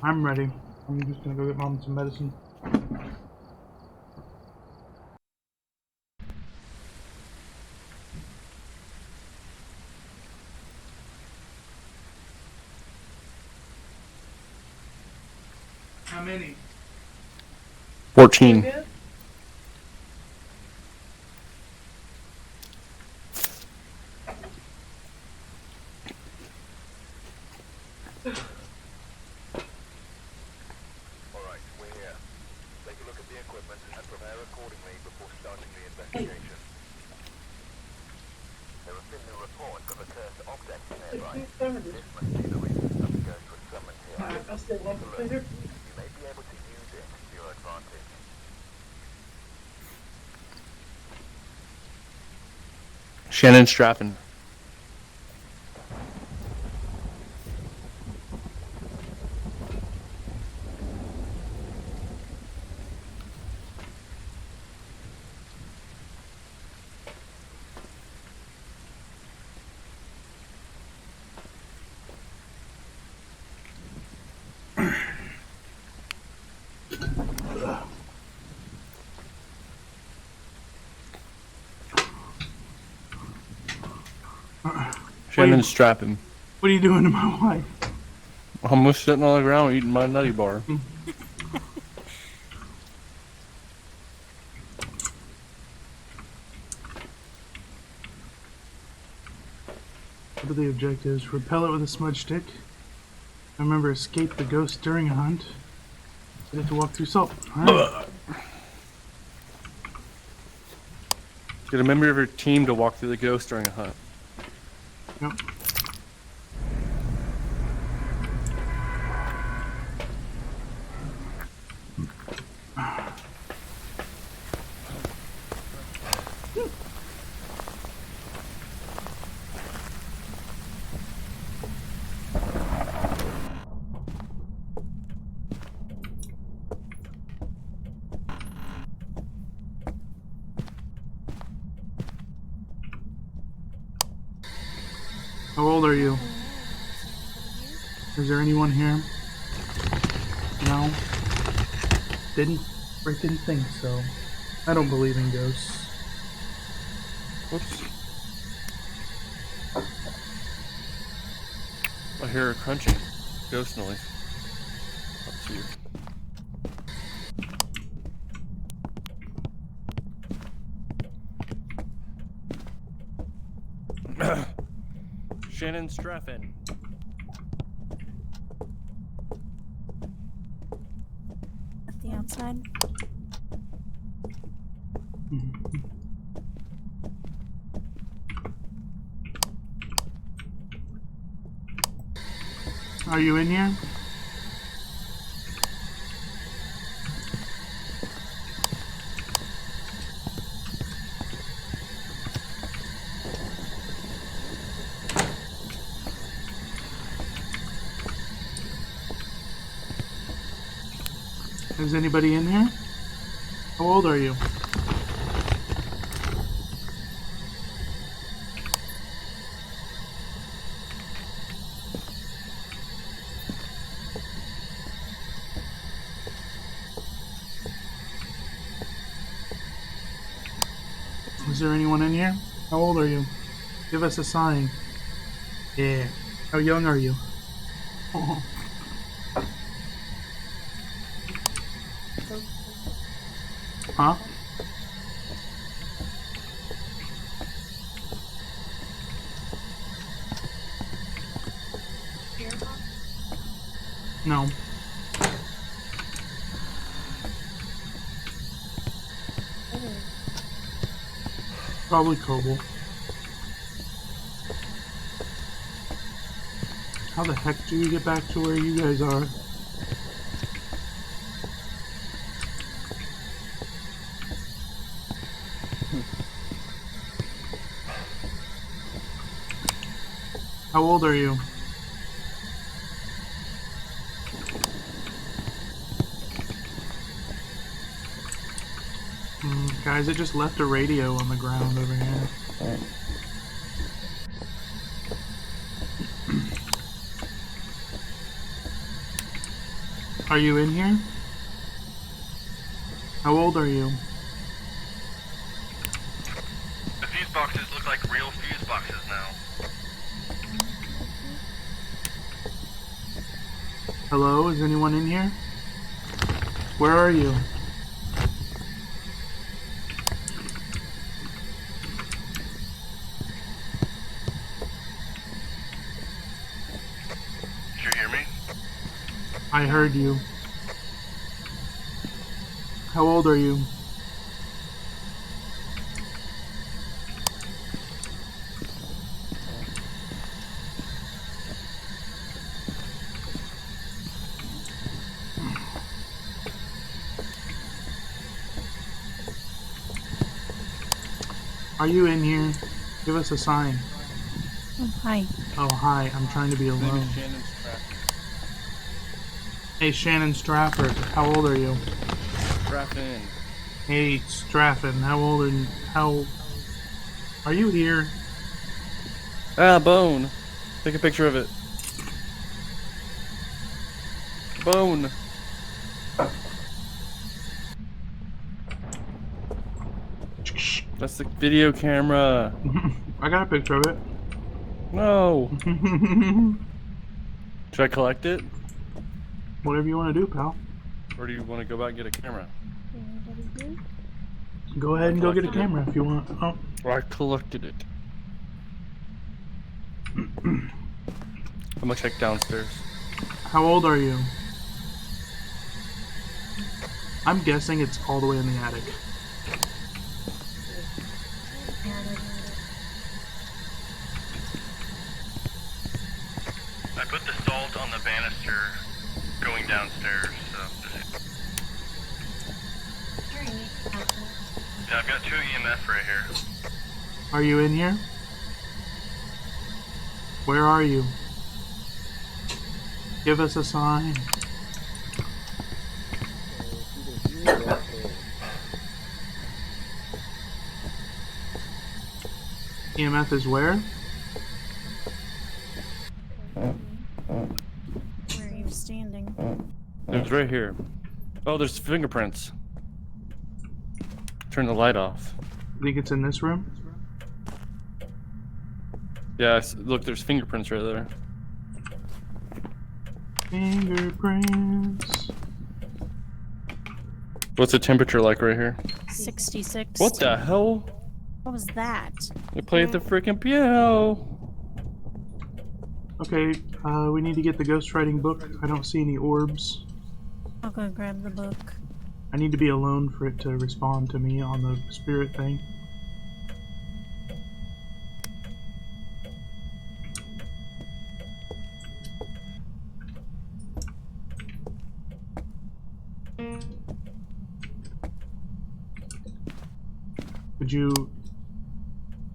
I'm ready. I'm just gonna go get mom some medicine. How many? 14. Yeah? Alright, we're here. Take a look at the equipment and prepare accordingly before starting the investigation. There have been new reports of a cursed object nearby. This must be the reason some ghosts were summoned here. I still want to Look, clear. you may be able to use it to your advantage. Shannon Straffen. Shannon Straffen. What are you doing to my wife? Almost sitting on the ground eating my nutty bar. What are the objectives? Repel it with a smudge stick. I remember escape the ghost during a hunt. I had to walk through salt. Alright. Get a member of your team to walk through the ghost during a hunt. Yep. How old are you? Is there anyone here? No? Didn't think so. I don't believe in ghosts. Whoops. I hear a crunching. Ghost noise. Up to you. Shannon Straffen. At the outside. Are you in here? Is anybody in here? How old are you? Is there anyone in here? How old are you? Give us a sign. Yeah. How young are you? Huh? No. Probably Kobold. How the heck do you get back to where you guys are? How old are you? Guys, it just left a radio on the ground over here. Are you in here? How old are you? The fuse boxes look like real fuse boxes now. Hello, is anyone in here? Where are you? Did you hear me? I heard you. How old are you? Are you in here? Give us a sign. Oh, hi. Oh, hi. I'm trying to be His name alone. is Shannon Straffen. Hey, Shannon Strafford. How old are you? Straffen. Hey, Straffen. How old are you? How... Are you here? Ah, bone. Take a picture of it. Bone. That's the video camera. I got a picture of it. No. Should I collect it? Whatever you want to do, pal. Or do you want to go back and get a camera? Go ahead and go get a camera if you want. Oh. Or I collected it. I'm gonna check downstairs. How old are you? I'm guessing it's all the way in the attic. I put the salt on the banister going downstairs, so. Yeah, I've got 2 EMF right here. Are you in here? Where are you? Give us a sign. EMF is where? Where are you standing? It was right here. Oh, there's fingerprints. Turn the light off. You think it's in this room? Yeah, look, there's fingerprints right there. Fingerprints. What's the temperature like right here? 66. What the hell? What was that? We played the freaking piano. Okay, we need to get the ghostwriting book. I don't see any orbs. I'll go grab the book. I need to be alone for it to respond to me on the spirit thing.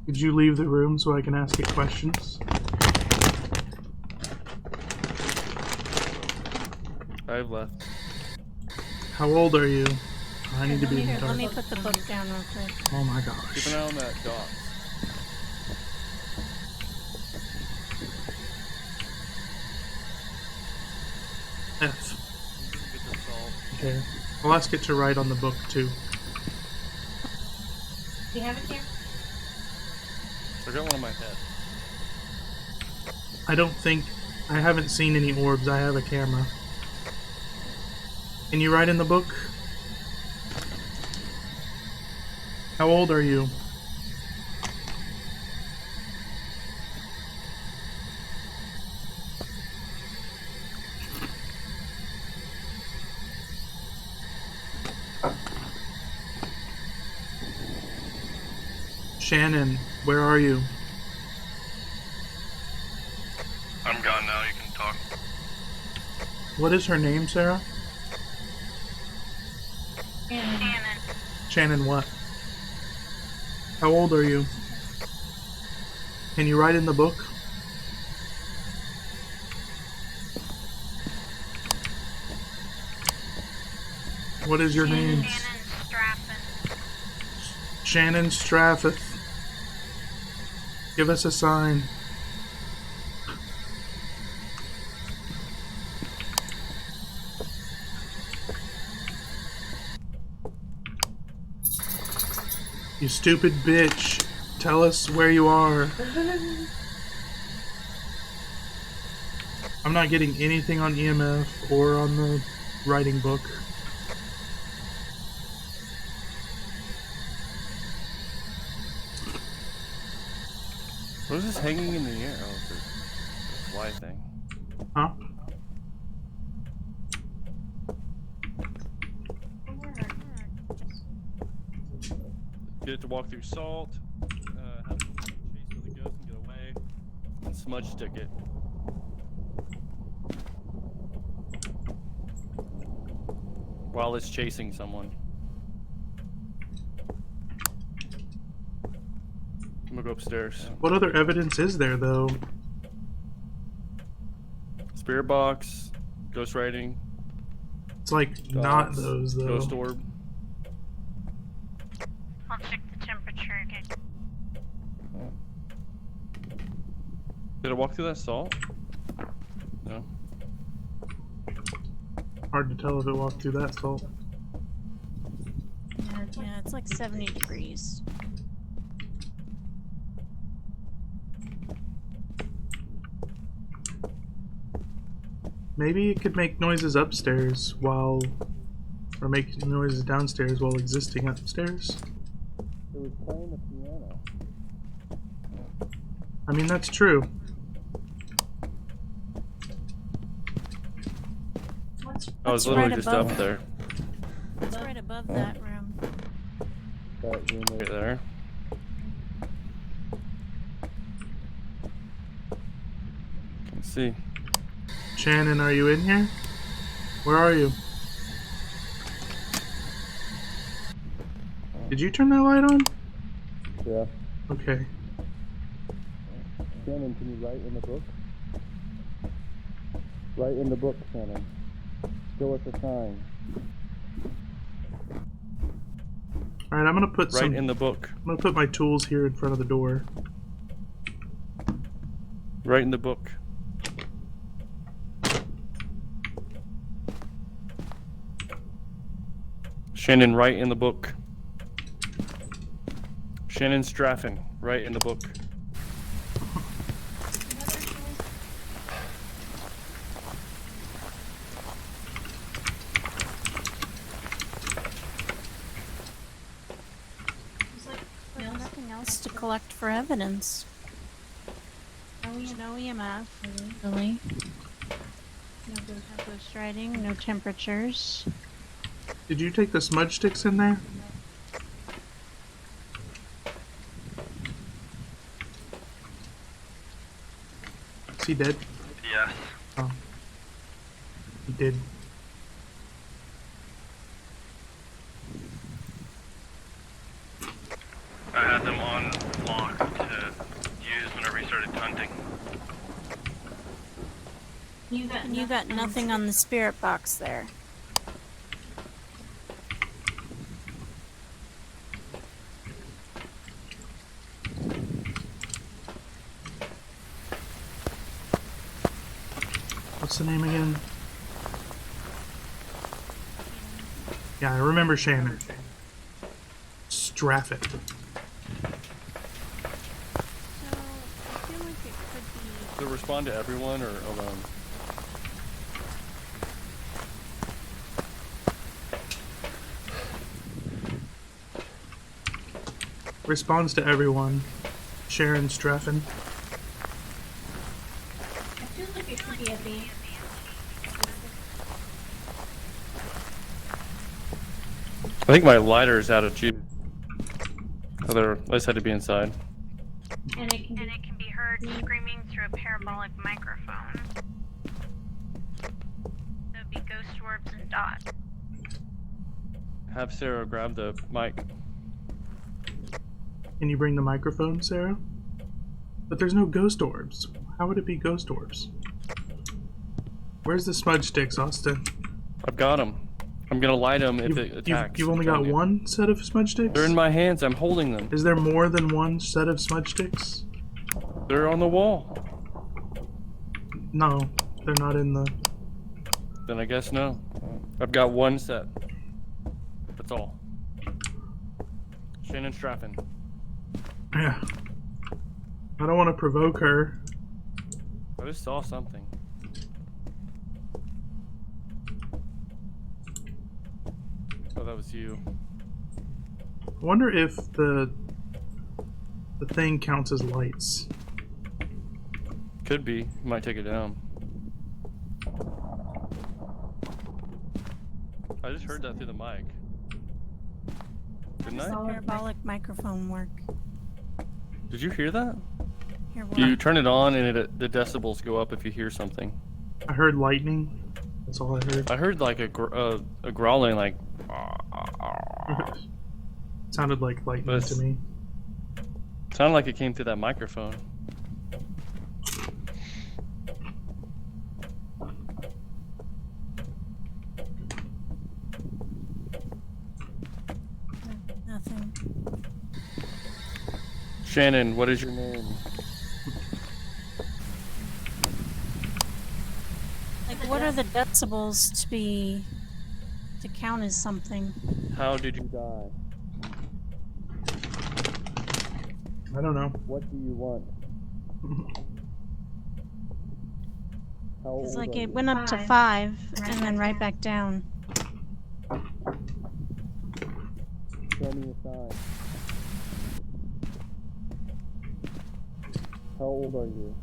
Could you leave the room so I can ask it questions? I've left. How old are you? I need to be in the Let dark. me put the book down real quick. Oh my Keep gosh. an eye on that dot. F. Get the salt. Okay. I'll ask it to write on the book too. Do you have it here? I got one on my head. I haven't seen any orbs. I have a camera. Can you write in the book? How old are you? Shannon, where are you? I'm gone now, you can talk. What is her name, Sarah? Shannon what? How old are you? Can you write in the book? What is your name? Shannon Strafford. Give us a sign. You stupid bitch. Tell us where you are. I'm not getting anything on EMF or on the writing book. What is this hanging in the air? Oh, it's a fly thing. Huh? Get it to walk through salt. Have it chase where the ghost can get away. And smudge stick it. While it's chasing someone. I'm gonna go upstairs. What other evidence is there, though? Spirit box, ghost writing, It's like not those, though. ghost orb. I'll check the temperature again. Did it walk through that salt? No. Hard to tell if it walked through that salt. Yeah, it's like 70 degrees. Maybe it could make noises upstairs while... or make noises downstairs while existing upstairs. It was playing the piano. I mean, that's true. I was That's literally right just above. up there. It's right above that room. That room right there. Can see. Shannon, are you in here? Where are you? Did you turn that light on? Yeah. Okay. Shannon, can you write in the book? Write in the book, Shannon. Show us a sign. All right, I'm gonna put Write in the book. I'm gonna put my tools here in front of the door. Write in the book. Shannon, write in the book. Shannon Straffen, write in the book. There's nothing else to collect for evidence. No EMF. Really? No ghost writing, no temperatures. Did you take the smudge sticks in there? Is he dead? Yes. Oh. He did. I had them on lock to use whenever he started hunting. And you got nothing on the spirit box there. What's the name again? Yeah, I remember Shannon. Straffen. So, I feel like it could be... To respond to everyone or alone? Responds to everyone. Sharon Straffen. I feel like it could be a bee. I think my lighter is out of juice. I just had to be inside. And it can be heard screaming through a parabolic microphone. There'd be ghost orbs and dots. Have Sarah grab the mic. Can you bring the microphone, Sarah? But there's no ghost orbs. How would it be ghost orbs? Where's the smudge sticks, Austin? I've got them. I'm gonna light them if it attacks. You've only got one set of smudge sticks? They're in my hands. I'm holding them. Is there more than one set of smudge sticks? They're on the wall. No, they're not in the... Then I guess no. I've got one set. That's all. Shannon Straffen. Yeah. I don't want to provoke her. I just saw something. Oh, that was you. I wonder if the thing counts as lights. Could be. Might take it down. I just heard that through the mic. Didn't I? Parabolic microphone work. Did you hear that? Here, what? You turn it on and the decibels go up if you hear something. I heard lightning. That's all I heard. I heard like a growling, like. Sounded like lightning to me. Sounded like it came through that microphone. Nothing. Shannon, what is your name? Like, what are the decibels to count as something? How did you die? I don't know. What do you want? It's like it went up to 5 and then right back down. Show me a sign. How old are you?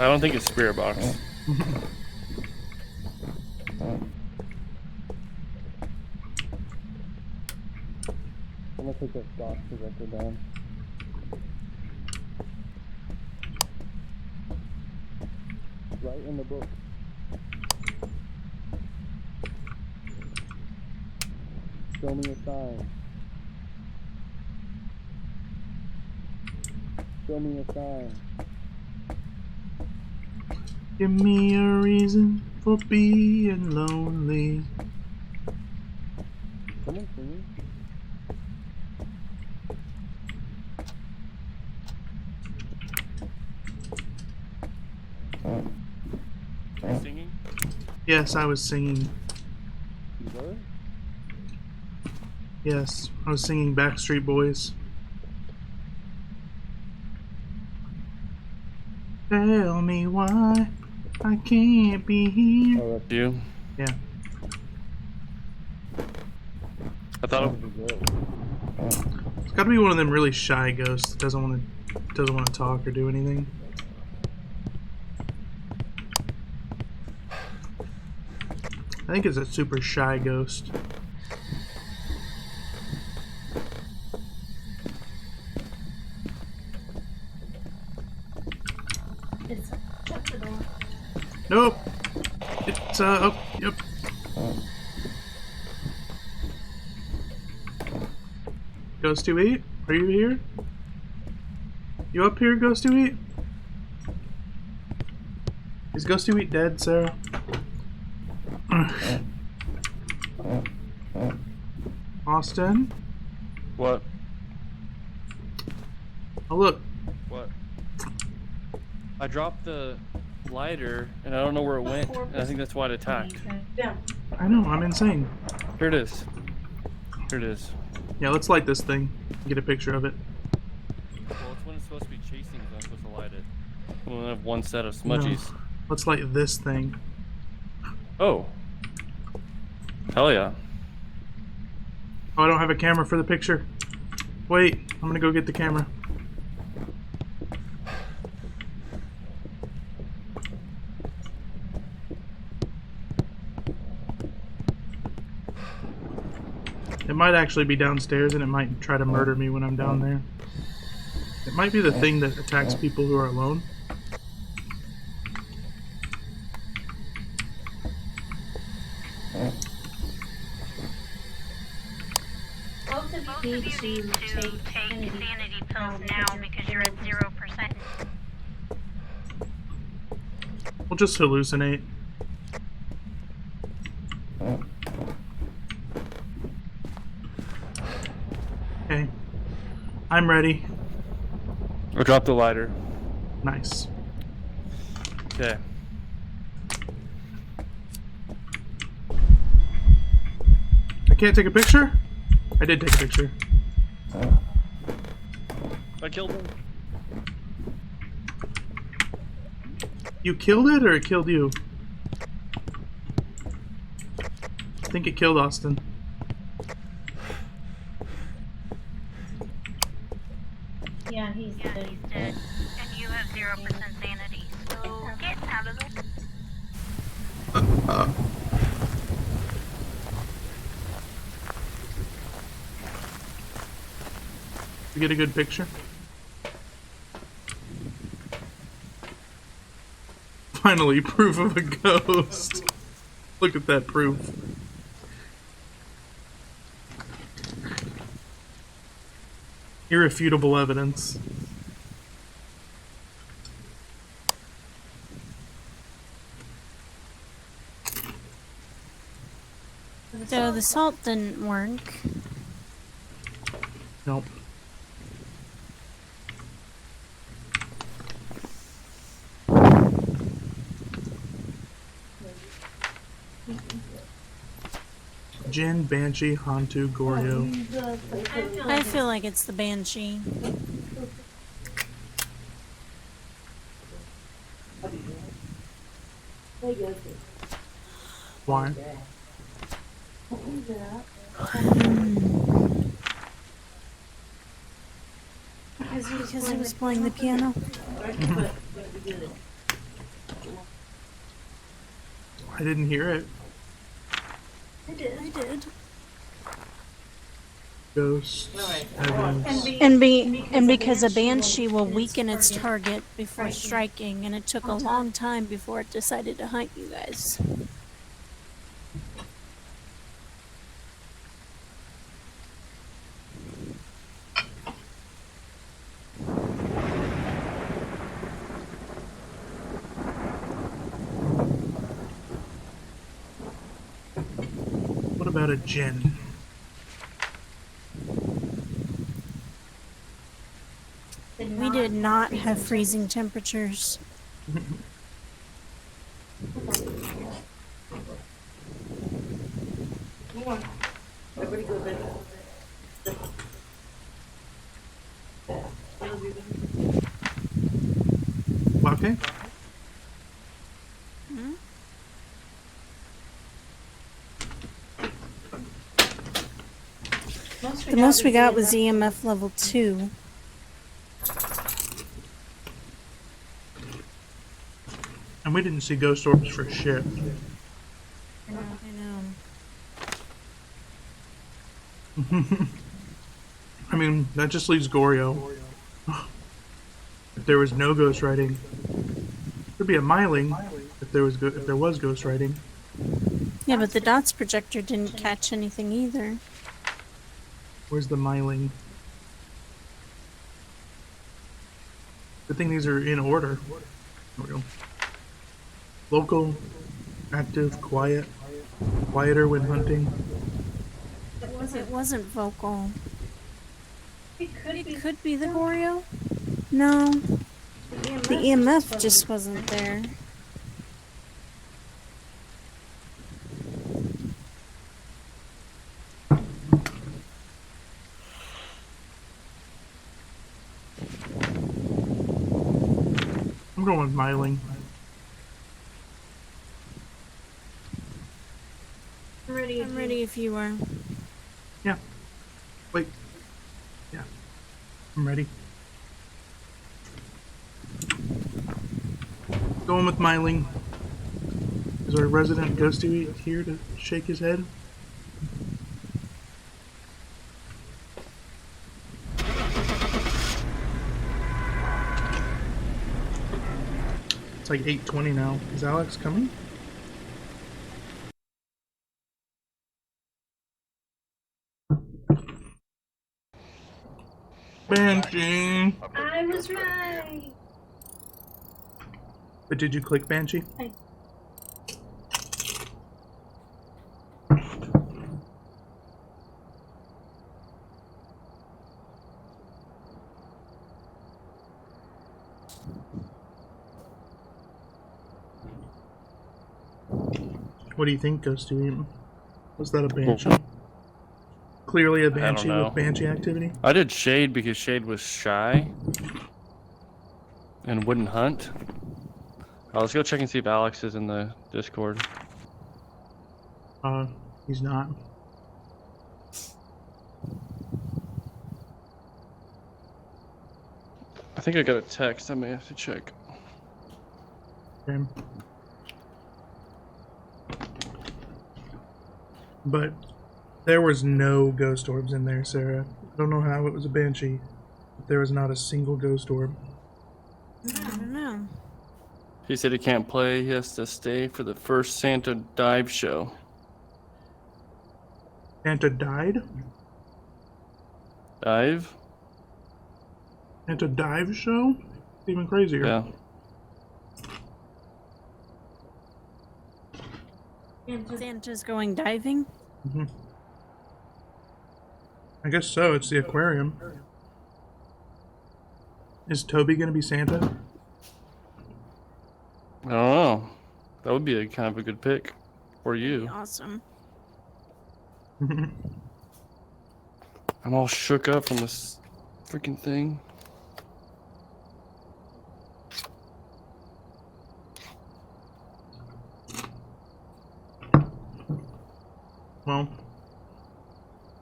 I don't think it's spirit box. I'm gonna take that box projector down. Right in the book. Show me a sign. Show me a sign. Give me a reason for being lonely. Someone singing? You singing? Yes, I was singing. You were? Yes, I was singing Backstreet Boys. Tell me why I can't be here. Oh, that's you? Yeah. I thought it was a girl. It's got to be one of them really shy ghosts that doesn't want to talk or do anything. I think it's a super shy ghost. It's shut the door. Nope. It's oh, yep. Ghost to eat? Are you here? You up here, Ghost to eat? Is Ghost to eat dead, Sarah? Austin? What? Oh look. What? I dropped the lighter and I don't know where it went. And I think that's why it attacked. Down. I know, I'm insane. Here it is. Here it is. Yeah, let's light this thing. Get a picture of it. Well, it's when it's supposed to be chasing, so I'm supposed to light it. We only have one set of smudgies. No. Let's light this thing. Oh. Hell yeah. Oh, I don't have a camera for the picture. Wait, I'm gonna go get the camera. It might actually be downstairs and it might try to murder me when I'm down there. It might be the thing that attacks people who are alone. Both of Both you of need you need to to take take sanity sanity pills now because you're at 0%. We'll just hallucinate. Okay. I'm ready. I dropped the lighter. Nice. Okay. I can't take a picture? I did take a picture. I killed him. You killed it or it killed you? I think it killed Austin. Yeah, he's Yeah, dead. he's dead. And you have 0% sanity. So get out of there. You get a good picture? Finally, proof of a ghost. Look at that proof. Irrefutable evidence. So the salt didn't work. Nope. Jin, Banshee, Hantu, Goryo. I feel like it's the Banshee. Why? Because he was playing the piano. I didn't hear it. I did. Ghosts, evidence. And because a banshee will weaken its target before striking, and it took a long time before it decided to hunt you guys. What about a gin? We did not have freezing temperatures. Come on. Everybody go there. Latte? The most we got was EMF level 2. And we didn't see ghost orbs for shit. I know. I mean, that just leaves Goryo. If there was no ghost writing, there'd be a miling if there was ghost writing. Yeah, but the dots projector didn't catch anything either. Where's the miling? Good thing these are in order. There we go. Local, active, quiet, quieter when hunting. It wasn't vocal. It could be the Goryo. No, the EMF just wasn't there. I'm going with miling. I'm ready if you are. Yeah. Wait. Yeah. I'm ready. Going with miling. Is our resident ghosty here to shake his head? It's like 8:20 now. Is Alex coming? Banshee! I was right. But did you click Banshee? What do you think, Ghosty? Was that a Banshee? Clearly a Banshee know. with Banshee activity? I did Shade because Shade was shy and wouldn't hunt. Let's go check and see if Alex is in the Discord. He's not. I think I got a text. I may have to check. Okay. But there was no ghost orbs in there, Sarah. I don't know how it was a Banshee. But there was not a single ghost orb. I don't know. He said he can't play. He has to stay for the first Santa dive show. Santa died? Dive? Santa dive show? It's even crazier. Yeah. Santa's going diving? Mm-hmm. I guess so. It's the aquarium. Is Toby gonna be Santa? I don't know. That would be a kind of a good pick for you. Awesome. I'm all shook up from this freaking thing. Well,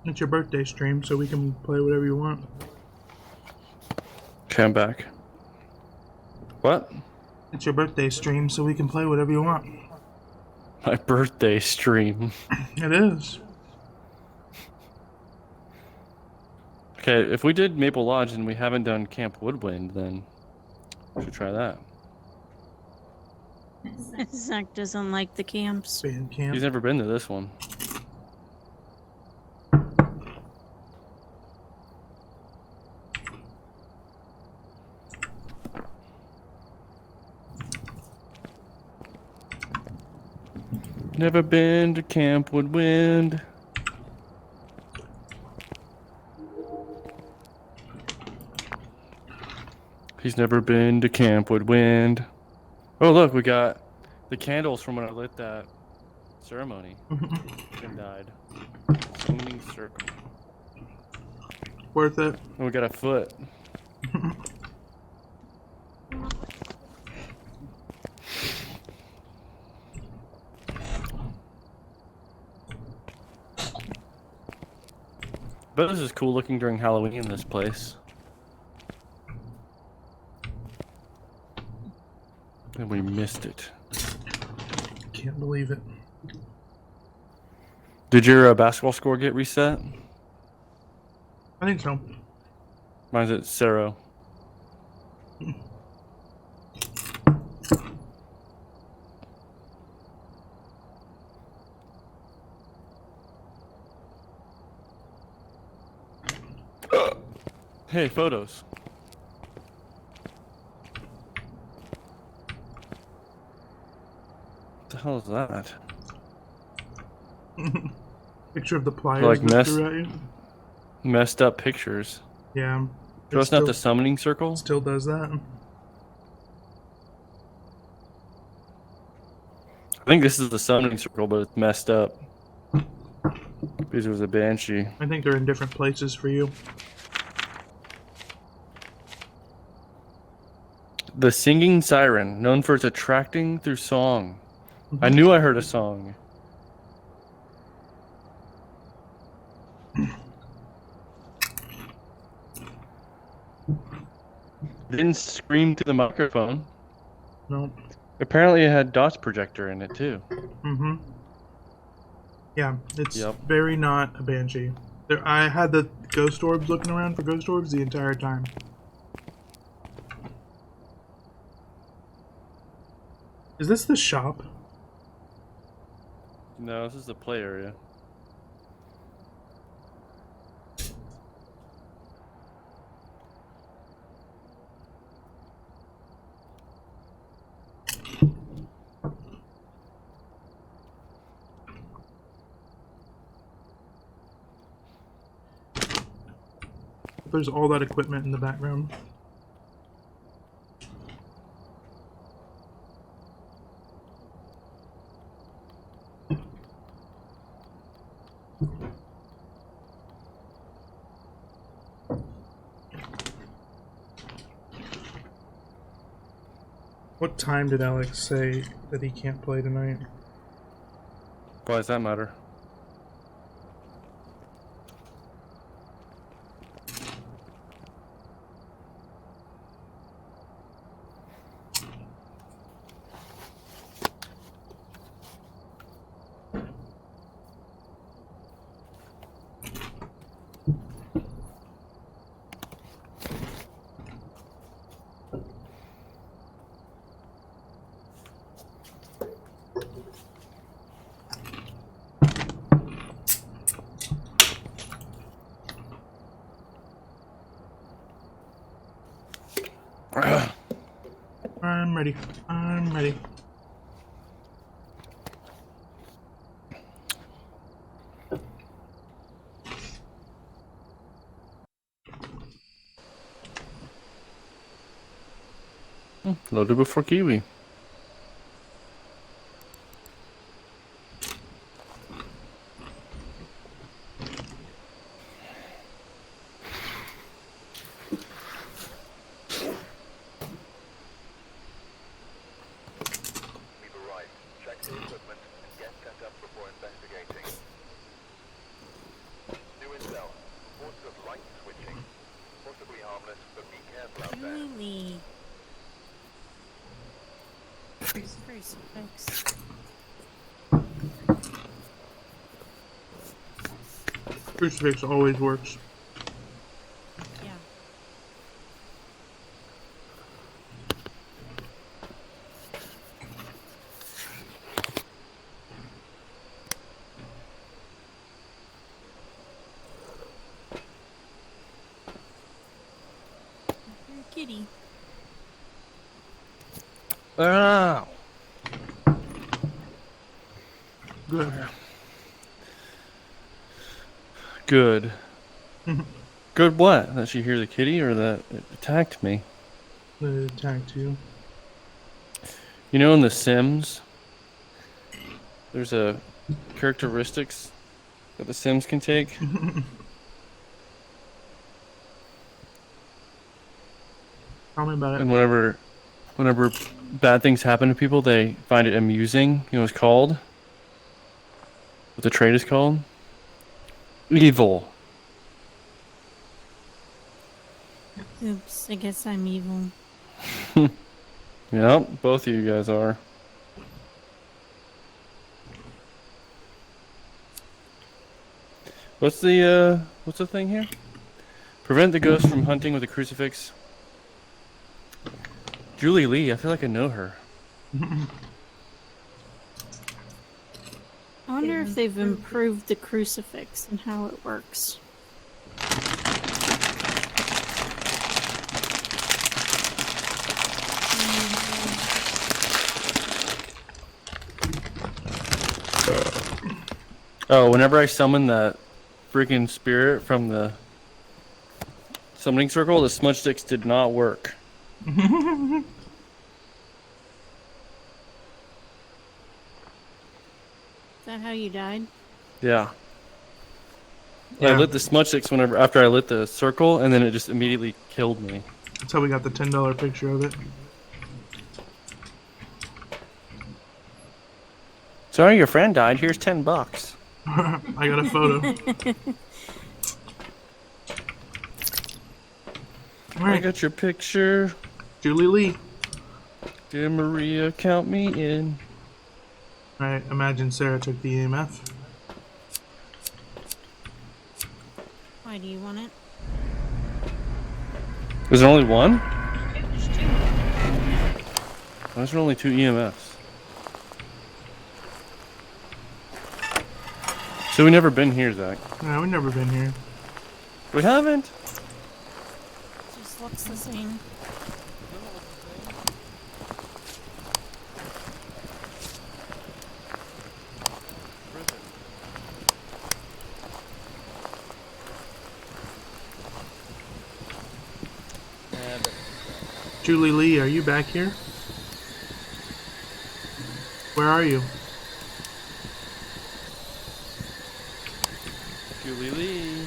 it's your birthday stream, so we can play whatever you want. Okay, I'm back. What? It's your birthday stream, so we can play whatever you want. My birthday stream. It is. Okay, if we did Maple Lodge and we haven't done Camp Woodwind, then we should try that. Zach doesn't like the camps. Band camp. He's never been to this one. Never been to Camp Woodwind. He's never been to Camp Woodwind. Oh, look, we got the candles from when I lit that ceremony and died. Swinging circle. Worth it. And we got a foot. But this is cool looking during Halloween in this place. And we missed it. Can't believe it. Did your basketball score get reset? I think so. Mine's at 0. Hey, photos. What the hell is that? Picture of the pliers Like that mess- threw at you. Messed up pictures. Yeah. So it it's not still- the summoning circle? Still does that. I think this is the summoning circle, but it's messed up. Because it was a banshee. I think they're in different places for you. The singing siren, known for its attracting through song. I knew I heard a song. Didn't scream through the microphone. Nope. Apparently it had DOTS projector in it too. Mm-hmm. Yeah, it's Yep. very not a banshee. There, I had the ghost orbs looking around for ghost orbs the entire time. Is this the shop? No, this is the play area. There's all that equipment in the background. What time did Alex say that he can't play tonight? Why does that matter? I'm ready. I'm ready. Loaded before Kiwi. We've arrived. Check the equipment and get set up before investigating. New intel. Reports of light switching. Possibly harmless, but be careful out there. Really? Crucifix. Crucifix always works. Yeah. You're a kitty. Oh. Good. Good. Good what? That she hear the kitty or that it attacked me? They attacked you. You know in The Sims, there's a characteristics that the Sims can take. Tell me about it. And whenever bad things happen to people, they find it amusing. You know what it's called? What the trait is called? Evil. Oops, I guess I'm evil. Yep, both of you guys are. What's the thing here? Prevent the ghost from hunting with a crucifix. Julie Lee, I feel like I know her. I wonder if they've improved the crucifix and how it works. Oh, whenever I summon that freaking spirit from the summoning circle, the smudge sticks did not work. Is that how you died? Yeah. Yeah. I lit the smudge sticks after I lit the circle, and then it just immediately killed me. That's how we got the $10 picture of it. Sorry, your friend died. Here's $10. I got a photo. I Alright, got your picture. Julie Lee. Dear Maria, count me in. Alright, imagine Sarah took the EMF. Why do you want it? Was there only one? Why is there only 2 EMFs? So we never been here, Zach. No, we've never been here. We haven't. It just looks the same. Julie Lee, are you back here? Where are you? Julie Lee.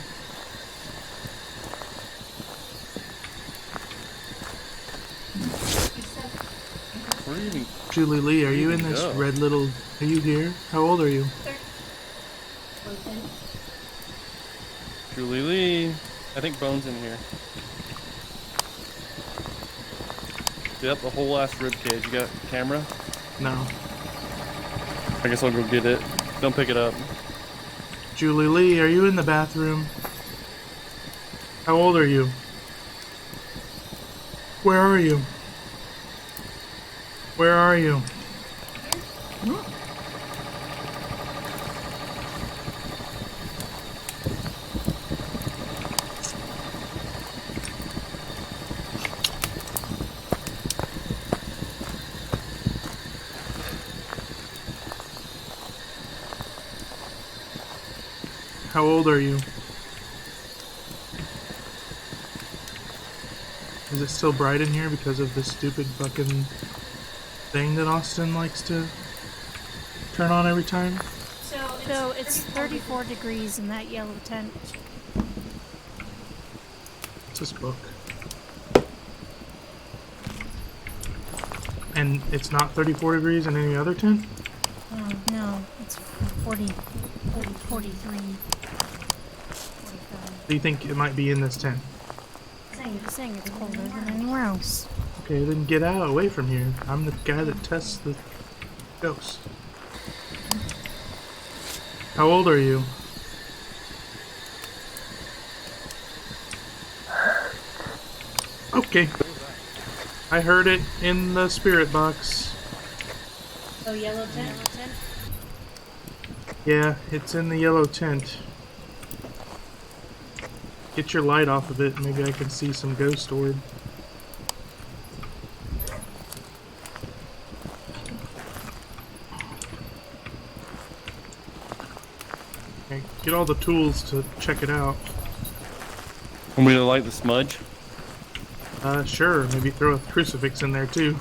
Where are you even? Julie Lee, are you in this go? red little... Are you here? How old are you? Julie Lee. I think Bone's in here. Yep, the whole last rib cage. You got a camera? No. I guess I'll go get it. Don't pick it up. Julie Lee, are you in the bathroom? How old are you? Where are you? Where are you? How old are you? Is it still bright in here because of this stupid fucking thing that Austin likes to turn on every time? So it's 34 degrees in that yellow tent. What's this book? And it's not 34 degrees in any other tent? Oh, no, it's 40, 43. 45. Do you think it might be in this tent? He's saying it's colder than anywhere else. Okay, then get out, away from here. I'm the guy that tests the ghost. How old are you? Okay. I heard it in the spirit box. Oh, yellow tent. Yeah, it's in the yellow tent. Get your light off of it, maybe I can see some ghost orb. Okay, get all the tools to check it out. Want me to light the smudge? Sure, maybe throw a crucifix in there too.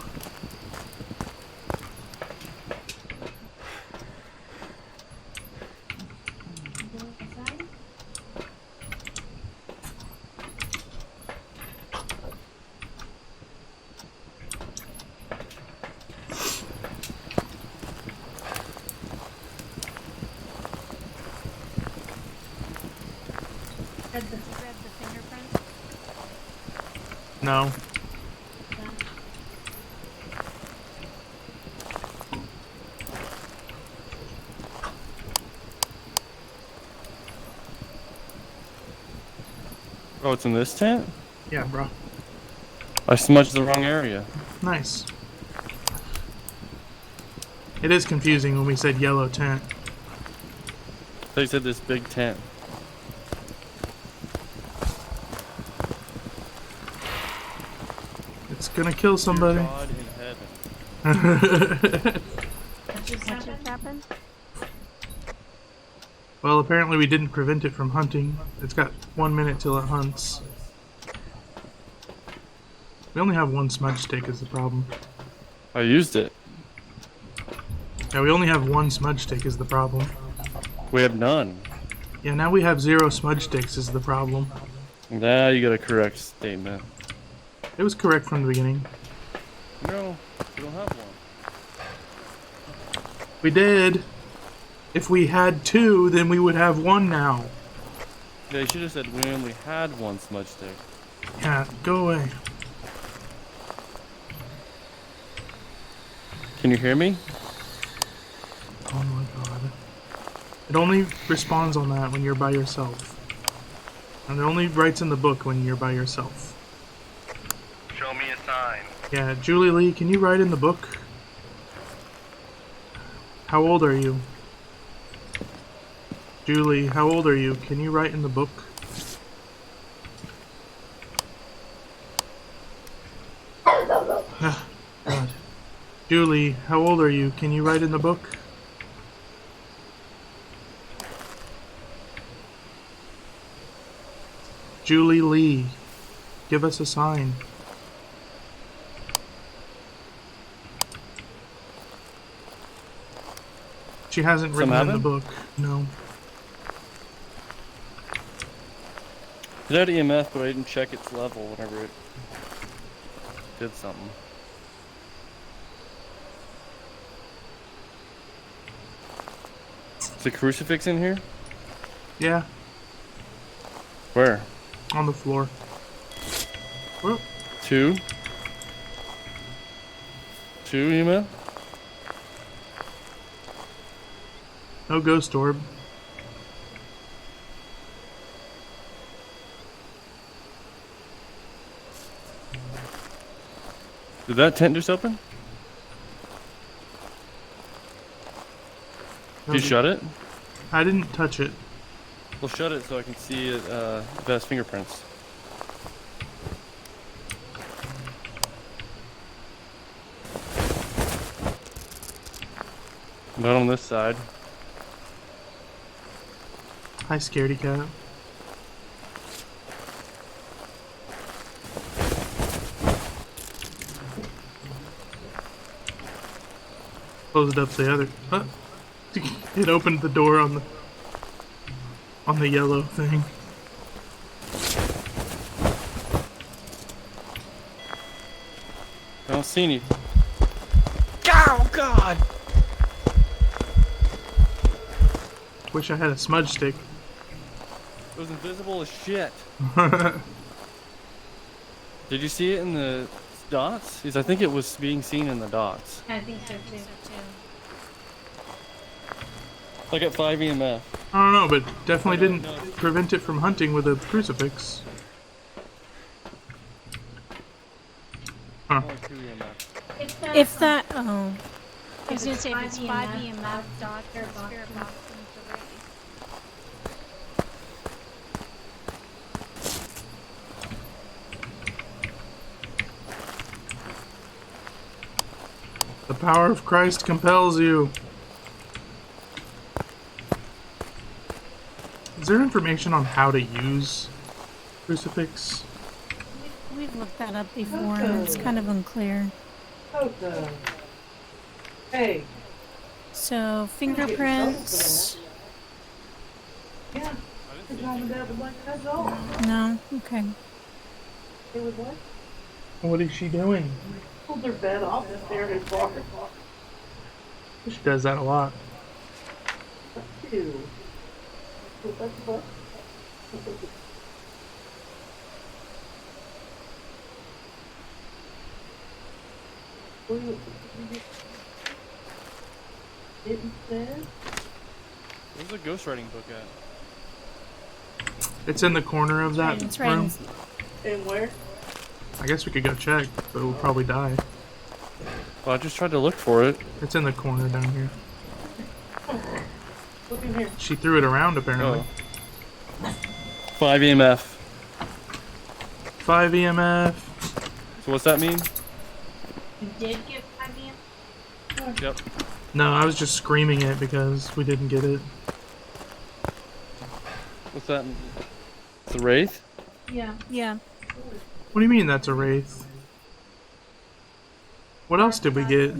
Read the fingerprint. No. Oh, it's in this tent? Yeah, bro. I smudged the wrong area. Nice. It is confusing when we said yellow tent. They said this big tent. It's gonna kill somebody. God in heaven. What just happened? Well, apparently we didn't prevent it from hunting. It's got 1 minute till it hunts. We only have one smudge stick is the problem. I used it. Yeah, we only have one smudge stick is the problem. We have none. Yeah, now we have 0 smudge sticks is the problem. Now you got a correct statement. It was correct from the beginning. No, we don't have one. We did. If we had 2, then we would have 1 now. Yeah, you should have said we only had one smudge stick. Yeah, go away. Can you hear me? Oh my god. It only responds on that when you're by yourself. And it only writes in the book when you're by yourself. Show me a sign. Yeah, Julie Lee, can you write in the book? How old are you? Julie, how old are you? Can you write in the book? Ah, God. Julie, how old are you? Can you write in the book? Julie Lee, give us a sign. She hasn't written in the book, no. It had EMF, but I didn't check its level whenever it did something. Is the crucifix in here? Yeah, Where? on the floor. Well, 2? 2 EMF? no ghost orb. Did that tent just open? Did you shut it? I didn't touch it. Well, shut it so I can see it, best fingerprints. Not on this side. Hi, scaredy cat. Closed up the other. It opened the door on the yellow thing. I don't see anything. Oh God! Wish I had a smudge stick. It was invisible as shit. Did you see it in the dots? Because I think it was being seen in the dots. I think so too. Like at 5 EMF. I don't know, but definitely didn't prevent it from hunting with a crucifix. Huh. Only 2 EMF. If that, oh. I was gonna say if it's 5 EMF, dot or spirit box into Wraith. The power of Christ compels you. Is there information on how to use crucifix? We've looked that up before, and it's kind of unclear. Coco. Hey. So, fingerprints. Yeah. His mom and dad would like that dog. No? Okay. They would what? What is she doing? Pulled their bed off and stared at Walker. She does that a lot. Ew. That's what? Didn't say? Where's the ghostwriting book at? It's in the corner of that It's right room. And where? I guess we could go check, but we'll probably die. Well, I just tried to look for it. It's in the corner down here. Look in here. She threw it around apparently. Oh. 5 EMF. 5 EMF. So what's that mean? You did get 5 EMF? Yep. No, I was just screaming it because we didn't get it. What's that mean? It's a Wraith? Yeah. Yeah. What do you mean that's a wraith? What else did we get?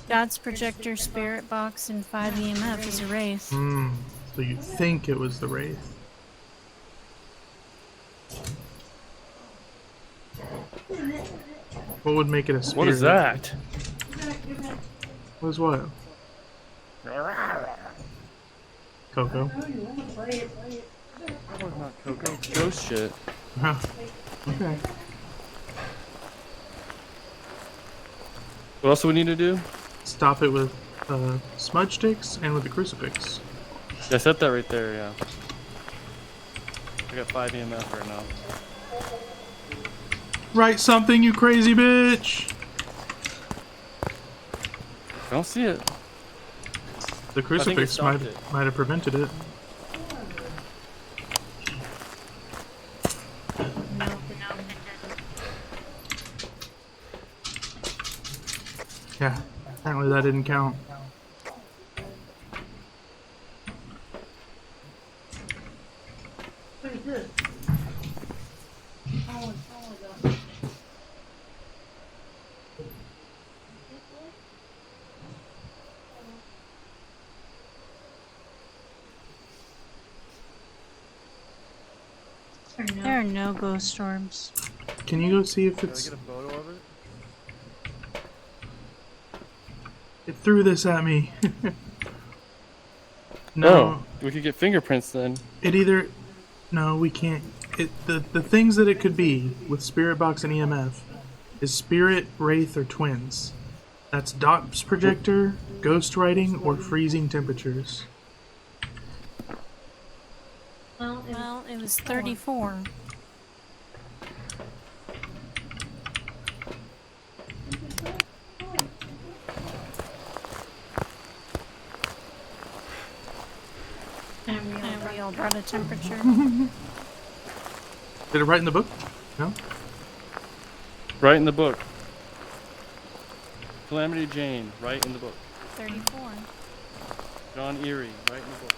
God's projector, spirit box, and 5 EMF is a Wraith. So you think it was the wraith. What would make it a spirit? What is that? What is what? Coco. That was not Coco. It's ghost shit. Okay. What else do we need to do? Stop it with smudge sticks and with the crucifix. Yeah, set that right there, yeah. I got 5 EMF right now. Write something, you crazy bitch! I don't see it. The crucifix stopped might have prevented it. Yeah, apparently that didn't count. What is this? There are no ghost storms. Can you go see if Can I it's... get a photo of it? It threw this at me. No, we could get fingerprints then. it either... No, we can't. The things that it could be with Spirit Box and EMF is Spirit, Wraith, or Twins. That's Dots Projector, Ghost Writing, or Freezing Temperatures. Well, it was 34. And we all brought a temperature. Did it write in the book? No? Right in the book. Calamity Jane, right in the book. 34. John Erie, right in the book.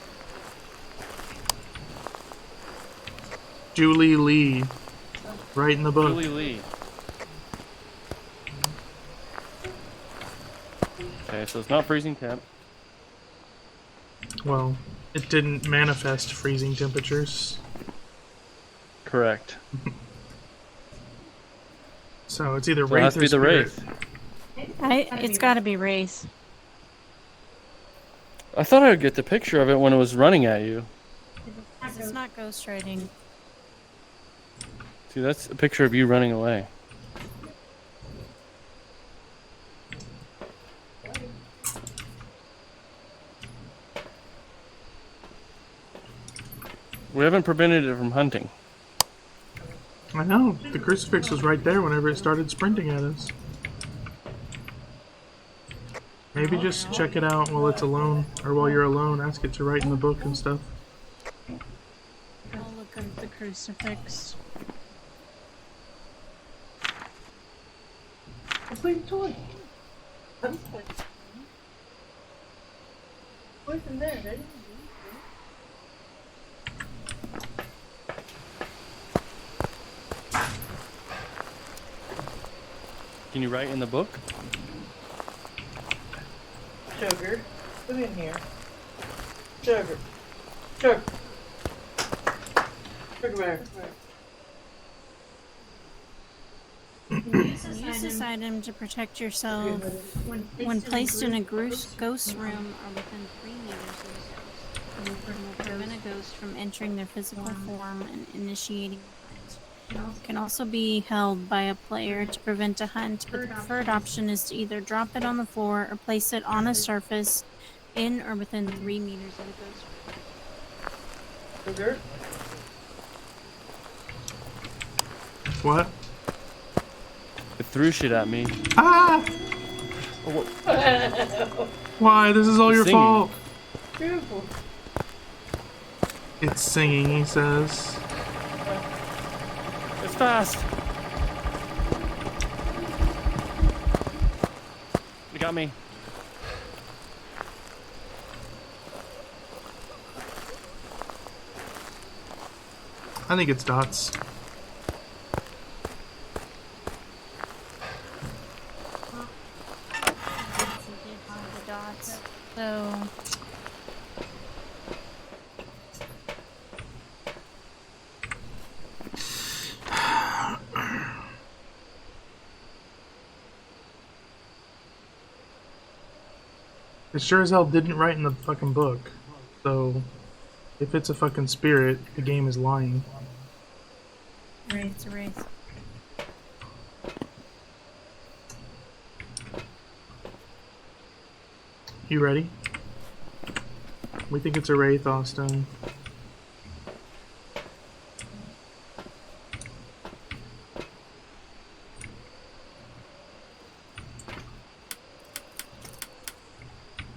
Julie Lee. Right in the book. Julie Lee. Okay, so it's not freezing temp. Well, it didn't manifest freezing temperatures. Correct. So it's either So it has Wraith to or be the Spirit. Wraith. It's gotta be Wraith. I thought I would get the picture of it when it was running at you. It's not ghost writing. See, that's a picture of you running away. We haven't prevented it from hunting. I know. The crucifix was right there whenever it started sprinting at us. Maybe just check it out while it's alone, or while you're alone, ask it to write in the book and stuff. I'll look up the crucifix. I'm playing toy. I'm playing. Toys in there, right? Can you write in the book? Sugar, put in here. Sugar. Sugar. Sugar bear. Use this item to protect yourself when placed in a ghost room or within 3 meters of a ghost. And will prevent a ghost from entering their physical form and initiating a hunt. It can also be held by a player to prevent a hunt, but the preferred option is to either drop it on the floor or place it on a surface in or within 3 meters of a ghost room. Sugar. What? It threw shit at me. Ah! Why? This is all It's your singing. fault. Beautiful. It's singing, he says. It's fast. It got me. I think it's dots. The dots. So It sure as hell didn't write in the fucking book. So, if it's a fucking spirit, the game is lying. it's a wraith. You ready? We think it's a wraith, Austin.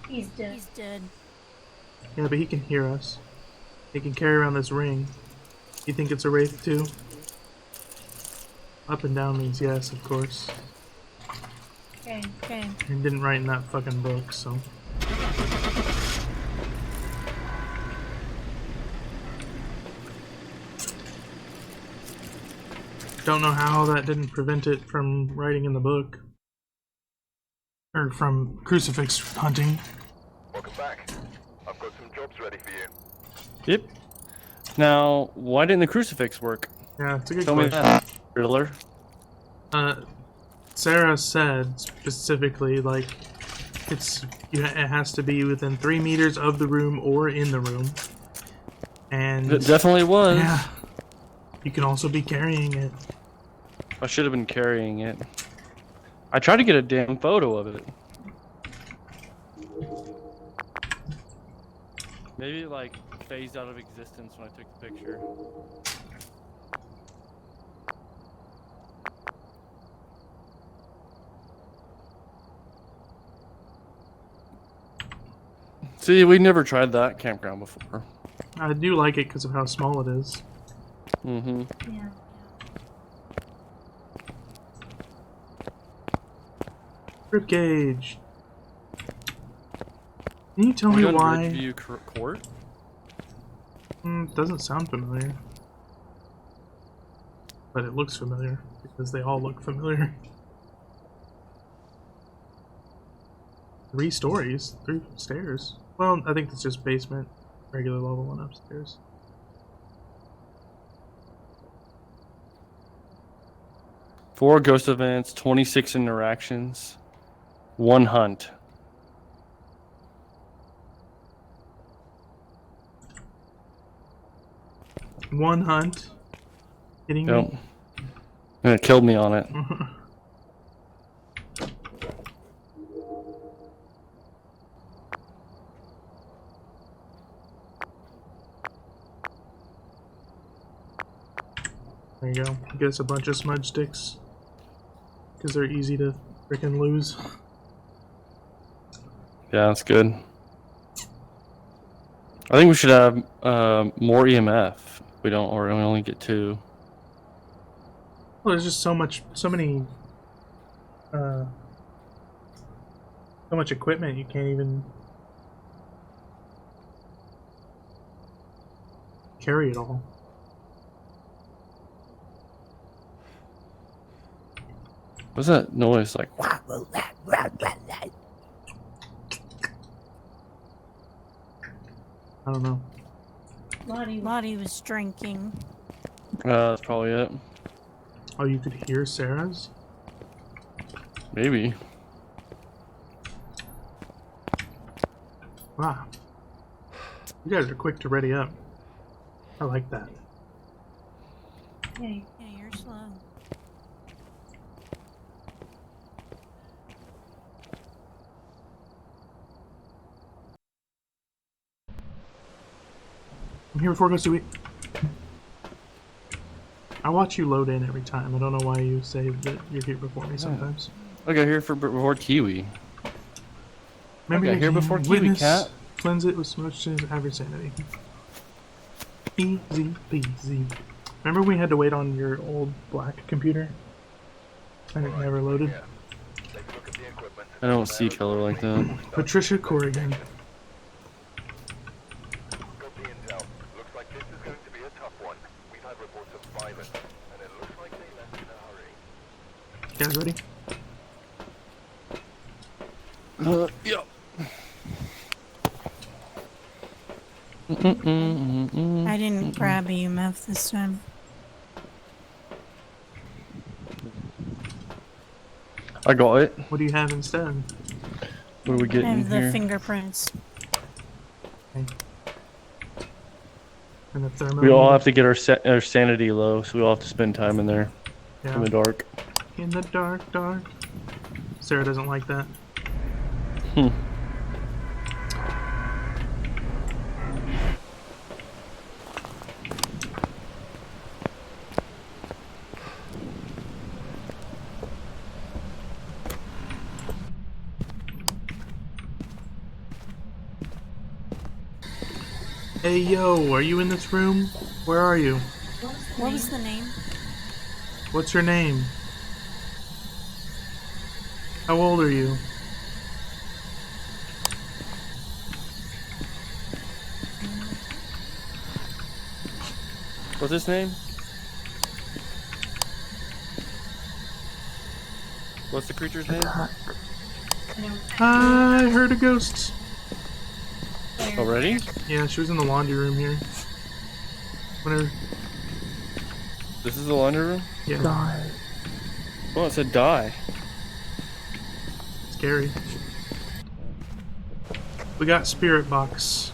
He's dead. He's dead. Yeah, but he can hear us. He can carry around this ring. You think it's a wraith too? Up and down means yes, of course. Okay. Okay. He didn't write in that fucking book, so. Don't know how that didn't prevent it from writing in the book. Or from crucifix hunting. Welcome back. I've got some jobs ready for you. Yep. Now, why didn't the crucifix work? Yeah, it's a good Tell me question. that, Riddler. Sarah said specifically, like, it has to be within 3 meters of the room or in the room. And It definitely was. yeah, you can also be carrying it. I should have been carrying it. I tried to get a damn photo of it. Maybe it like phased out of existence when I took the picture. See, we never tried that campground before. I do like it because of how small it is. Mm-hmm. Yeah. Ribcage. Can you tell me why? Ridgeview Court? Doesn't sound familiar. But it looks familiar, because they all look familiar. 3 stories, 3 stairs. Well, I think it's just basement, regular level, and upstairs. Four ghost events, 26 interactions, 1 hunt. One hunt. Kidding Yep. me? And it killed me on it. There you go. Get us a bunch of smudge sticks. Because they're easy to freaking lose. Yeah, that's good. I think we should have more EMF. We don't, or we only get 2. Well, there's just so much, so much equipment you can't even carry it all. What's that noise like? I don't know. Lottie was drinking. That's probably it. Oh, you could hear Sarah's? Maybe. Wow. You guys are quick to ready up. I like that. Hey, Yeah, you're slow. I'm here before it goes to eat. I watch you load in every time. I don't know why you say that you're here before me sometimes. I got here before Kiwi. Remember Okay, you here can before Kiwi witness, Cat. cleanse it with smudge to average sanity. Easy peasy. Remember we had to wait on your old black computer? And it never loaded? Take a look at the equipment. I don't see color like that. Patricia Corrigan. Got the intel. Looks like this is going to be a tough one. We've had reports of violence, and it looks like they left in a hurry. You guys ready? Yep. I didn't grab EMF this time. I got it. What do you have instead? What are we I getting have the here? fingerprints. And the thermo. We all have to get our sanity low, so we all have to spend time in there Yeah. in the dark. In the dark, dark. Sarah doesn't like that. Hmm. Hey yo, are you in this room? Where are you? What was the name? What's your name? How old are you? What's his name? What's the creature's name? I heard a ghost. Already? Yeah, she was in the laundry room here. Whenever. This is the laundry room? Yeah. Oh, it said die. Scary. We got spirit box.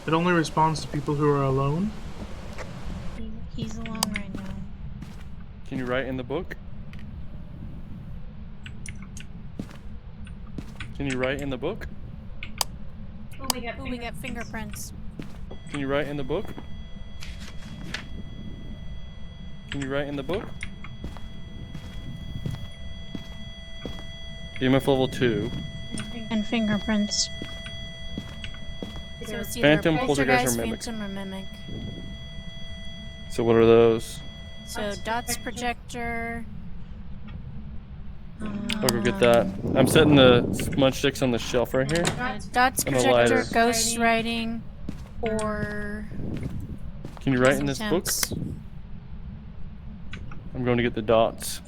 It only responds to people who are alone. He's alone right now. Can you write in the book? Can you write in the book? oh, we got, Oh, we got fingerprints. Can you write in the book? Can you write in the book? EMF level 2. And fingerprints. So it's either Phantom, poltergeist, or mimic. phantom, or mimic. So what are those? So dots projector. I'll go get that. I'm setting the smudge sticks on the shelf right here. Dots And a projector, lighter. ghost writing, or Can you write in this book? attempts. I'm going to get the dots.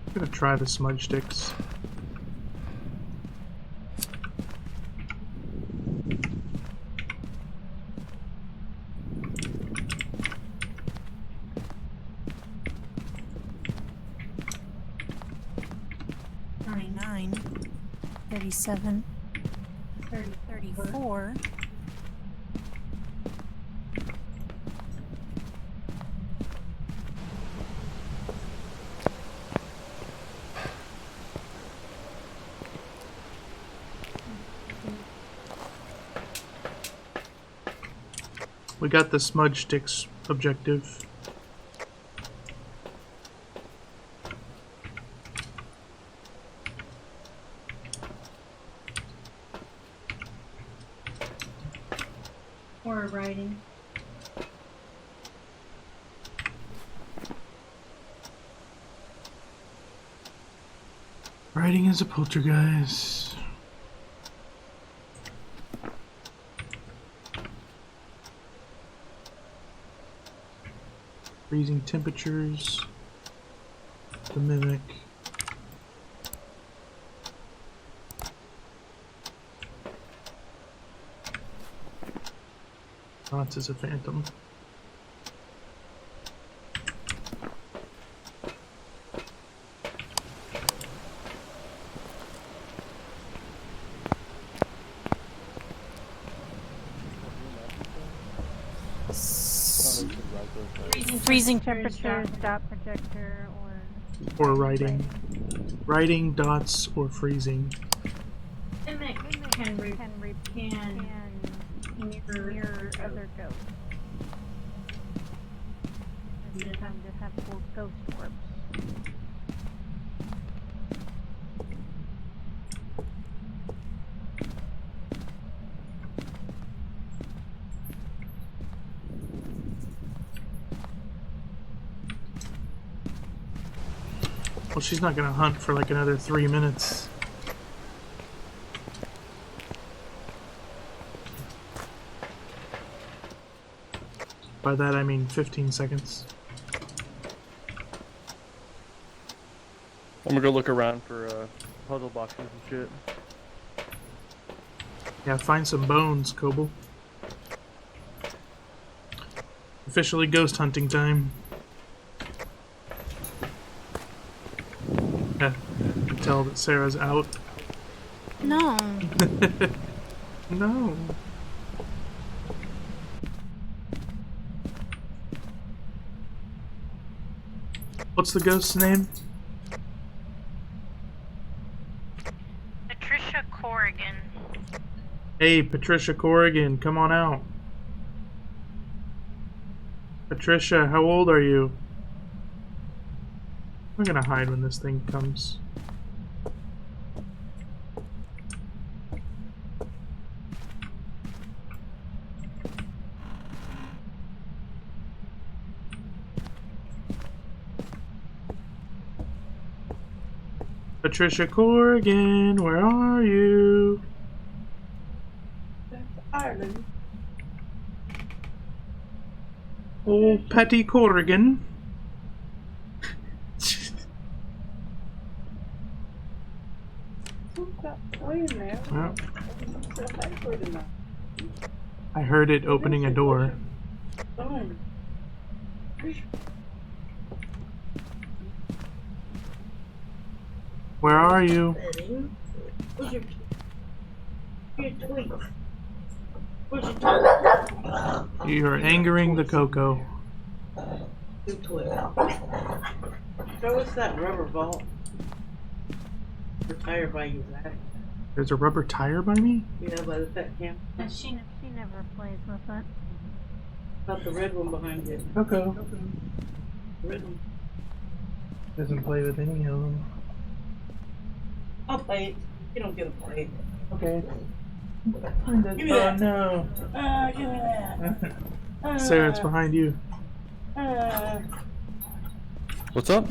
I'm gonna try the smudge sticks. 29, 37, 34. We got the smudge sticks objective. Or writing. Writing is a poltergeist. Freezing temperatures. The mimic. Dots is a phantom. Freezing temperatures, dot projector, Or writing. Writing, dots, or freezing. Mimic can mirror other ghosts. just have ghost orbs. Well, she's not gonna hunt for like another 3 minutes. By that I mean 15 seconds. I'm gonna go look around for puzzle boxes and shit. Yeah, find some bones, Kobo. Officially ghost hunting time. Yeah, you can tell that Sarah's out. No. No. What's the ghost's name? Patricia Corrigan. Hey, Patricia Corrigan, come on out. Patricia, how old are you? I'm gonna hide when this thing comes. Patricia Corrigan, where are you? That's Ireland. Oh, Patty Corrigan. Who's got toy in there? Well, What's that password in there? I heard it opening a door. Phone. Where are you? Where's your tweet? Where's your tweet? You are angering the Coco. Good tweet. So what's that rubber vault? Retired by you, that. There's a rubber tire by me? Yeah, by the pet camp. She never plays with it. About the red one behind you. Coco. The red one. Doesn't play with any of them. I'll play it. You don't get a play. Okay. Give me that. No. Give me that. Sarah, it's behind you. What's up?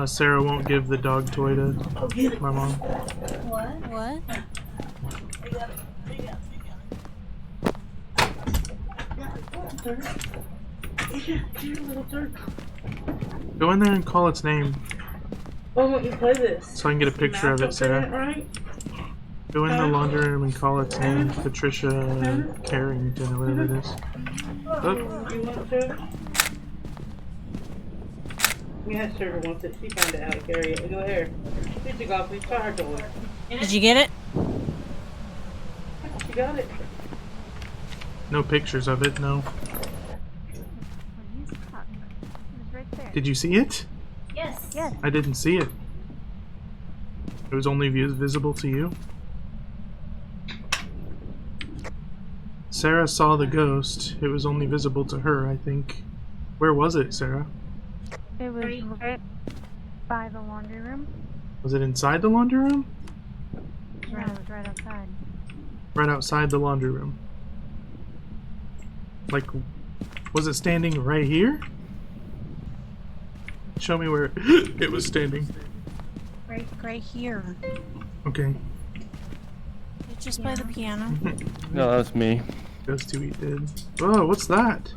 Sarah won't give the dog toy to my mom. What? Little dirt. Go in there and call its name Why won't you play this? so I can get a picture of it, Sarah. Right? Go in the laundry room and call its name, Patricia Carrington or whatever it is. Oh, You want to? We had Sugar once that she found the attic area. Go here. Did you go? Please try her door. Did you get it? She got it. No pictures of it, no. Did you see it? Yes. Yes. I didn't see it. It was only visible to you? Sarah saw the ghost. It was only visible to her, I think. Where was it, Sarah? It was right by the laundry room. Was it inside the laundry room? No, it was right outside. Right outside the laundry room. Like, was it standing right here? Show me where it was standing. Right here. Okay. Just by the piano. No, that was me. Goes to eat dead. Oh, what's that?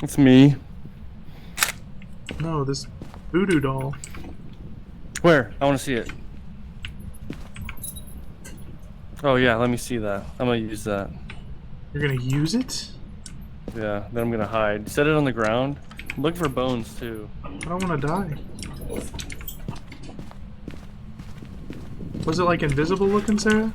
It's me. No, this voodoo doll. Where? I want to see it. Oh yeah, let me see that. I'm gonna use that. You're gonna use it? Yeah, then I'm gonna hide. Set it on the ground. Look for bones too. I don't wanna die. Was it like invisible looking, Sarah?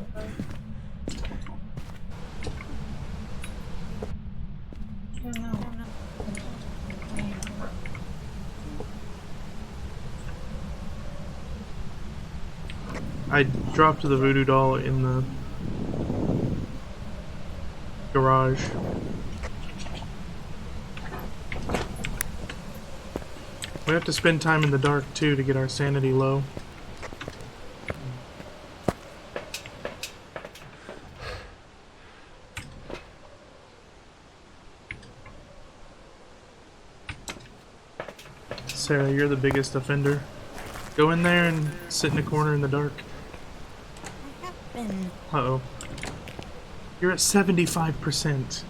I dropped the voodoo doll in the garage. We have to spend time in the dark too to get our sanity low. Sarah, you're the biggest offender. Go in there and sit in a corner in the dark. Uh-oh. You're at 75%.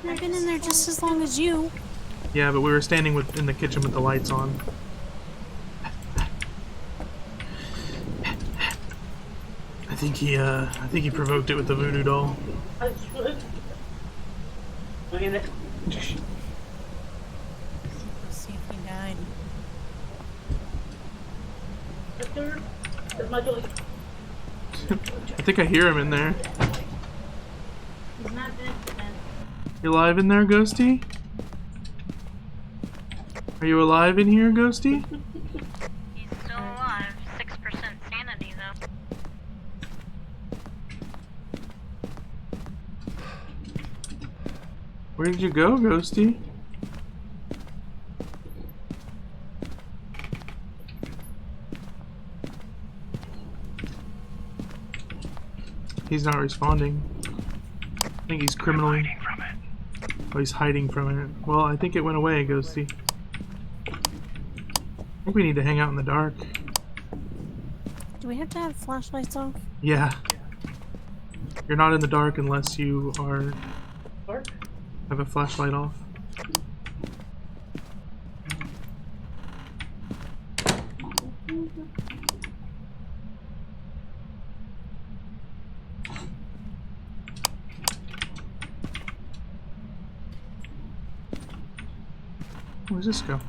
I've been in there just as long as you. Yeah, but we were standing in the kitchen with the lights on. I think he provoked it with the voodoo doll. Look at it. Let's see if he died. That's my dog. I think I hear him in there. He's not dead then. You alive in there, Ghosty? Are you alive in here, Ghosty? He's still alive. 6% sanity though. Where did you go, Ghosty? He's not responding. I think he's criminally. Oh, he's hiding from it. Well, I think it went away, Ghosty. I think we need to hang out in the dark. Do we have to have flashlights off? Yeah. You're not in the dark unless you are have a flashlight off. Where does this go? Oh,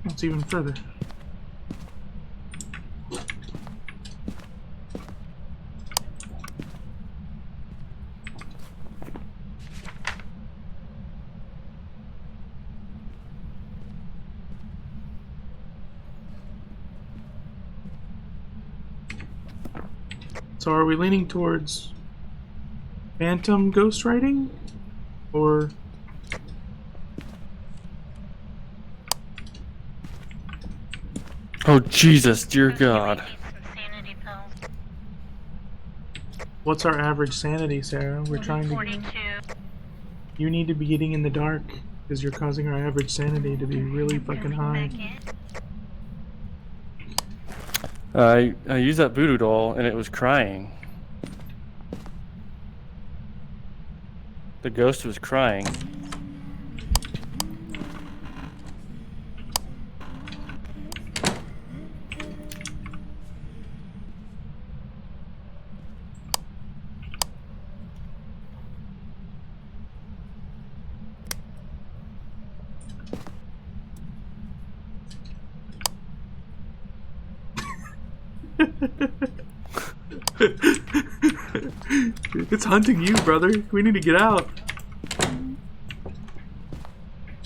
it's even further. So are we leaning towards phantom ghostwriting? Or Oh Jesus, dear God. Some sanity pills. what's our average sanity, Sarah? We're trying to... 42. You need to be getting in the dark because you're causing our average sanity to be really fucking high. I used that voodoo doll and it was crying. The ghost was crying. It's hunting you, brother. We need to get out.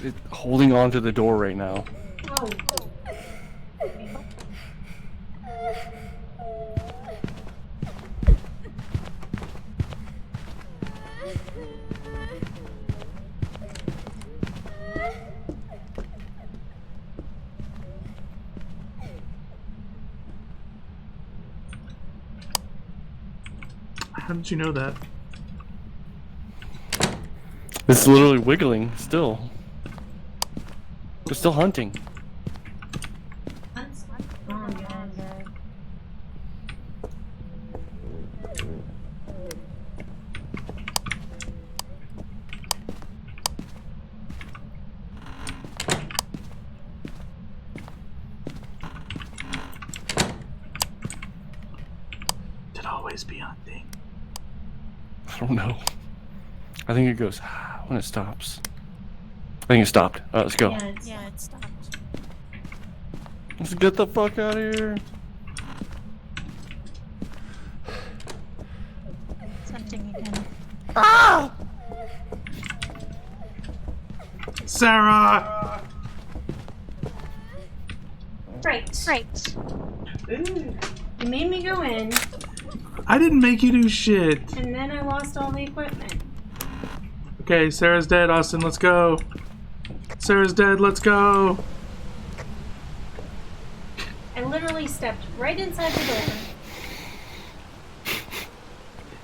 It's holding on to the door right now. Oh. How did you know that? It's literally wiggling still. They're still hunting. Oh, God. It'd always be hunting. I don't know. I think it goes when it stops. I think it stopped. Alright, let's go. Yeah, it stopped. Let's get the fuck out of here. It's hunting again. Sarah! Right. Right. Ooh. You made me go in, I didn't make you do shit. and then I lost all the equipment. Okay, Sarah's dead, Austin, let's go. Sarah's dead, let's go. I literally stepped right inside the door.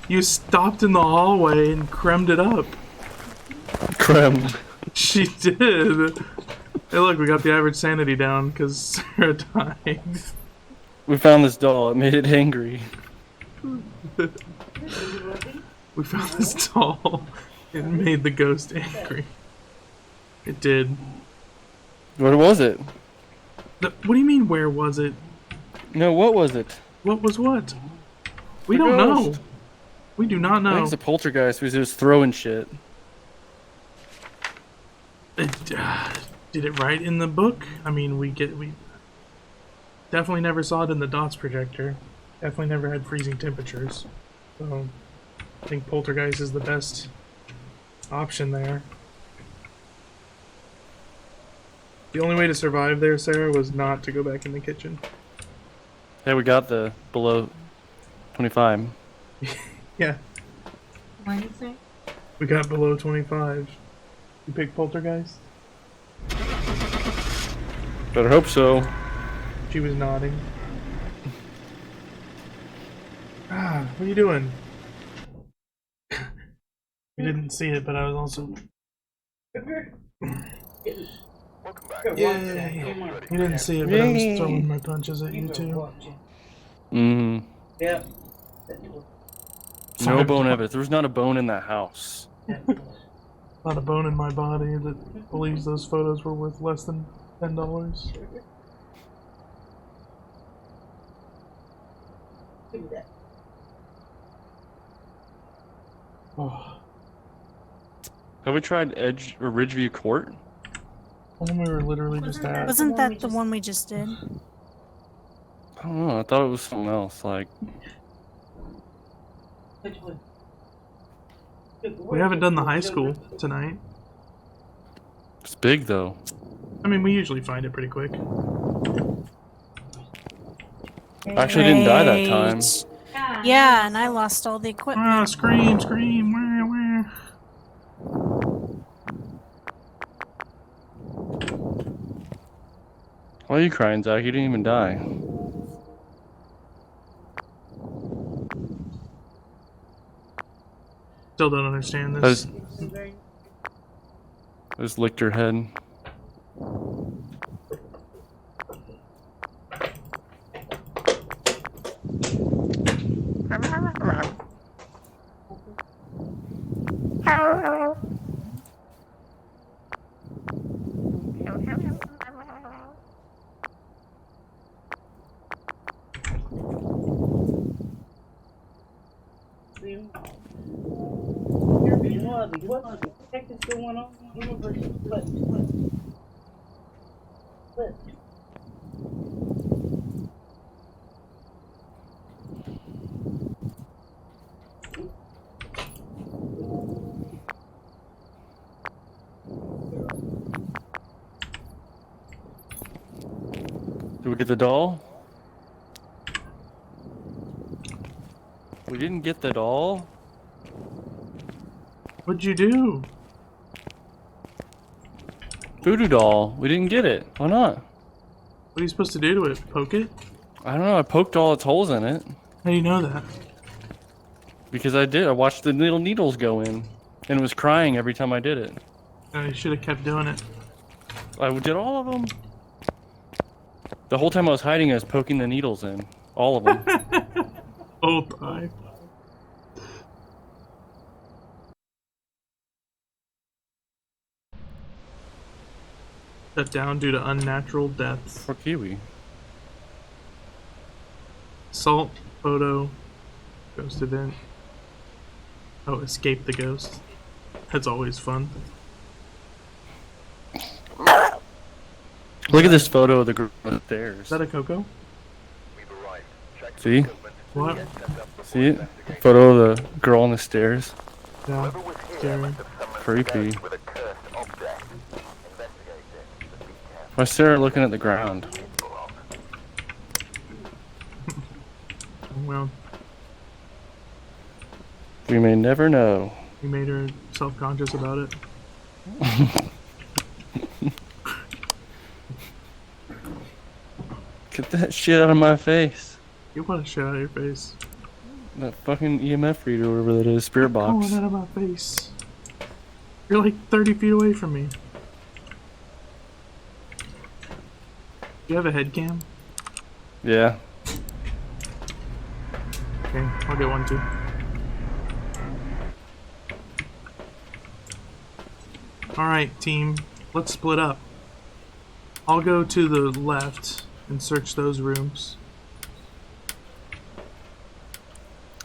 You stopped in the hallway and cremmed it up. Creme. She did. Hey, look, we got the average sanity down because Sarah died. We found this doll. It made it angry. We found this doll. It made the ghost angry. It did. What was it? What do you mean, where was it? No, what was it? What was what? We The don't know. ghost. We do not I think know. it's a poltergeist because it was throwing shit. Did it write in the book? I mean, we definitely never saw it in the DOTS projector. Definitely never had freezing temperatures. So, I think poltergeist is the best option there. The only way to survive there, Sarah, was not to go back in the kitchen. Hey, we got the below 25. Yeah, What is it? we got below 25. You pick poltergeist? Better hope so. She was nodding. What are you doing? You didn't see it, but I was also... Welcome back. Yay! You didn't see it, but I was throwing my punches at you too. Mm. Yeah. No bone evidence. There was not a bone in that house. Not a bone in my body that believes those photos were worth less than $10. Oh, Have we tried Edge or Ridgeview Court? when we were literally just at. Wasn't that the one we just did? I don't know. I thought it was something else. Like, We haven't done the high school tonight. it's big though. I mean, we usually find it pretty quick. I actually didn't die that time. Great. Yeah, and I lost all the equipment. Ah, scream, scream, where? Why are you crying, Zach? You didn't even die. Still don't understand I this. just licked your head. What the heck is going on? Did we get the doll? We didn't get the doll? What'd you do? Voodoo doll. We didn't get it. Why not? What are you supposed to do to it? Poke it? I don't know. I poked all its holes in it. How do you know that? Because I did. I watched the little needles go in. And it was crying every time I did it. You should have kept doing it. I did all of them. The whole time I was hiding, I was poking the needles in. All of them. Oh, bye. Shut down due to unnatural deaths. Poor Kiwi. Salt, photo, ghost event. Oh, escape the ghost. That's always fun. Look at this photo of the group on the stairs. Is that a Coco? We've arrived. Check See? What? set up before See it? Photo of the girl on the stairs. Yeah, scary. Creepy. with a cursed object. Investigate it, but be careful. Why Sarah looking at the ground? Well, We may never know. you made her self-conscious about it. Get that shit out of my face. You want to shit out of your face. That fucking EMF reader, or whatever that is, spirit box. Going out of my face. You're like 30 feet away from me. You have a head cam? Yeah. Okay, I'll get one too. Alright, team. Let's split up. I'll go to the left and search those rooms.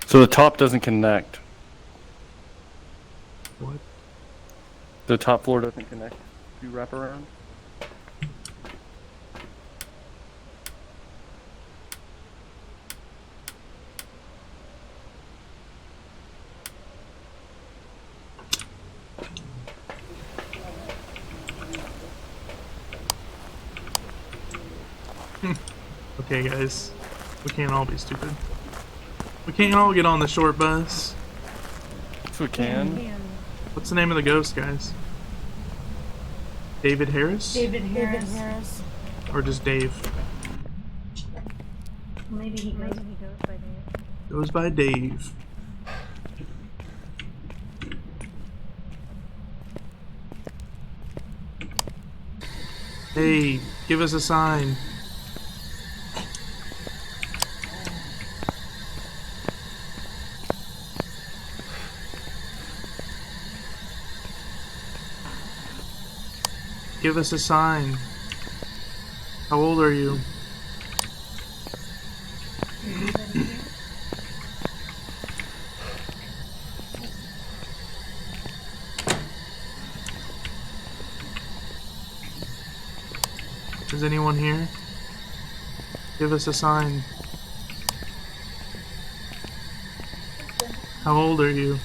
So the top doesn't connect. What? The top floor doesn't connect. You wrap around. Okay, guys. We can't all be stupid. We can't all get on the short bus. If we can. What's the name of the ghost, guys? David Harris? David Harris. Or just Dave? Maybe he goes by Dave. Goes by Dave. Hey, give us a sign. Give us a sign. How old are you? Is anyone here? Give us a sign. How old are you?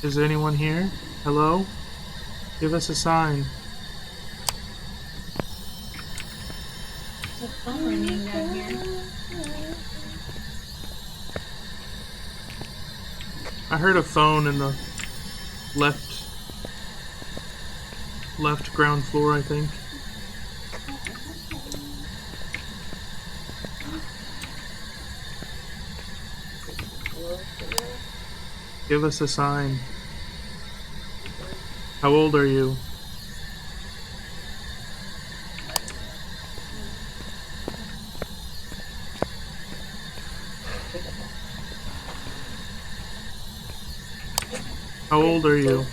Is there anyone here? Hello? Give us a sign. There's a phone ringing down here. I heard a phone in the left ground floor, I think. Give us a sign. How old are you? How old are you?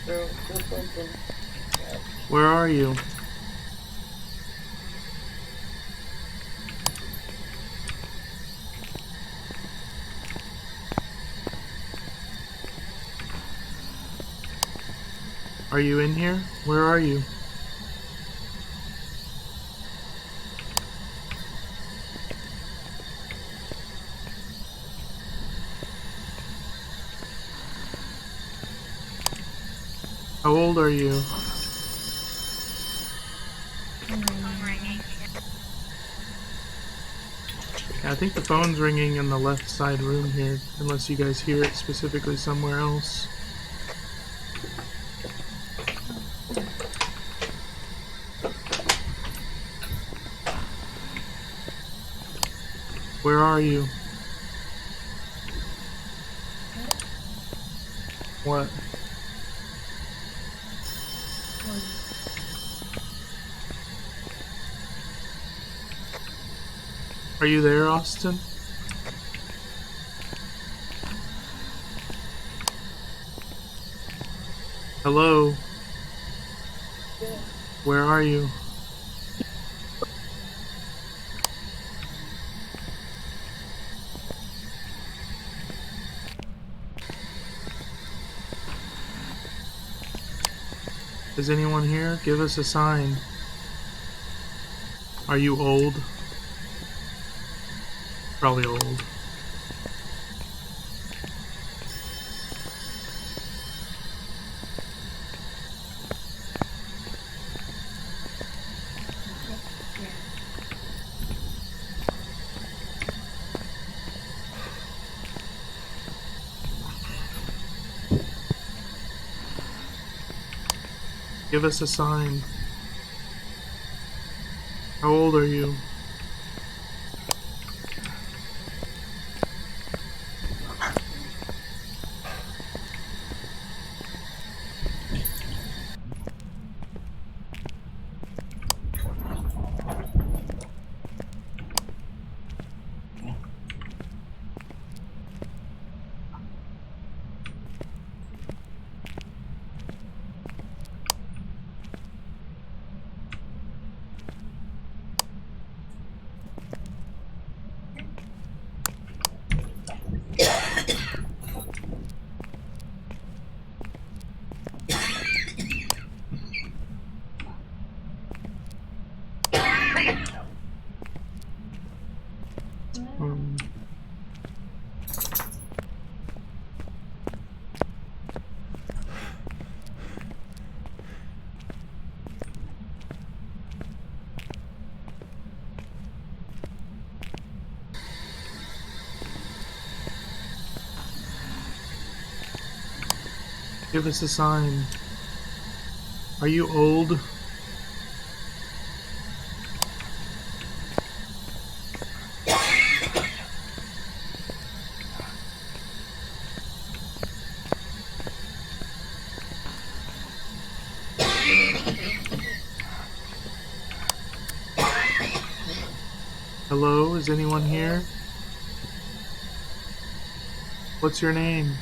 So, something. Where are you? Are you in here? Where are you? How old are you? Yeah, I think the phone's ringing in the left side room here, unless you guys hear it specifically somewhere else. Where are you? What? Are you there, Austin? Hello? Where are you? Is anyone here? Give us a sign. Are you old? Probably old. Give us a sign. How old are you? Give us a sign. Are you old? Hello, is anyone here? What's your name?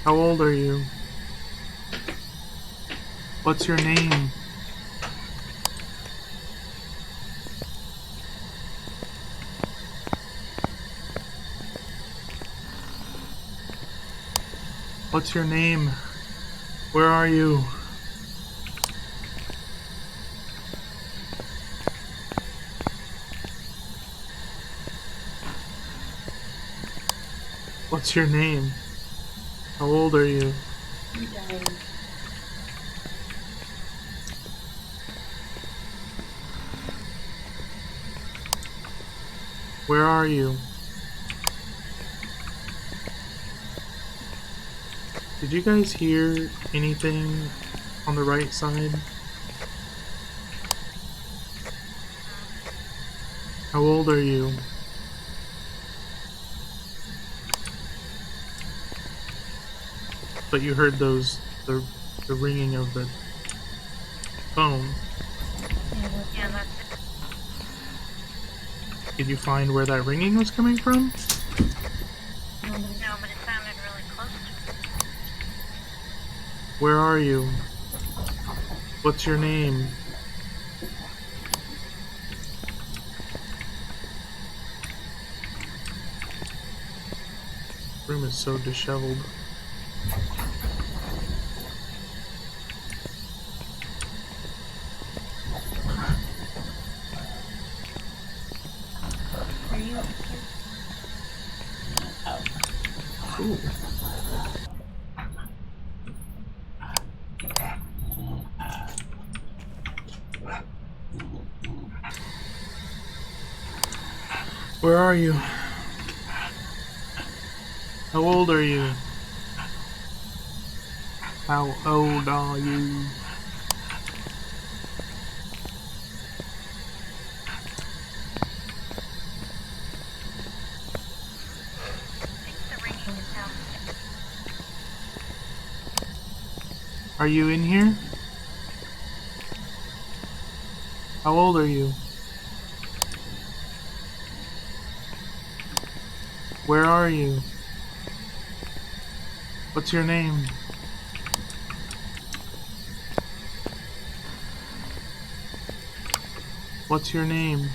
How old are you? What's your name? What's your name? Where are you? What's your name? How old are you? Where are you? Did you guys hear anything on the right side? How old are you? But you heard the ringing of the phone. Yeah, that's it. Did you find where that ringing was coming from? No, but it sounded really close to me. Where are you? What's your name? Room is so disheveled. Are you up here? Ooh. Where are you? How old are you? How old are you? I think the ringing is down. Are you in here? How old are you? Where are you? What's your name? What's your name?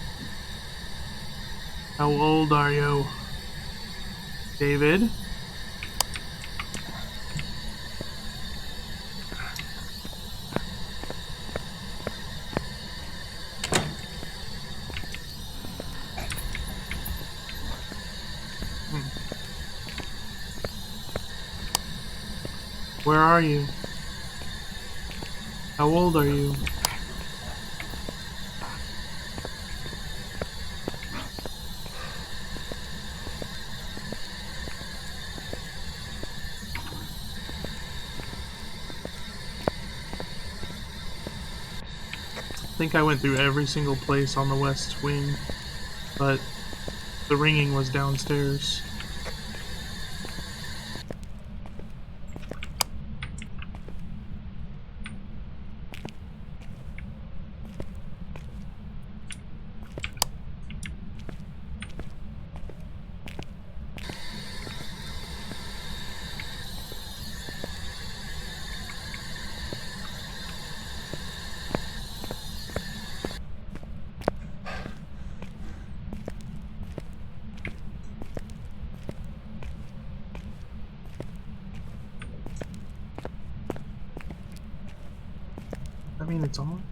How old are you? David? Where are you? How old are you? I think I went through every single place on the west wing, but the ringing was downstairs. I mean, it's on.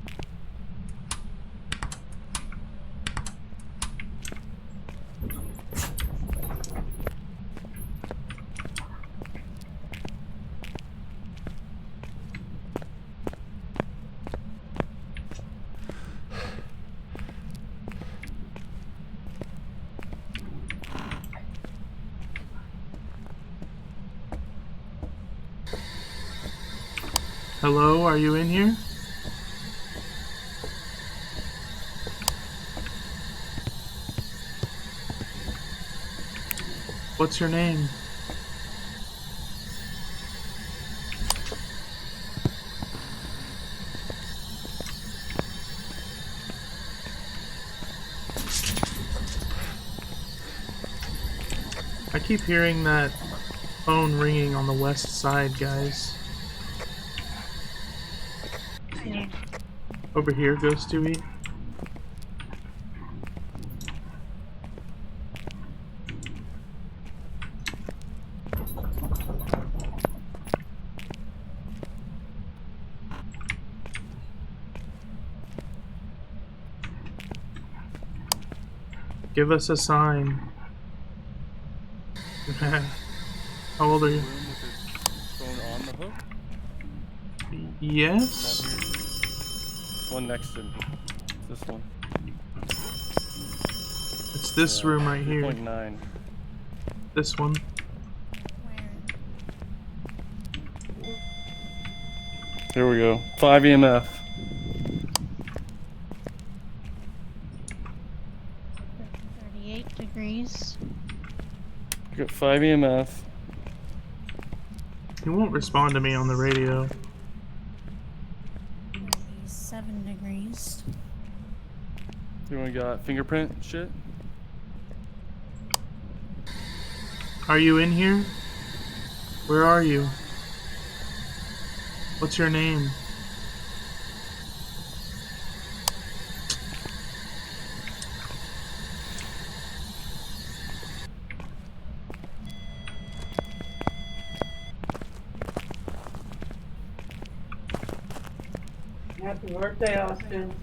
Hello, are you in here? What's your name? I keep hearing that phone ringing on the west side, guys. Over here, Ghost Dewey. Give us a sign. How old are you? Room with his phone on the hook? Yes? Not here. One next to him. It's this one. It's this Yeah, room right here. 3.9. This one. Here we go. 5 EMF. 38 degrees. We got 5 EMF. He won't respond to me on the radio. 7 degrees. Anyone got fingerprint shit? Are you in here? Where are you? What's your name? Happy birthday, Austin.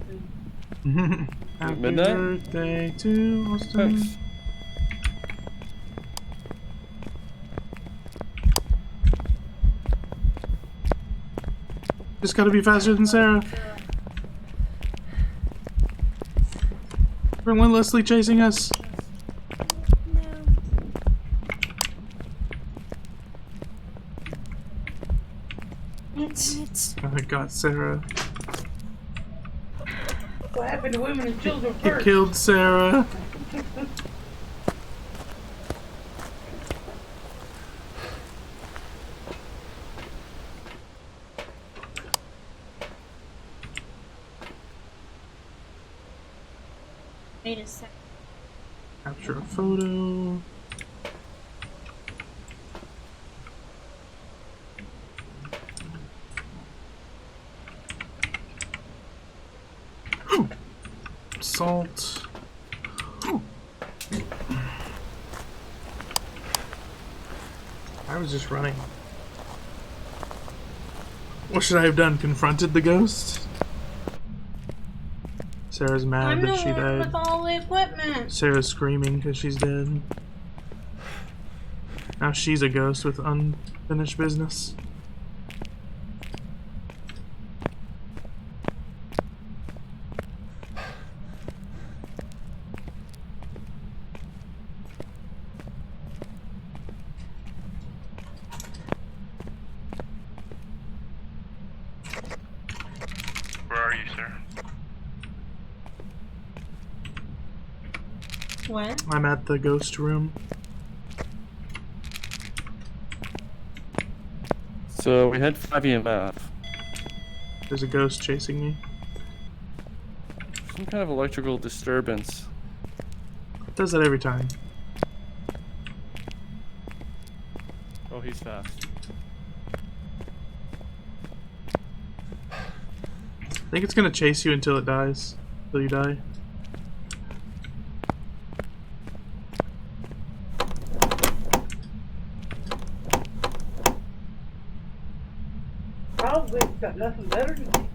Happy Midnight? birthday to Austin. Thanks. Just gotta be faster than Sarah. Relentlessly chasing us. I got Sarah. What happened to women and children He first? killed Sarah. Wait a sec. Capture a photo. Salt. I was just running. What should I have done? Confronted the ghost? Sarah's mad I'm that the she one died. with all the equipment. Sarah's screaming because she's dead. Now she's a ghost with unfinished business. Where are you, sir? What? I'm at the ghost room. So we had 5 EMF. There's a ghost chasing me. Some kind of electrical disturbance. It does that every time. Oh, he's fast. I think it's gonna chase you until it dies. Until you die. Probably got nothing better to do.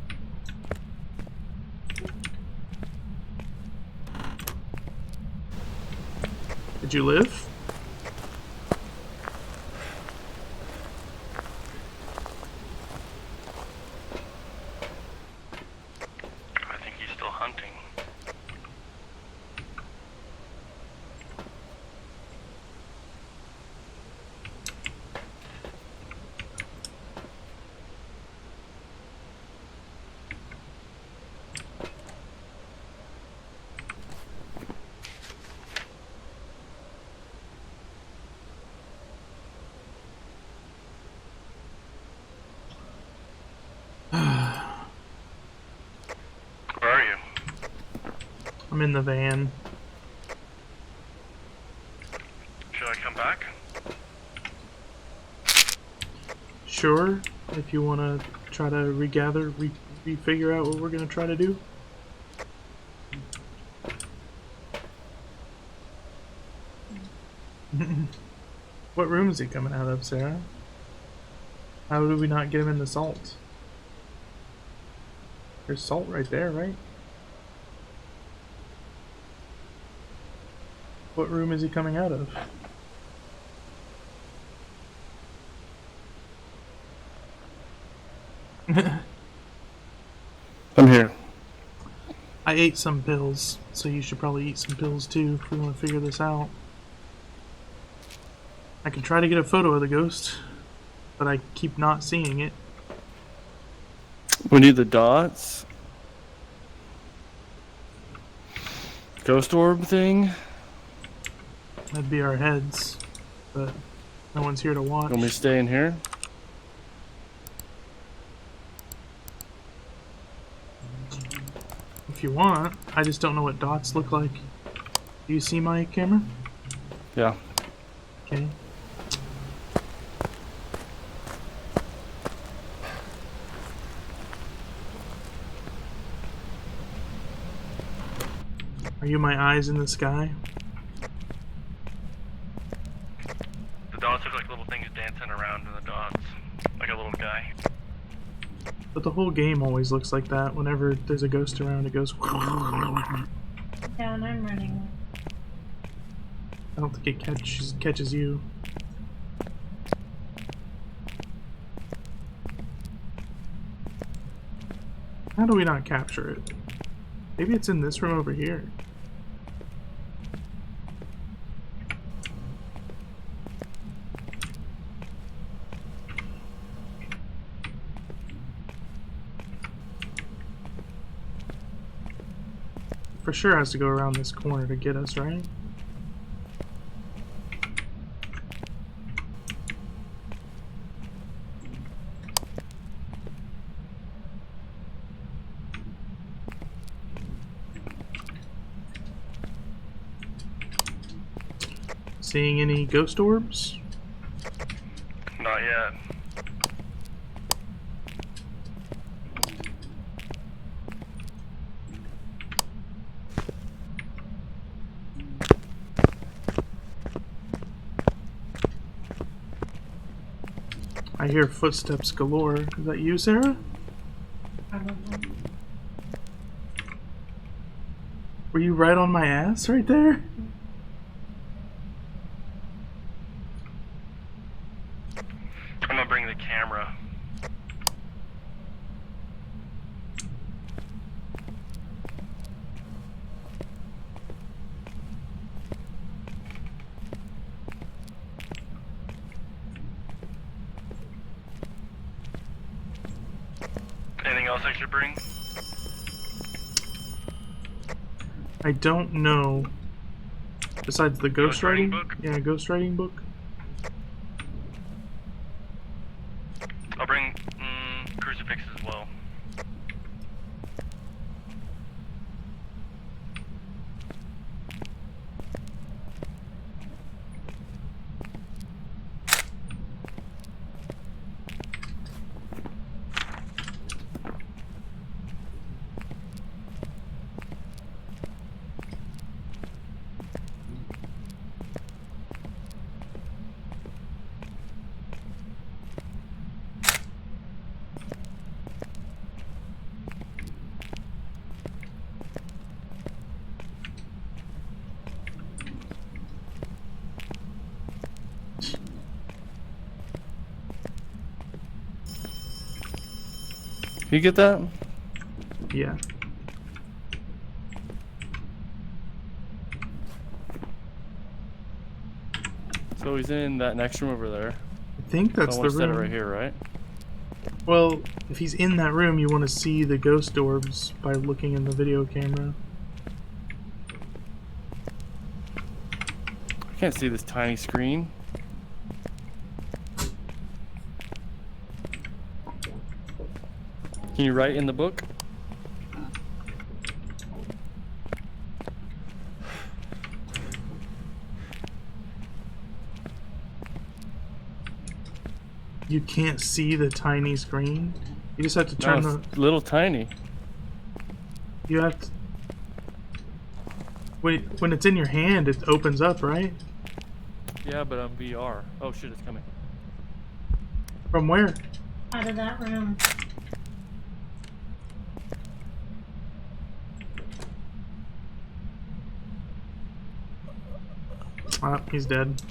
Did you live? I think he's still hunting. Where are you? I'm in the van. Should I come back? Sure, if you want to try to regather, figure out what we're going to try to do. What room is he coming out of, Sarah? How did we not get him in the salt? There's salt right there, right? What room is he coming out of? I'm here. I ate some pills, so you should probably eat some pills too if we want to figure this out. I can try to get a photo of the ghost, but I keep not seeing it. We need the dots. Ghost orb thing. That'd be our heads, but no one's here to watch. Want me to stay in here? if you want. I just don't know what dots look like. Do you see my camera? Yeah. Okay. Are you my eyes in the sky? The dots look like little things dancing around in the dots. Like a little guy. But the whole game always looks like that. Whenever there's a ghost around, it goes. Yeah, and I'm running. I don't think it catches you. How do we not capture it? Maybe it's in this room over here. For sure has to go around this corner to get us, right? Seeing any ghost orbs? Not yet. I hear footsteps galore. Is that you, Sarah? Probably. Were you right on my ass right there? I'm gonna bring the camera. Anything else I should bring? I don't know. Besides the ghostwriting book? Yeah, ghostwriting book. I'll bring crucifix as well. You get that? Yeah. So he's in that next room over there. I think that's I the want to set it room. right here, right? Well, if he's in that room, you want to see the ghost orbs by looking in the video camera. I can't see this tiny screen. Can you write in the book? You can't see the tiny screen. You just have to turn No, it's little tiny. You have to. When it's in your hand, it opens up, right? Yeah, but on VR. Oh shit, it's coming. From where? Out of that room. Ah, he's dead.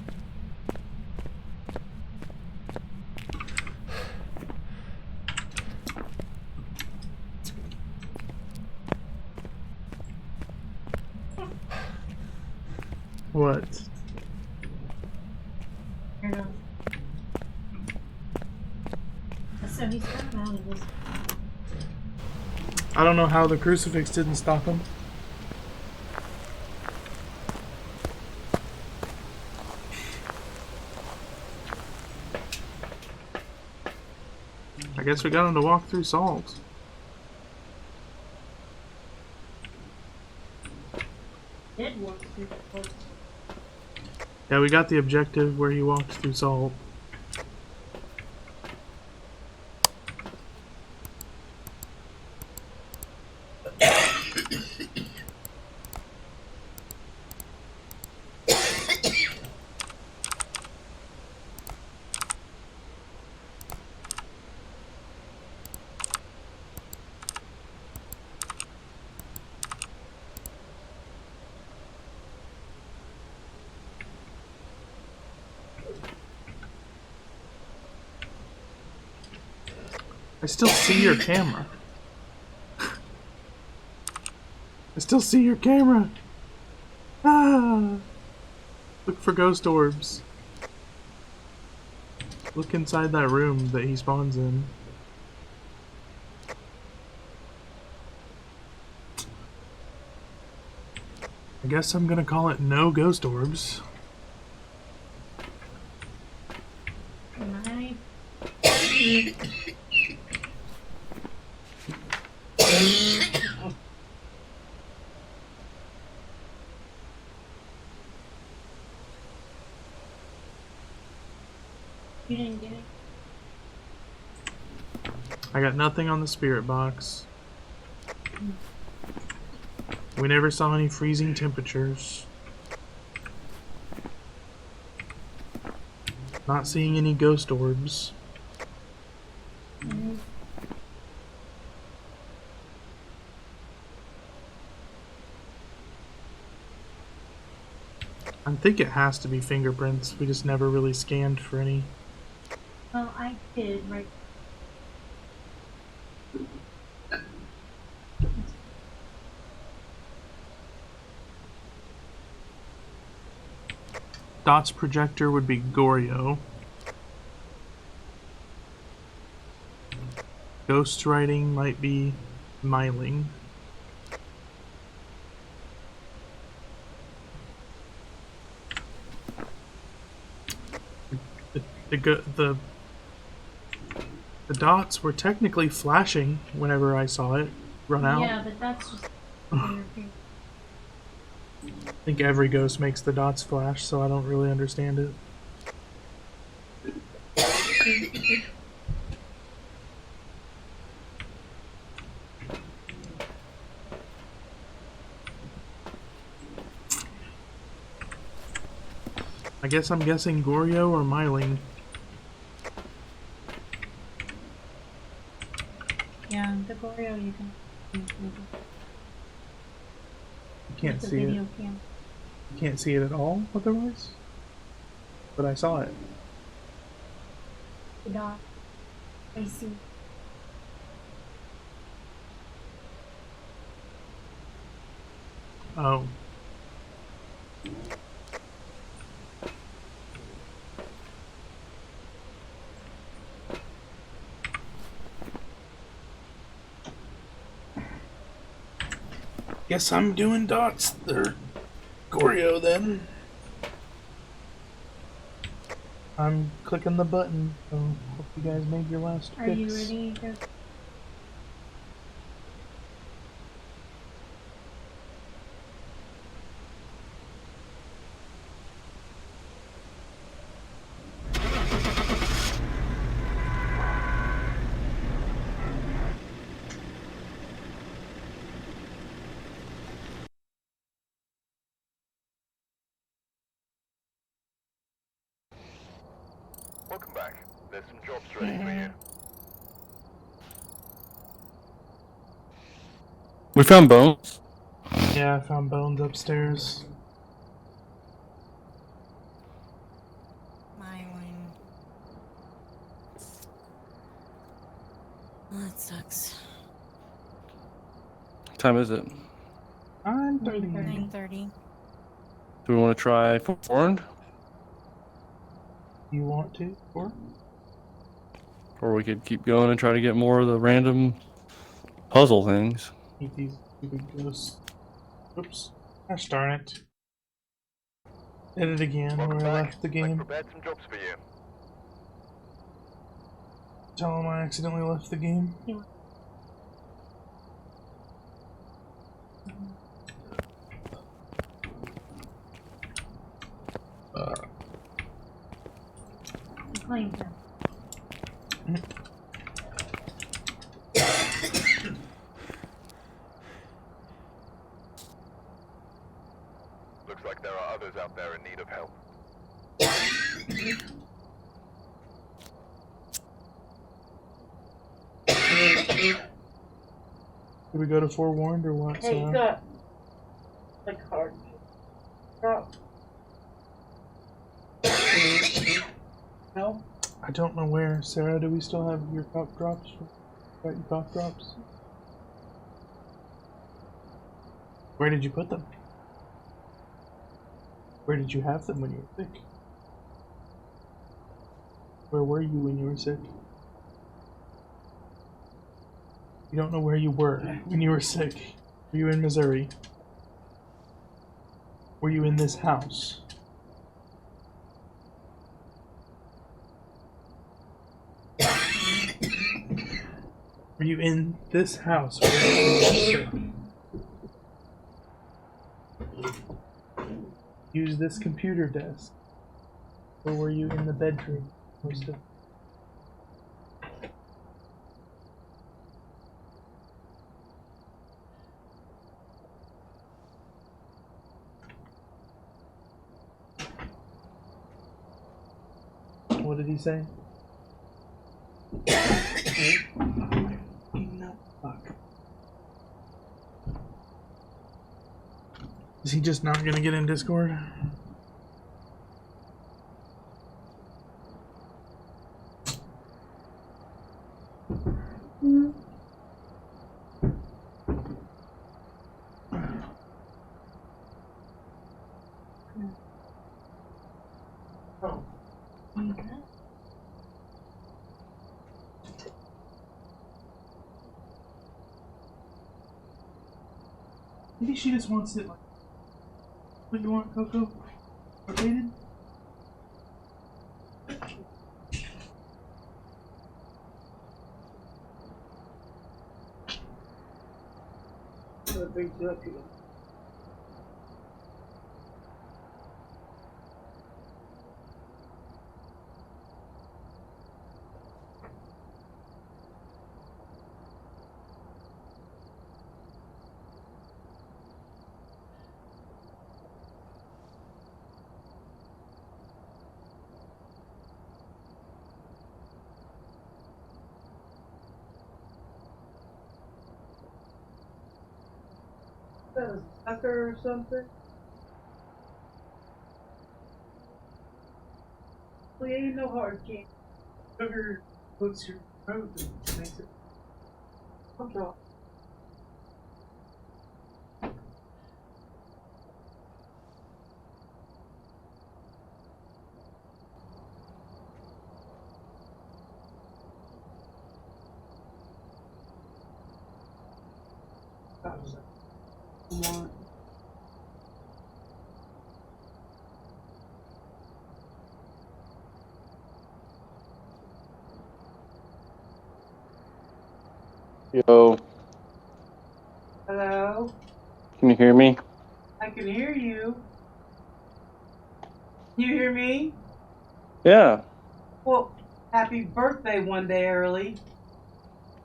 What? Here goes. So he's coming out of this. I don't know how the crucifix didn't stop him. I guess we got him to walk through salt. did walk through the portal. Yeah, we got the objective where he walked through salt. I still see your camera. I still see your camera. Ah! Look for ghost orbs. Look inside that room that he spawns in. I guess I'm gonna call it no ghost orbs. Nice. You didn't get it? I got nothing on the spirit box. We never saw any freezing temperatures. Not seeing any ghost orbs. I think it has to be fingerprints. We just never really scanned for any. Well, I did, right? Dot's projector would be Goryo. Ghost writing might be Myling. The dots were technically flashing whenever I saw it run out. Yeah, but that's just interference. I think every ghost makes the dots flash, so I don't really understand it. I guess I'm guessing Goryo or Myling. Yeah, the Goryo you can. You can't It's a see it. video cam. You can't see it at all otherwise? But I saw it. The dot. I see. Oh. Guess I'm doing dots or Goryo then. I'm clicking the button, so hope you guys made your last Are fix. you ready? Go. Welcome back. There's some jobs ready for you. We found bones. Yeah, I found bones upstairs. Myling. Well, that sucks. What time is it? 9:30. 9:30. Do we want to try Formed? You want to? Or? Or we could keep going and try to get more of the random puzzle things. Eat these stupid ghosts. Oops. Gosh darn it. Did it again Welcome where I back. left the I've game. prepared some jobs for you. Tell him I accidentally left the game. clean them. Looks like there are others out there in need of help. Do we go to forewarned or what? Hey, you Sarah? got like hard drop. No? I don't know where. Sarah, do we still have your cough drops? Got your cough drops? Where did you put them? Where did you have them when you were sick? Where were you when you were sick? You don't know where you were when you were sick. Were you in Missouri? Were you in this house? Were you in this house? Where you were sick? Use this computer desk. Or were you in the bedroom most of? What did he say? No, fuck. Is he just not gonna get in Discord? Maybe she just wants it like. What you want, Coco? Rotated? That brings you up here. Is that a sucker or something? Well, yeah, you know hard can't. Sugar puts your throat and makes it. I'm drunk. That was it. Come on. Yo, Hello? can you hear me? I can hear you. You hear me? Yeah, Well, happy birthday one day early.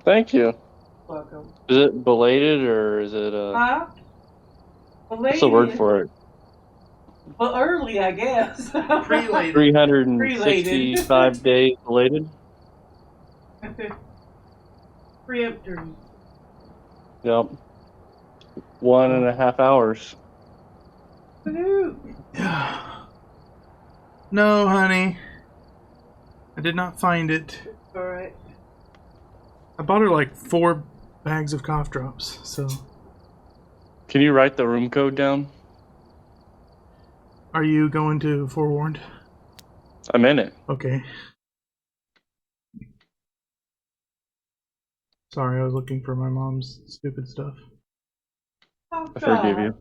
thank you. Welcome. Is it belated or is it Huh? what's the word Belated. for it? Well, early, I guess. Prelated. 365 days belated? Preemptory. Yep. 1.5 hours. Woohoo! No, honey. I did not find it. Alright. I bought her like 4 bags of cough drops, so. Can you write the room code down? Are you going to forewarned? I'm in it. Okay. Sorry, I was looking for my mom's stupid stuff. Oh, I forgive God. you.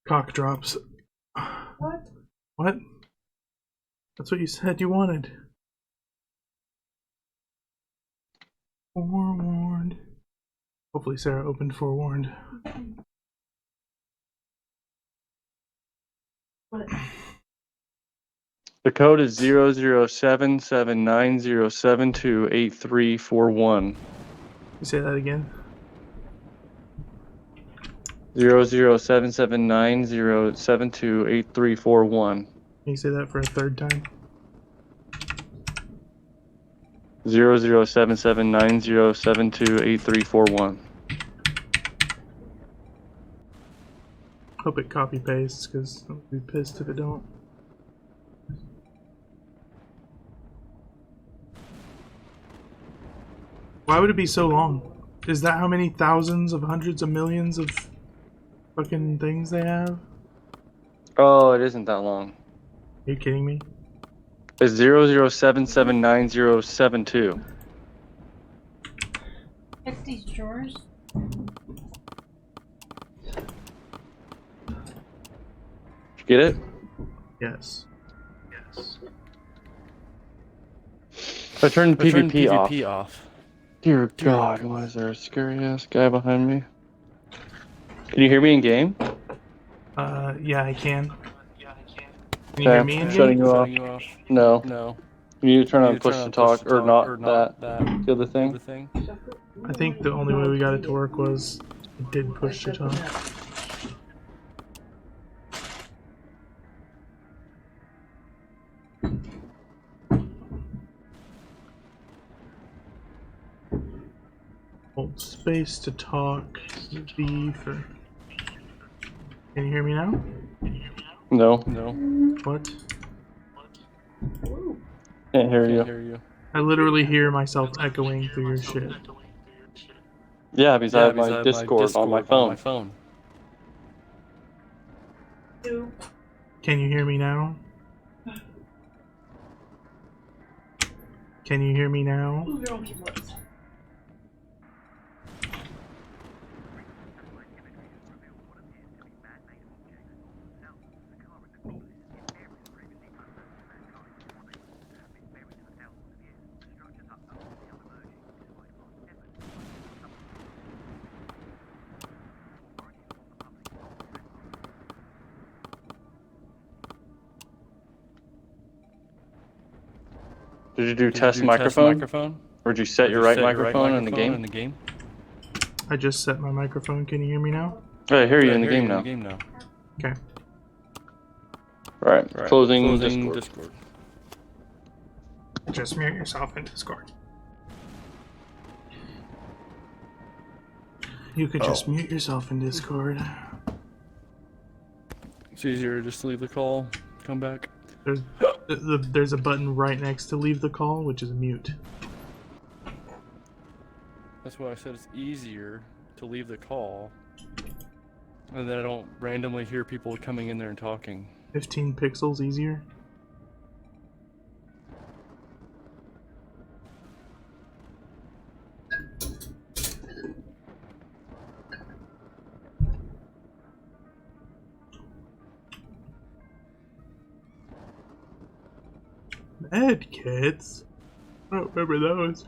Cock drops. What? What? That's what you said you wanted. Forewarned. Hopefully Sarah opened forewarned. What? The code is 007790728341. You say that again? 007790728341. Can you say that for a third time? 007790728341. Hope it copy pastes, because I'll be pissed if it don't. Why would it be so long? Is that how many thousands of hundreds of millions of fucking things they have? Oh, it isn't that long. Are you kidding me? It's 00779072. It's these drawers. Get it? Yes. I turned PvP off. Dear God, why is there a scary ass guy behind me? Can you hear me in game? Yeah, I can. Can you hear me in game? Shutting you off. No. You need to turn on push to talk, or not that. The other thing. I think the only way we got it to work was it did push to talk. Hold space to talk. V for. Can you hear me now? No. What? Can't hear you. I literally hear myself echoing through your shit. Yeah, because I have my Discord on my phone. Can you hear me now? Can you hear me now? Did you do test microphone? Or did you set your right microphone in the game? I just set my microphone. Can you hear me now? I hear you in the game now. Okay. Right. Closing Discord. Just mute yourself in Discord. You could just mute yourself in Discord. It's easier just to leave the call, come back. There's a button right next to leave the call, which is mute. That's why I said it's easier to leave the call, and then I don't randomly hear people coming in there and talking. 15 pixels easier. Med kits? I don't remember those.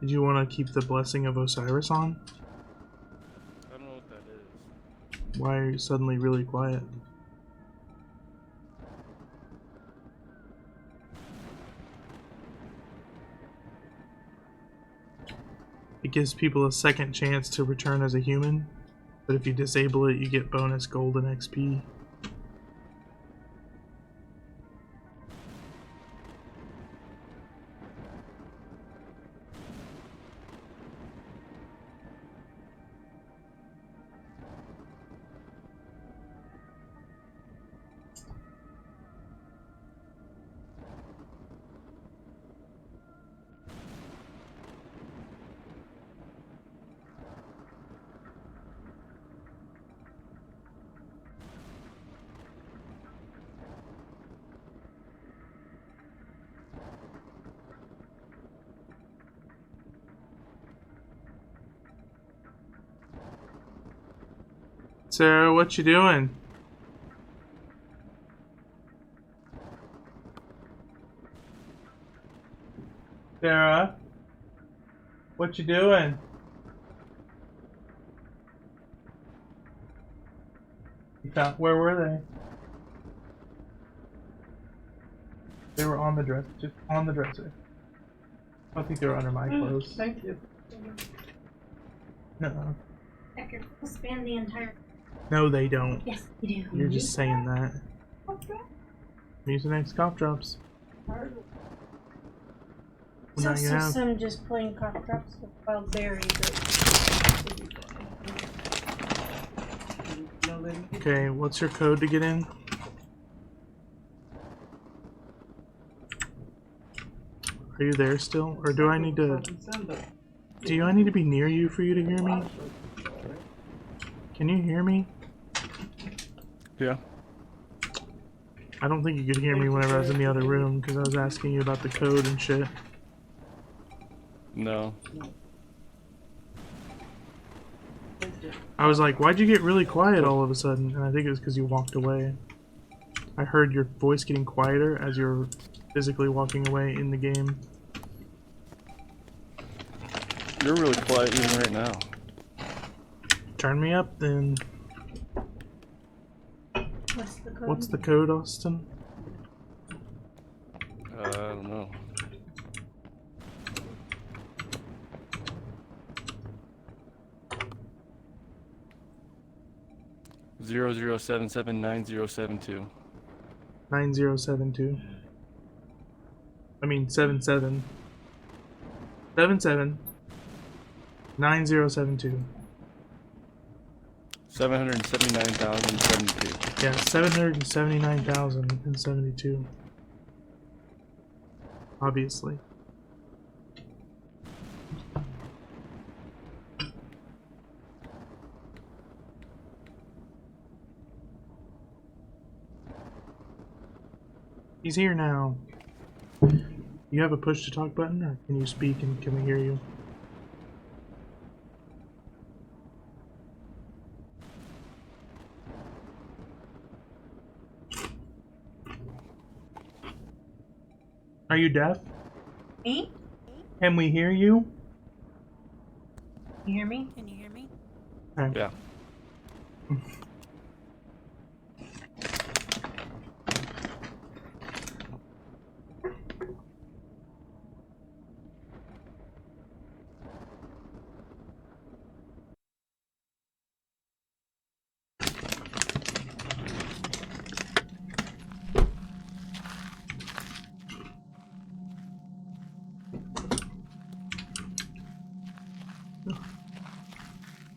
Did you want to keep the Blessing of Osiris on? I don't know what that is. Why are you suddenly really quiet? It gives people a second chance to return as a human, but if you disable it, you get bonus gold and XP. Sarah, what you doing? Sarah, what you doing? Where were they? They were on the dresser, just on the dresser. I don't think they were under my clothes. Thank you. No. Becker, we'll span the entire. No, they don't. Yes, we do. You're just saying that. Use the next cough drops. Well, So, now you have. some just plain cough drops with wild berry. Okay, what's your code to get in? Are you there still? Or do I need to... Do I need to be near you for you to hear me? Can you hear me? Yeah. I don't think you could hear me whenever I was in the other room because I was asking you about the code and shit. No. I was like, why'd you get really quiet all of a sudden? And I think it was because you walked away. I heard your voice getting quieter as you were physically walking away in the game. You're really quiet even right now. Turn me up then. What's the code? What's the code, Austin? I don't know. Zero zero 779 9072. I mean 77. 77. 9072. 779,072. Yeah, 779,072. Obviously. He's here now. You have a push to talk button, or can you speak and can we hear you? Are you deaf? Me? Can we hear you? You hear me? Can you hear me? Okay. Yeah.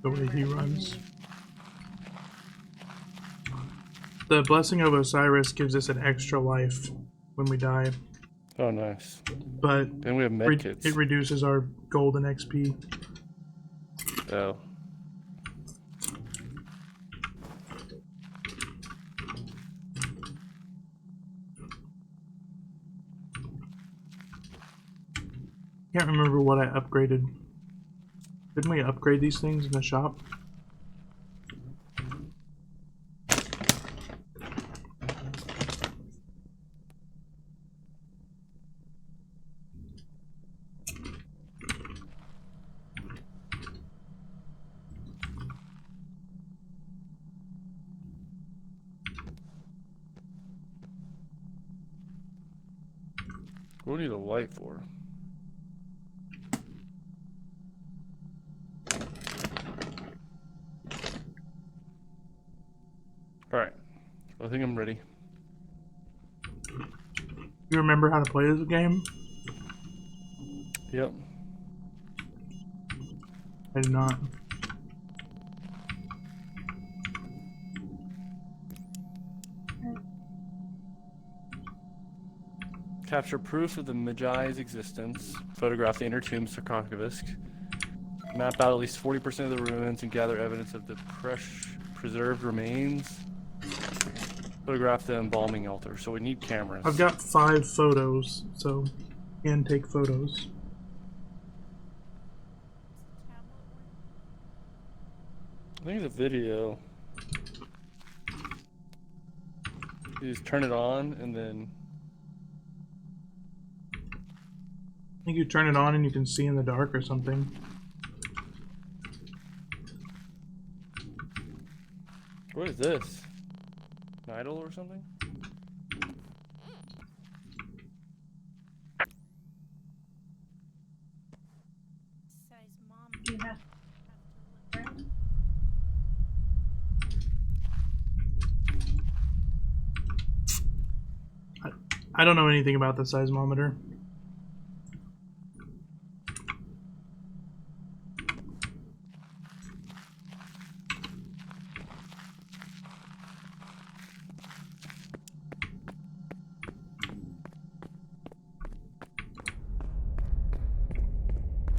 The way he runs. The Blessing of Osiris gives us an extra life when we die, Oh, nice. but Then we have medkits. it reduces our golden XP. Oh. Can't remember what I upgraded. Didn't we upgrade these things in the shop? What do we need a light for? Alright. I think I'm ready. You remember how to play this game? Yep. I do not. Capture proof of the Magi's existence. Photograph the inner tomb sarcophagus. Map out at least 40% of the ruins and gather evidence of the preserved remains. Photograph the embalming altar. So we need cameras. I've got 5 photos, so can take photos. I think it's a video. You just turn it on and then... I think you turn it on and you can see in the dark or something. What is this? idol or something? You have to look around. I don't know anything about the seismometer.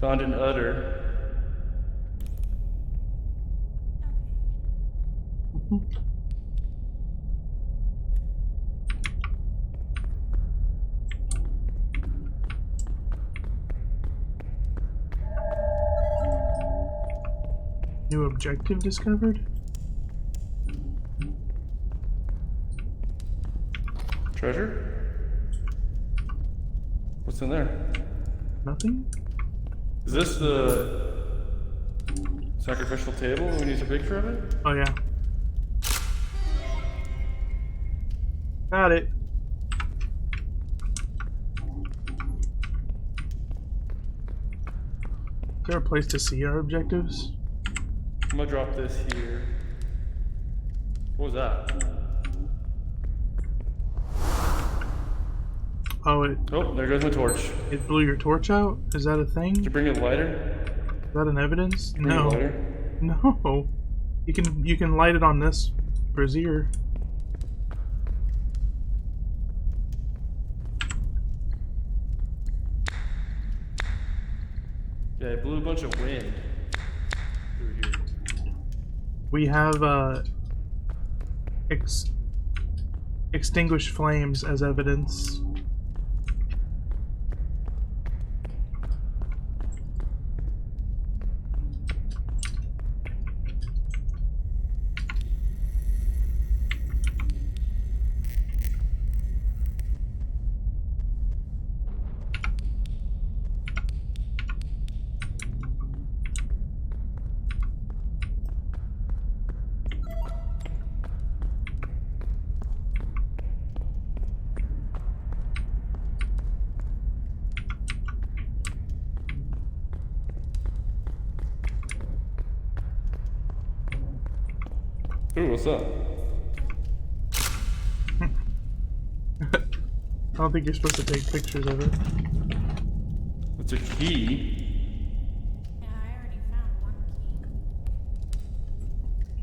Found an udder. New objective discovered? Treasure? What's in there? Nothing? Is this the sacrificial table? We need a picture of it? Oh yeah. Got it. Is there a place to see our objectives? I'm gonna drop this here. What was that? Oh, it Oh, there goes my torch. it blew your torch out? Is that a thing? Did you Is bring a lighter? that an evidence? Bring a No. lighter? No. You can light it on this brazier. Yeah, it blew a bunch of wind through here. We have extinguished flames as evidence. Ooh, what's up? I don't think you're supposed to take pictures of it. It's a key. Yeah, I already found one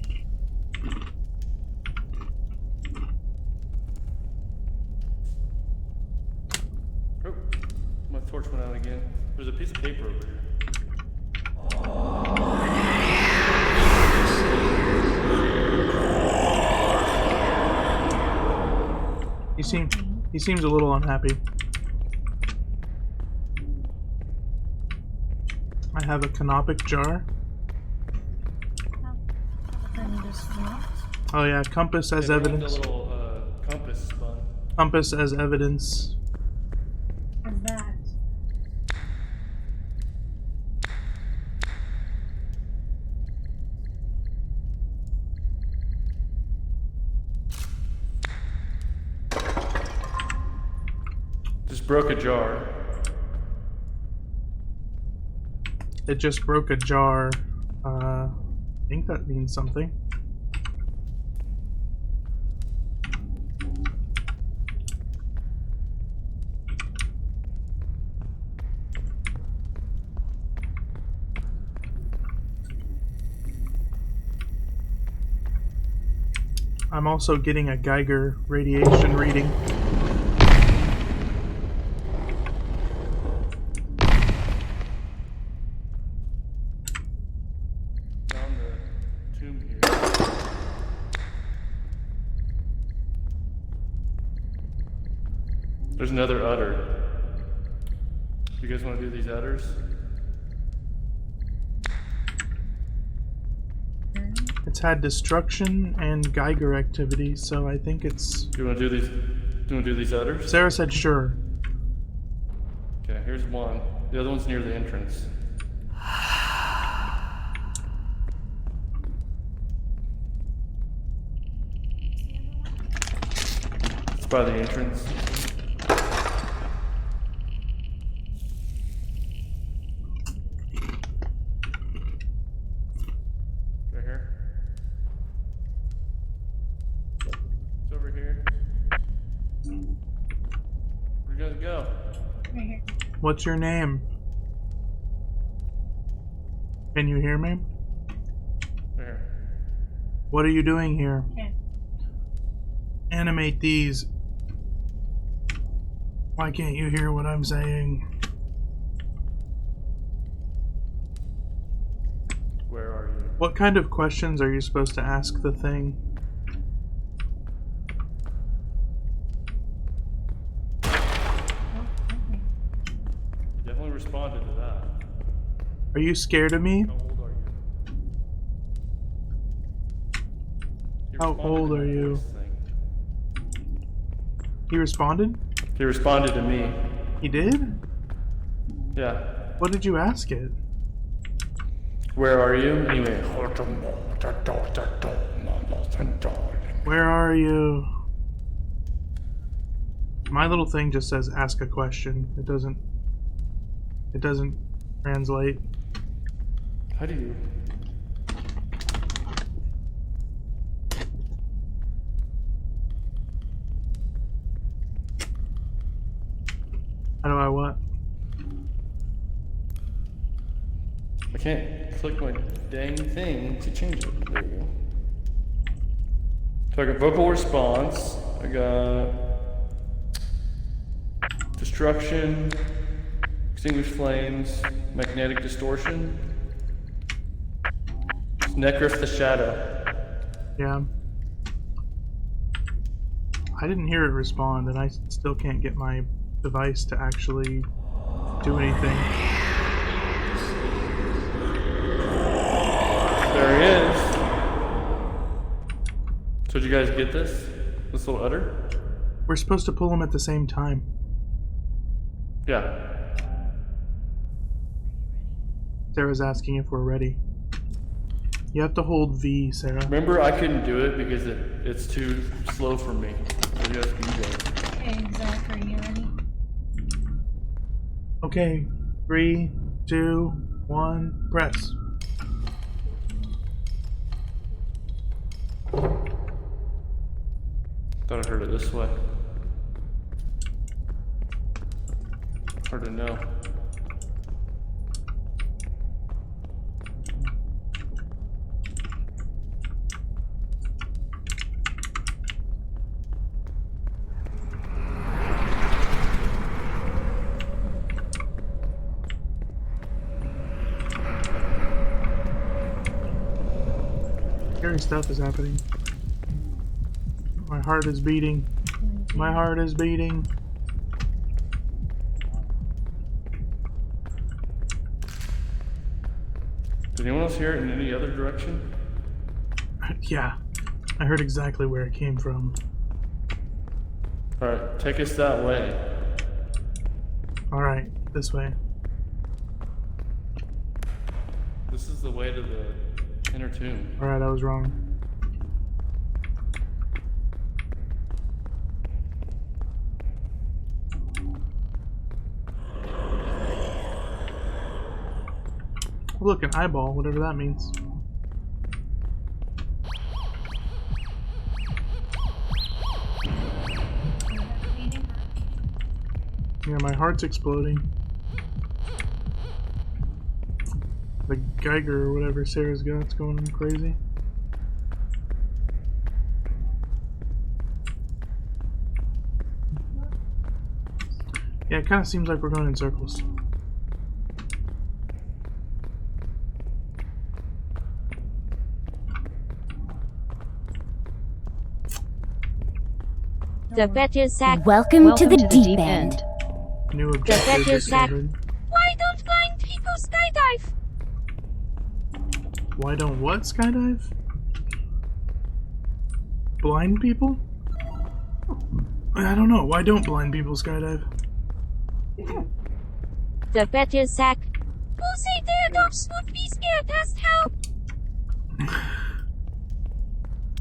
key. Oh, my torch went out again. There's a piece of paper over here. He seems a little unhappy. I have a canopic jar. Then this one. Oh yeah, compass as They found evidence. a little compass spun. Compass as evidence. And that. Just broke a jar. It just broke a jar. I think that means something. I'm also getting a Geiger radiation reading. Found the tomb here. There's another udder. You guys want to do these udders? It's had destruction and Geiger activity, so I think it's... Do you want to do these? Do you want to do these udders? Sarah said sure. Okay, here's one. The other one's near the entrance. It's by the entrance. Right here. It's over here. Where'd you guys go? Right here. What's your name? Can you hear me? There. What are you doing here? Okay. Animate these. Why can't you hear what I'm saying? Where are you? What kind of questions are you supposed to ask the thing? You definitely responded to that. Are you scared of me? How old are you? You How responded old to are my you? voice thing. He responded? He responded to me. He did? Yeah. What did you ask it? Where are you? Anyway. Where are you? My little thing just says ask a question. It doesn't translate. How do you? How do I what? I can't click my dang thing to change it. There you go. So I got vocal response. I got destruction, extinguished flames, magnetic distortion, Necrif the Shadow. Yeah. I didn't hear it respond, and I still can't get my device to actually do anything. There he is. So did you guys get this? This little udder? We're supposed to pull them at the same time. Yeah. Sarah's asking if we're ready. You have to hold V, Sarah. Remember, I couldn't do it because it's too slow for me. So you guys can do it. Okay, Zach, are you ready? Okay, 3, 2, 1, press. Thought I heard it this way. Hard to know. Scary stuff is happening. My heart is beating. My heart is beating. Did anyone else hear it in any other direction? Yeah, I heard exactly where it came from. Alright, take us that way. Alright, this way. This is the way to the inner tomb. Alright, I was wrong. Look, an eyeball, whatever that means. Yeah, my heart's exploding. The Geiger or whatever Sarah's got's going crazy. Yeah, it kind of seems like we're going in circles. The Fetches Sack. Welcome to the deep end. New The objective Fetches Sack. discovered. Why don't blind people skydive? Why don't what skydive? Blind people? I don't know. Why don't blind people skydive? The Fetches Sack. Who say their dogs would be scared as hell?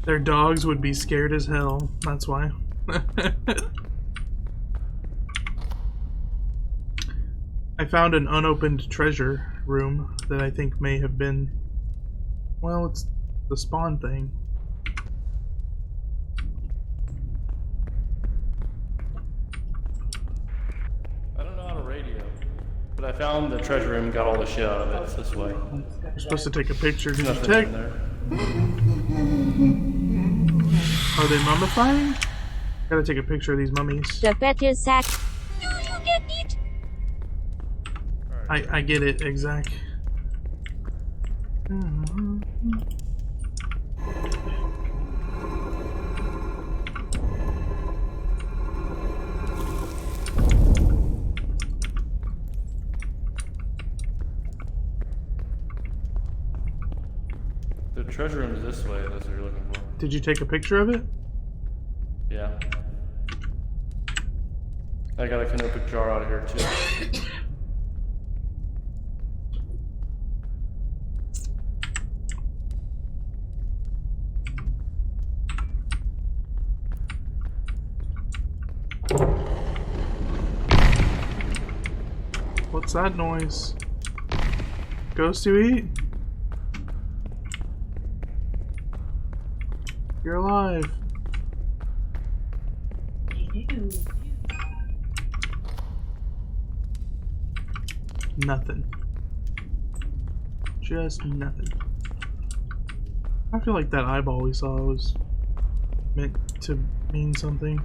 Their dogs would be scared as hell. That's why. I found an unopened treasure room that I think may have been... Well, it's the spawn thing. I don't know how to radio, but I found the treasure room and got all the shit out of it. It's this way. You're supposed to take a picture. Did you Nothing take? in there. Are they mummifying? Gotta take a picture of these mummies. The better sack. Do you get it? I get it, exact. The treasure room is this way. That's what you're looking for. Did you take a picture of it? Yeah. I got a canopic jar out of here too. What's that noise? Ghost to eat? You're alive. Ew. Nothing. Just nothing. I feel like that eyeball we saw was meant to mean something.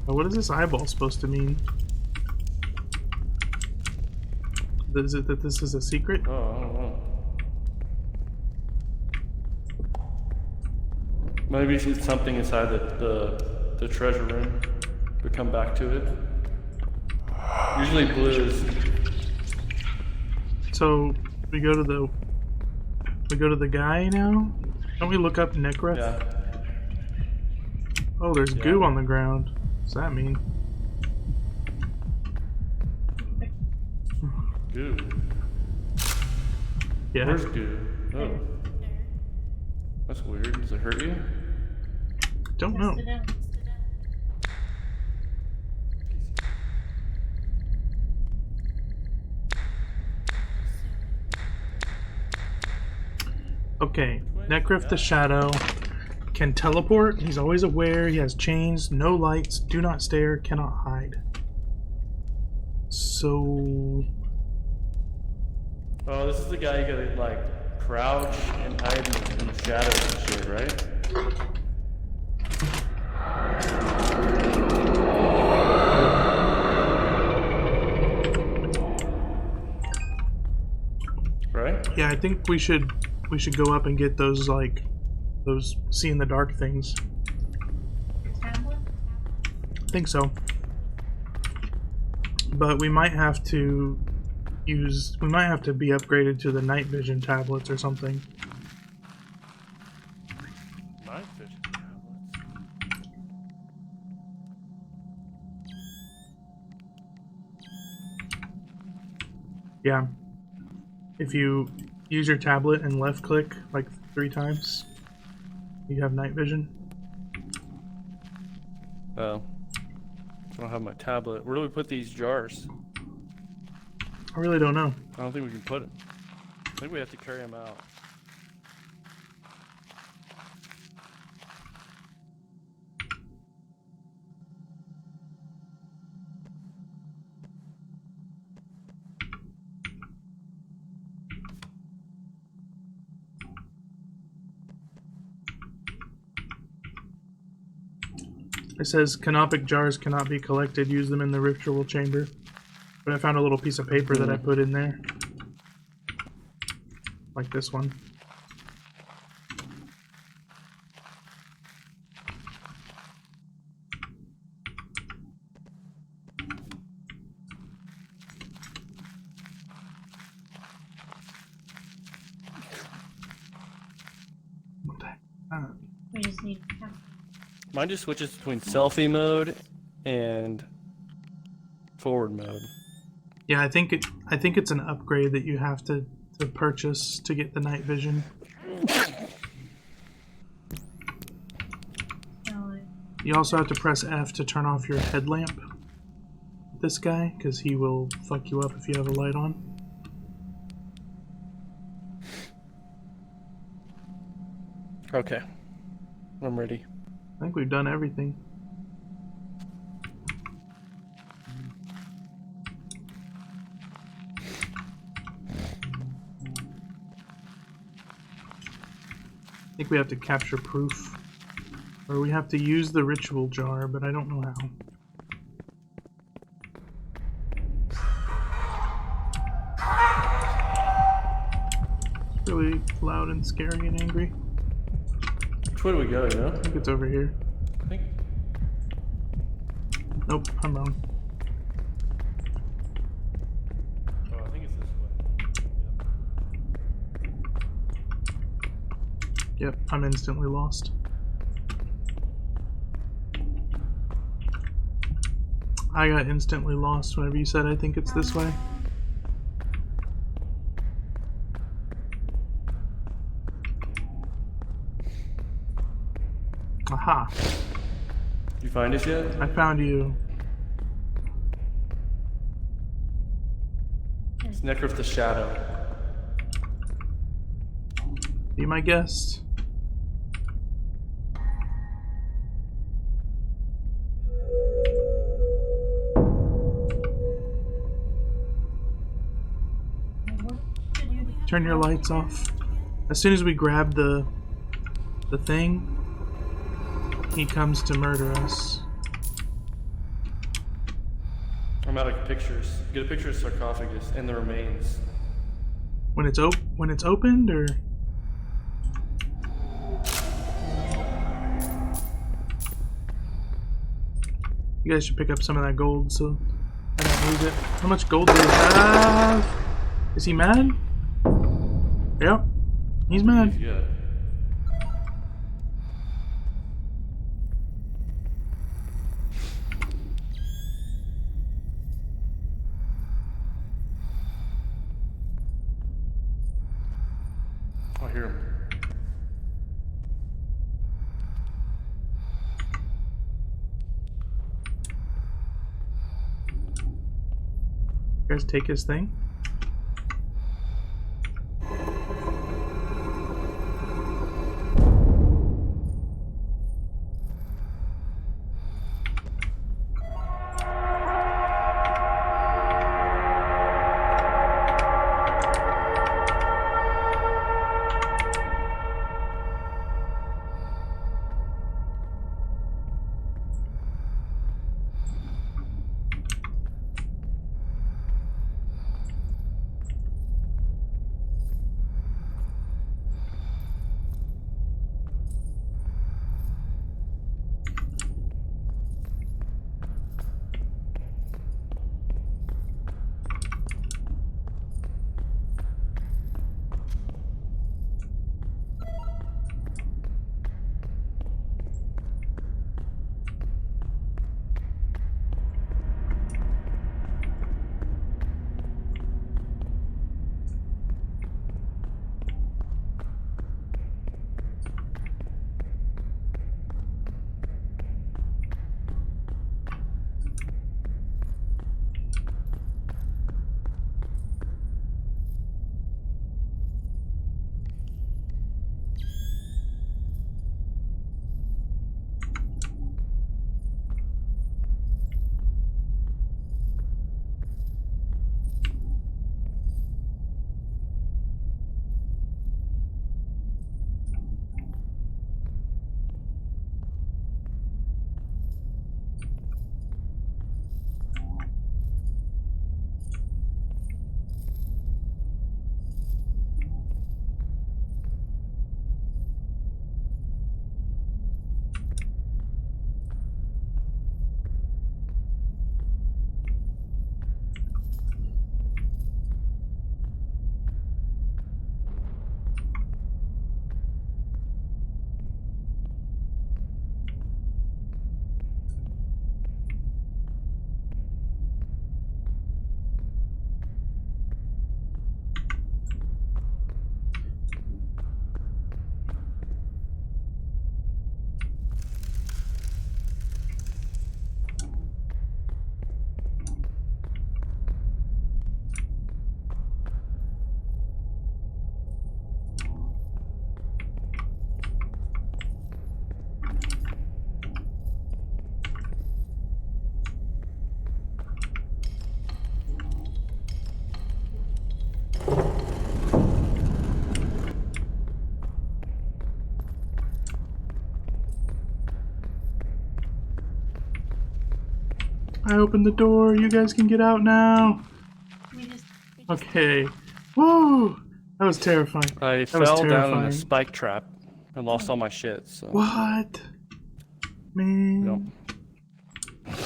Now, what is this eyeball supposed to mean? Is it that this is a secret? Oh, I don't know. Maybe it's something inside the treasure room. We come back to it. Usually blue is. So we go to the guy now? Don't we look up Nekrith? Yeah. Oh, there's goo on the ground. What's that mean? Goo. Yeah. Where's goo? Oh. That's weird. Does it hurt you? Don't know. Sit down. Okay, Nekrith the Shadow can teleport. He's always aware. He has chains, no lights, do not stare, cannot hide. So... Oh, this is the guy you gotta like crouch and hide in the shadows and shit, right? Right? yeah, I think we should go up and get those those see in the dark things. Tablet? I think so. But we might have to be upgraded to the night vision tablets or something. Night vision tablets. Yeah. If you use your tablet and left click like 3 times, you have night vision. Oh. I don't have my tablet. Where do we put these jars? I really don't know. I don't think we can put them. I think we have to carry them out. It says canopic jars cannot be collected. Use them in the ritual chamber. But I found a little piece of paper that I put in there. Like this one. What the heck? We just need Mine just switches between selfie mode and Forward mode. Yeah, I think it's an upgrade that you have to purchase to get the night vision. You also have to press F to turn off your headlamp. This guy, because he will fuck you up if you have a light on. Okay. I'm ready. I think we've done everything. I think we have to capture proof. Or we have to use the ritual jar, but I don't know how. It's really loud and scary and angry. Which way do we go, you know? I think it's over here. I think. Nope, I'm wrong. Oh, I think it's this way. Yep, I'm instantly lost. I got instantly lost whenever you said I think it's this way. Aha! You find us yet? I found you. It's Necroth the Shadow. Be my guest. Turn your lights off. As soon as we grab the thing, he comes to murder us. I'm out of pictures. Get a picture of sarcophagus and the remains. When it's opened, or you guys should pick up some of that gold so I don't lose it. How much gold do you have? Is he mad? Yep, he's mad. He's good. I hear him. You guys take his thing. I opened the door. You guys can get out now. Okay. Woo! That was terrifying. I That was fell down in terrifying. a spike trap and lost all my shit. So. What? Man. Yep.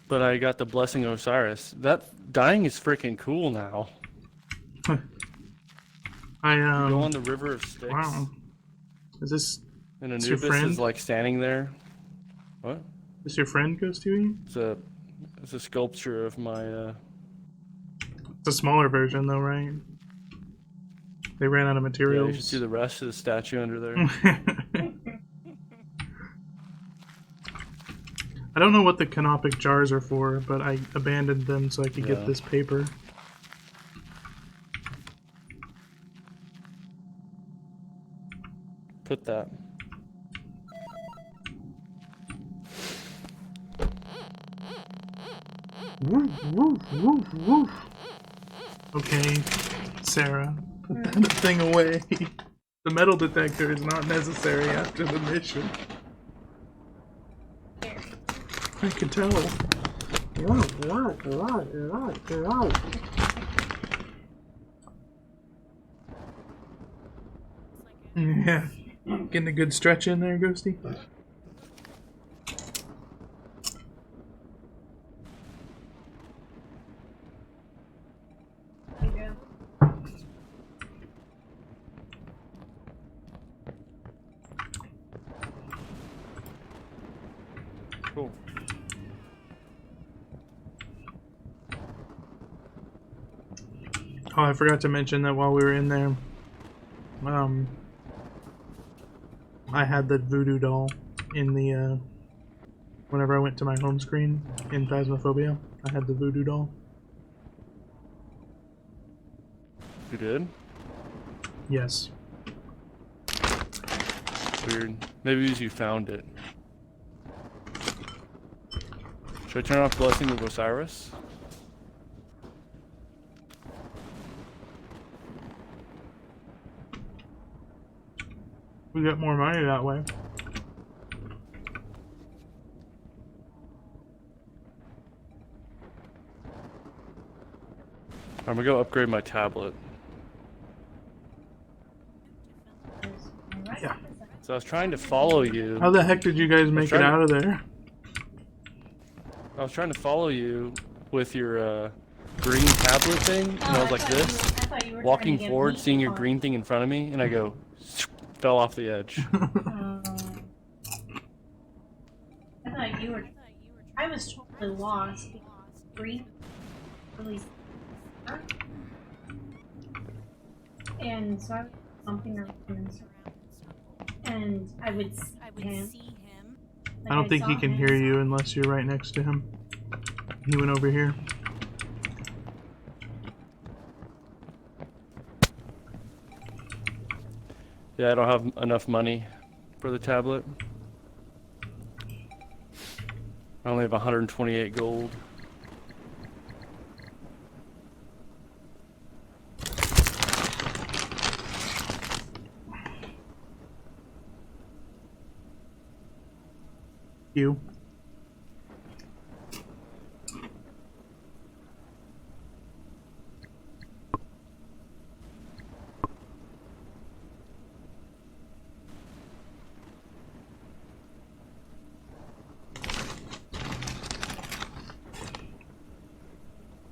But I got the blessing of Osiris. That dying is freaking cool now. I You go on the River of Styx. Wow. Is this And It's your Anubis friend? is like standing there. What? is your friend Ghosty? It's a sculpture of my. It's a smaller version though, right? They ran out of Yeah, materials. you should see the rest of the statue under there. I don't know what the canopic jars are for, but I abandoned them so I could Yeah. get this paper. Put that. Woof, woof, woof, woof. Okay, Sarah, put that thing away. The metal detector is not necessary after the mission. I can tell. Yeah. Getting a good stretch in there, Ghosty? Cool. Oh, I forgot to mention that while we were in there, I had the voodoo doll in the, whenever I went to my home screen in Phasmophobia, I had the voodoo doll. You did? Yes. Weird. Maybe because you found it. Should I turn off Blessing of Osiris? We get more money that way. I'm gonna go upgrade my tablet. Yeah. So I was trying to follow you. How the heck did you guys make it trying to- out of there? I was trying to follow you with your green tablet thing, and I was like this, walking forward, seeing your green thing in front of me, and I go, fell off the edge. I thought you were. I was totally lost. Green, really. And so I was bumping around, and I would see him. I don't think he can hear you unless you're right next to him. He went over here. Yeah, I don't have enough money for the tablet. I only have 128 gold. You.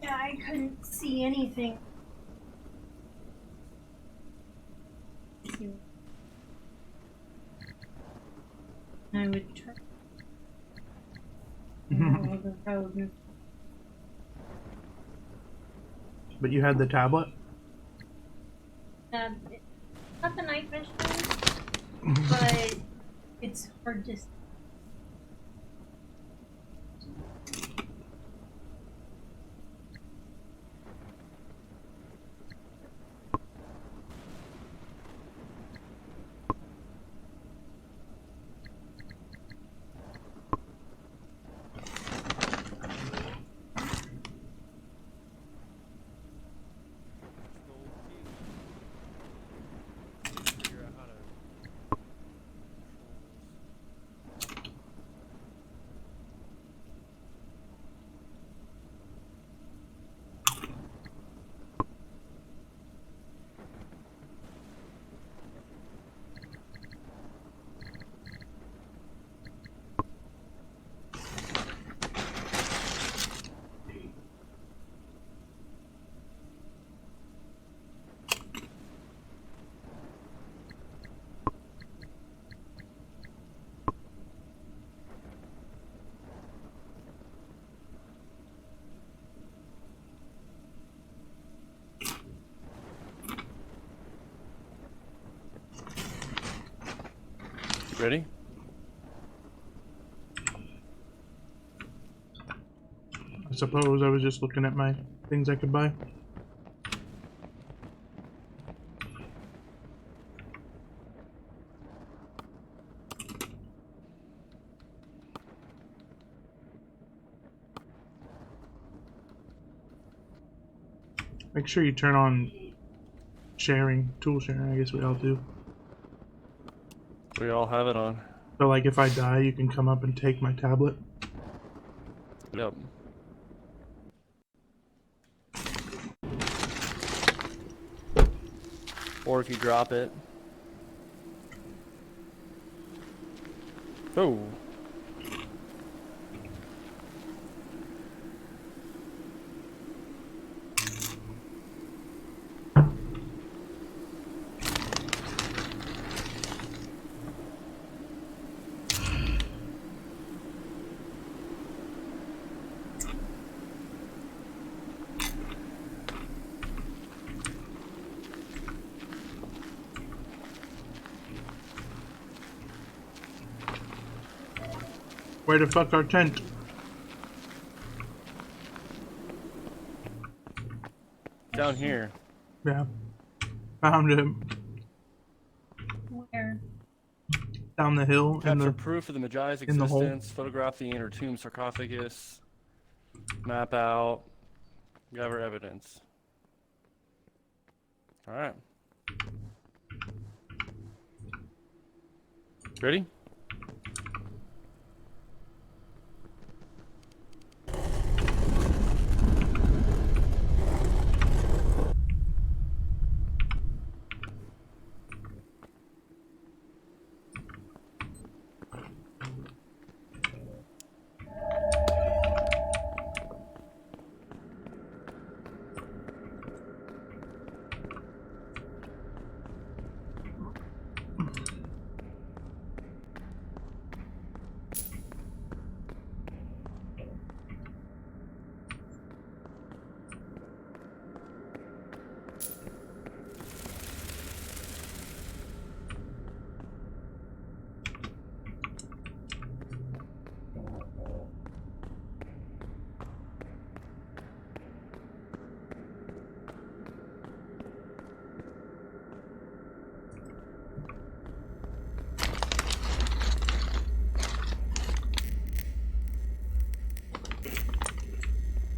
Yeah, I couldn't see anything. I would try. But you had the tablet? It's not the night vision, but it's hard to. Ready? I suppose I was just looking at my things I could buy. Make sure you turn on sharing, tool sharing, I guess we all do. We all have it on. So like if I die, you can come up and take my tablet. Yep. Or if you drop it. Oh. Where the fuck our tent? Down here. Yeah. Found him. Where? Down the hill in Capture the proof of the Magi's in the hole. existence, photograph the inner tomb sarcophagus, map out, gather evidence. Alright. Ready?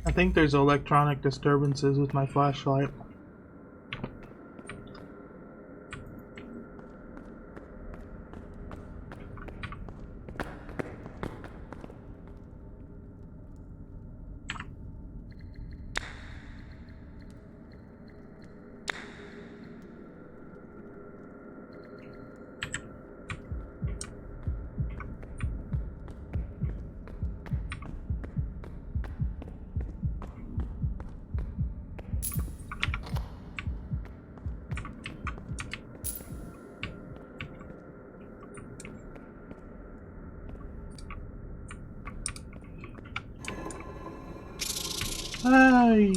I think there's electronic disturbances with my flashlight. Hi!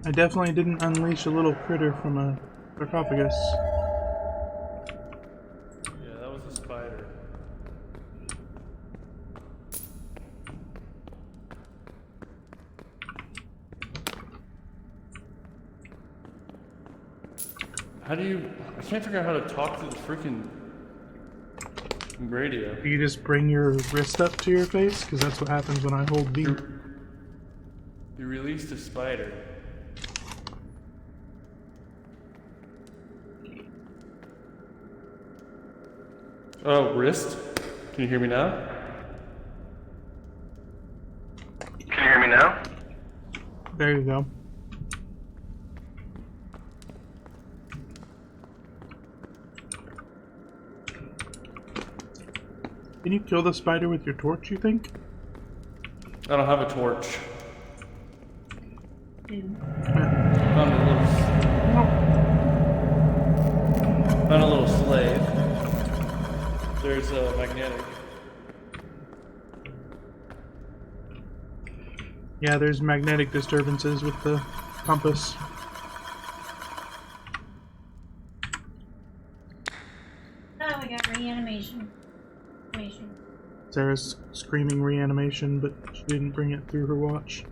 I definitely didn't unleash a little critter from a sarcophagus. Yeah, that was a spider. How do you... I can't figure out how to talk to the freaking radio. You just bring your wrist up to your face, because that's what happens when I hold V. You released a spider. Oh, wrist? Can you hear me now? Can you hear me now? There you go. Can you kill the spider with your torch, you think? I don't have a torch. Yeah. Found a little slave. There's a magnetic. Yeah, there's magnetic disturbances with the compass. Sarah's screaming reanimation, but she didn't bring it through her watch.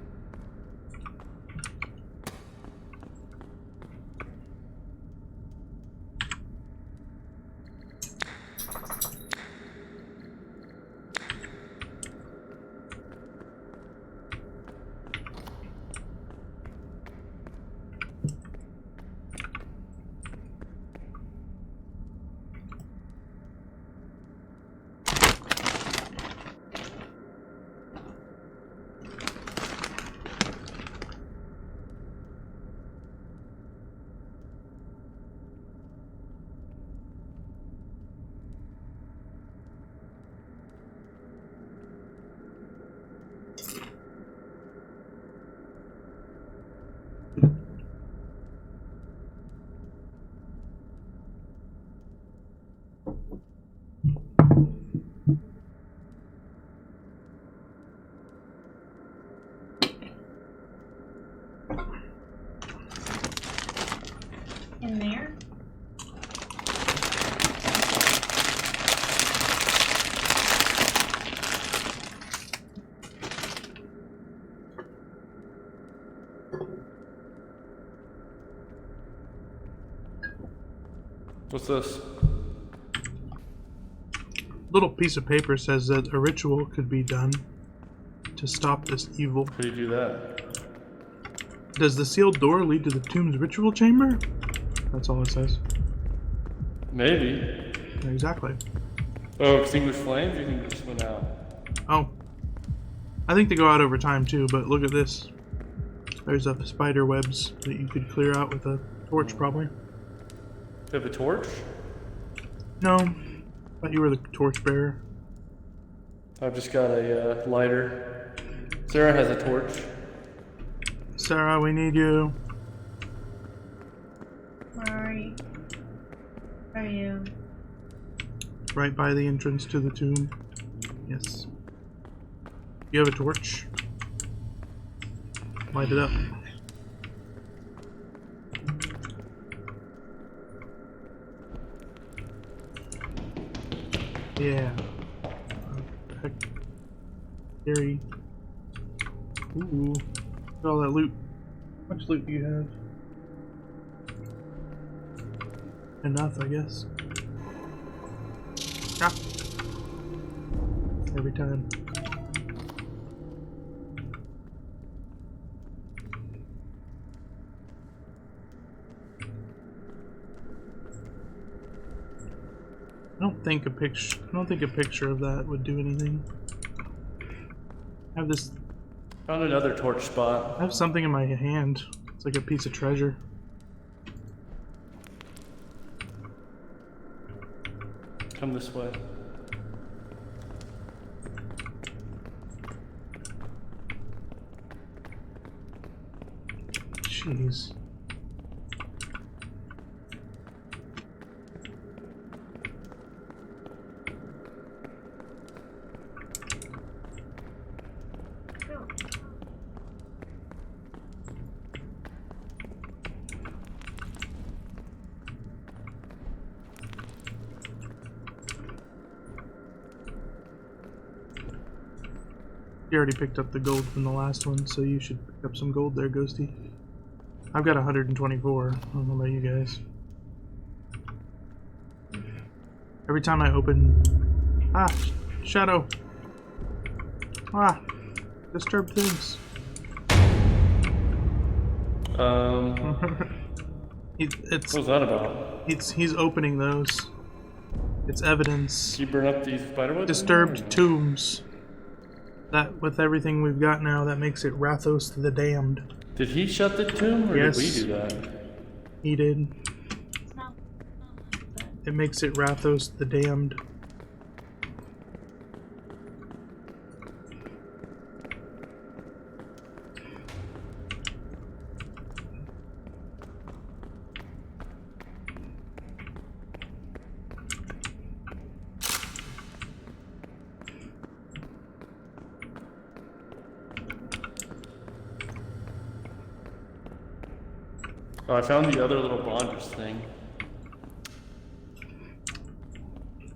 In there? What's this? Little piece of paper says that a ritual could be done to stop this evil. How do you do that? Does the sealed door lead to the tomb's ritual chamber? That's all it says. Maybe. Exactly. Oh, extinguish flames? You think it just went out? Oh. I think they go out over time too, but look at this. There's a spider webs that you could clear out with a torch probably. You have a torch? No. Thought you were the torch bearer. I've just got a lighter. Sarah has a torch. Sarah, we need you. Where are you? Where are you? Right by the entrance to the tomb. Yes. You have a torch? Light it up. Yeah. Heck. Scary. Ooh. Look at all that loot. How much loot do you have? Enough, I guess. Ah. Every time. I don't think a picture of that would do anything. I have this. Found another torch spot. I have something in my hand. It's like a piece of treasure. Come this way. Jeez. You already picked up the gold from the last one, so you should pick up some gold there, Ghosty. I've got 124. I don't know about you guys. Every time I open... Ah! Shadow! Ah! Disturbed things. What's that about? He's opening those. It's evidence. You burn up these spiderwebs? Disturbed tombs. That, with everything we've got now, that makes it Rathos the Damned. Did he shut the tomb, or Yes. did we do that? He did. It makes it Rathos the Damned. Oh, I found the other little bondage thing.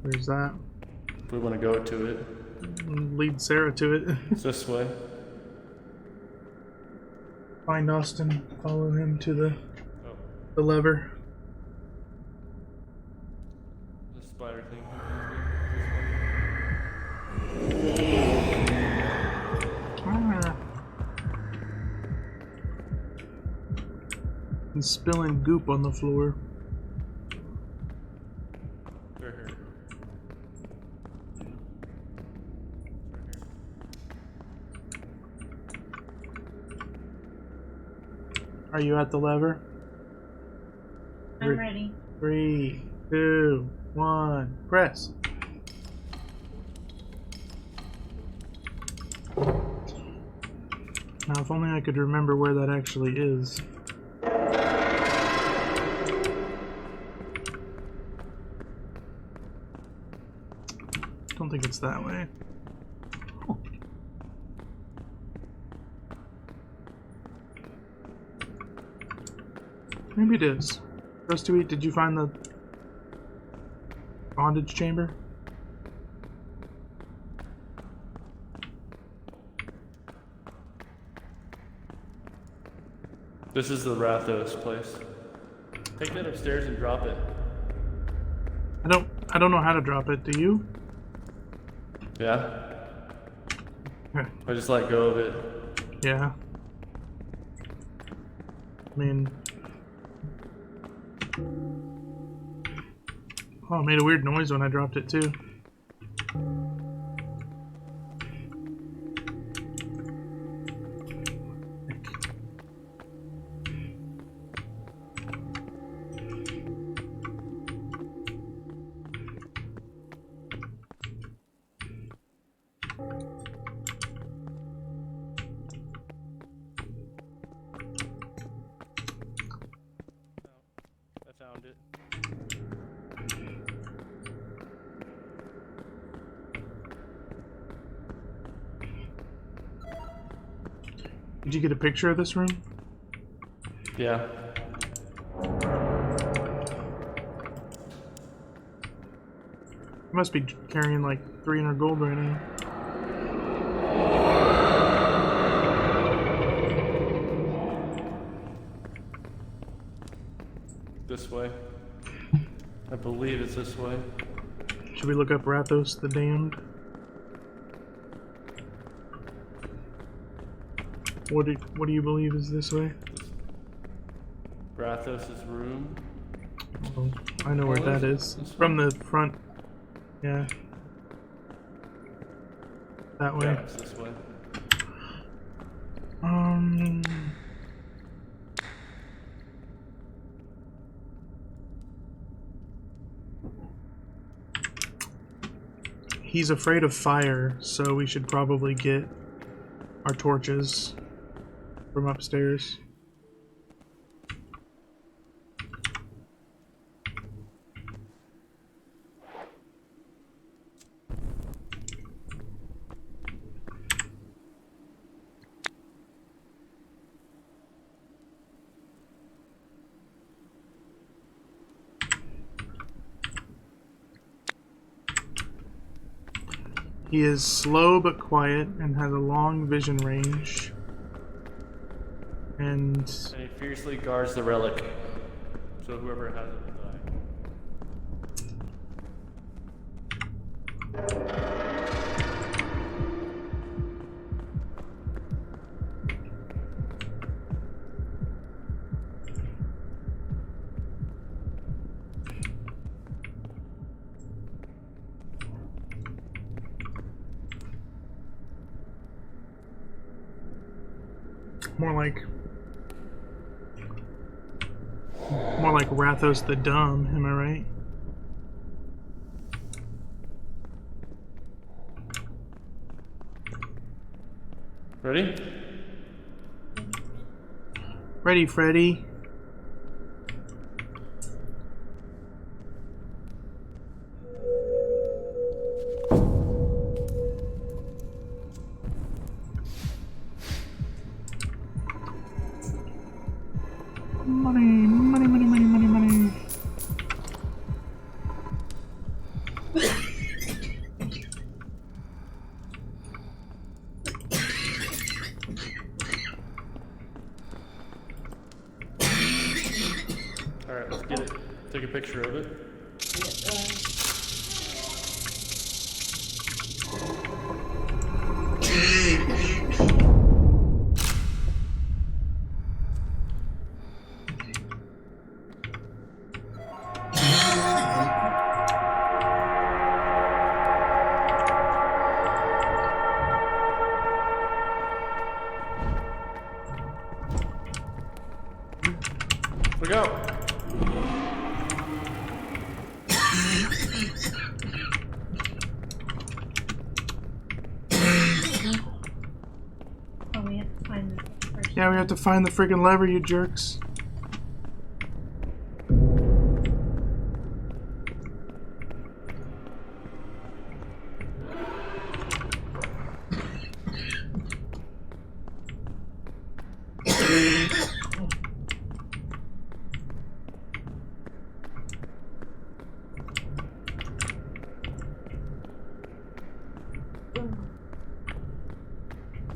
Where's that? We want to go to it. Lead Sarah to it. It's this way. Find Austin. Follow him to the Oh, lever. the spider thing. Ah. He's spilling goop on the floor. Right here. Are you at the lever? I'm ready. 3, 2, 1, press. Now, if only I could remember where that actually is. Don't think it's that way. Oh. Maybe it is. Rest to eat, did you find the bondage chamber? This is the Rathos place. Take that upstairs and drop it. I don't know how to drop it, do you? Yeah? Okay. I just let go of it. Yeah. I mean... Oh, it made a weird noise when I dropped it too. I found it. Did you get a picture of this room? Yeah. You must be carrying like 300 gold right now. This way. I believe it's this way. Should we look up Rathos the Damned? What do you believe is this way? Rathos' room. Oh, I know where that is. From the front. Yeah. That way. Yeah, it's this way. He's afraid of fire, so we should probably get our torches from upstairs. He is slow but quiet and has a long vision range. And he fiercely guards the relic. So whoever has it will die. more like Rathos the Dumb, am I right? Ready? Ready, Freddy. Money. Alright, let's get it. Take a picture of it. Look out! Oh, we have to find the first. Yeah, we have to find the freaking lever, you jerks.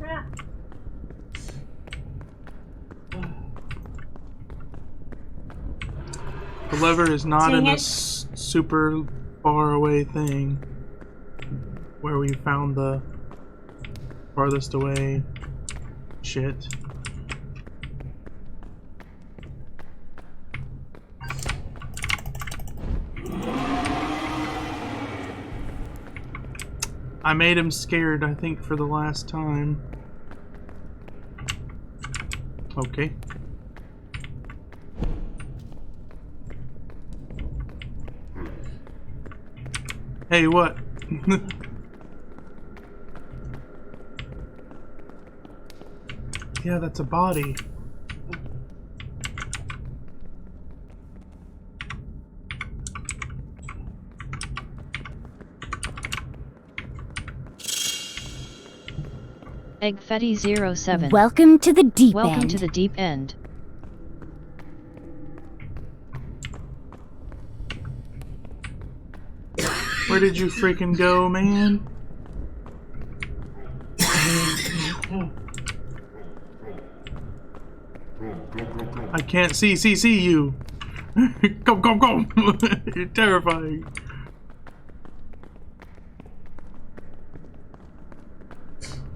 Ah. The lever is not in Dang a it. super far away thing where we found the farthest away shit. I made him scared, I think, for the last time. Okay. Hey, what? Yeah, that's a body. Eggfetti07. Welcome to the deep Welcome end. to the deep end. Where did you freaking go, man? I can't see you. Go. You're terrifying.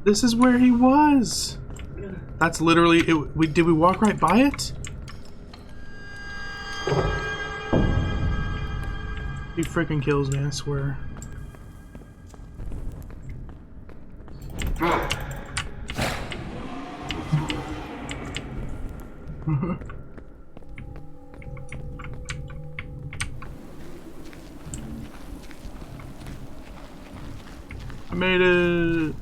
This is where he was. That's literally it. Did we walk right by it? He freaking kills me, I swear. I made it.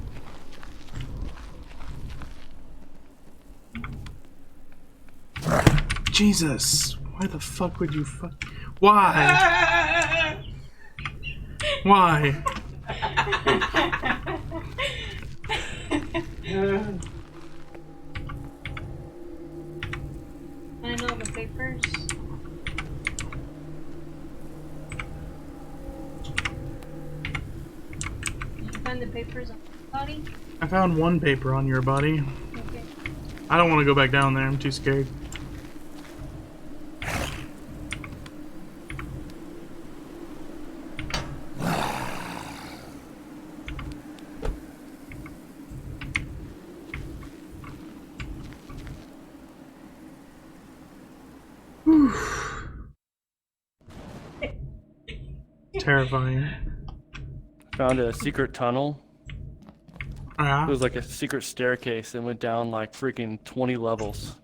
Jesus, why the fuck would you fuck? Why? Why? I know the papers. Did you find the papers on the body? I found one paper on your body. Okay. I don't want to go back down there, I'm too scared. Terrifying. Found a secret tunnel. It Yeah. was like a secret staircase and went down like freaking 20 levels.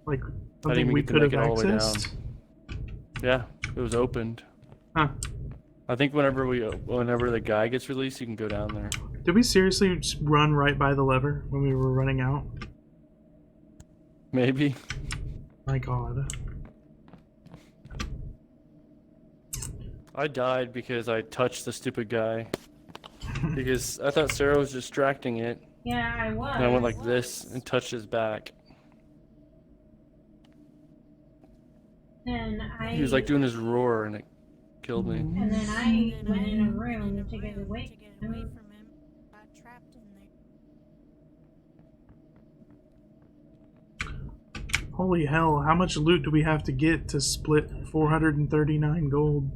Like I didn't something even we get to could have make it all the way down. accessed. Yeah, it was opened. Huh. I think whenever the guy gets released, you can go down there. Did we seriously just run right by the lever when we were running out? Maybe. My god. I died because I touched the stupid guy. Because I thought Sarah was distracting it. Yeah, I was. And I went like this and touched his back. And He was like doing his roar and it killed me. And then I went in a room to get away from him. Got trapped in there. Holy hell, how much loot do we have to get to split 439 gold?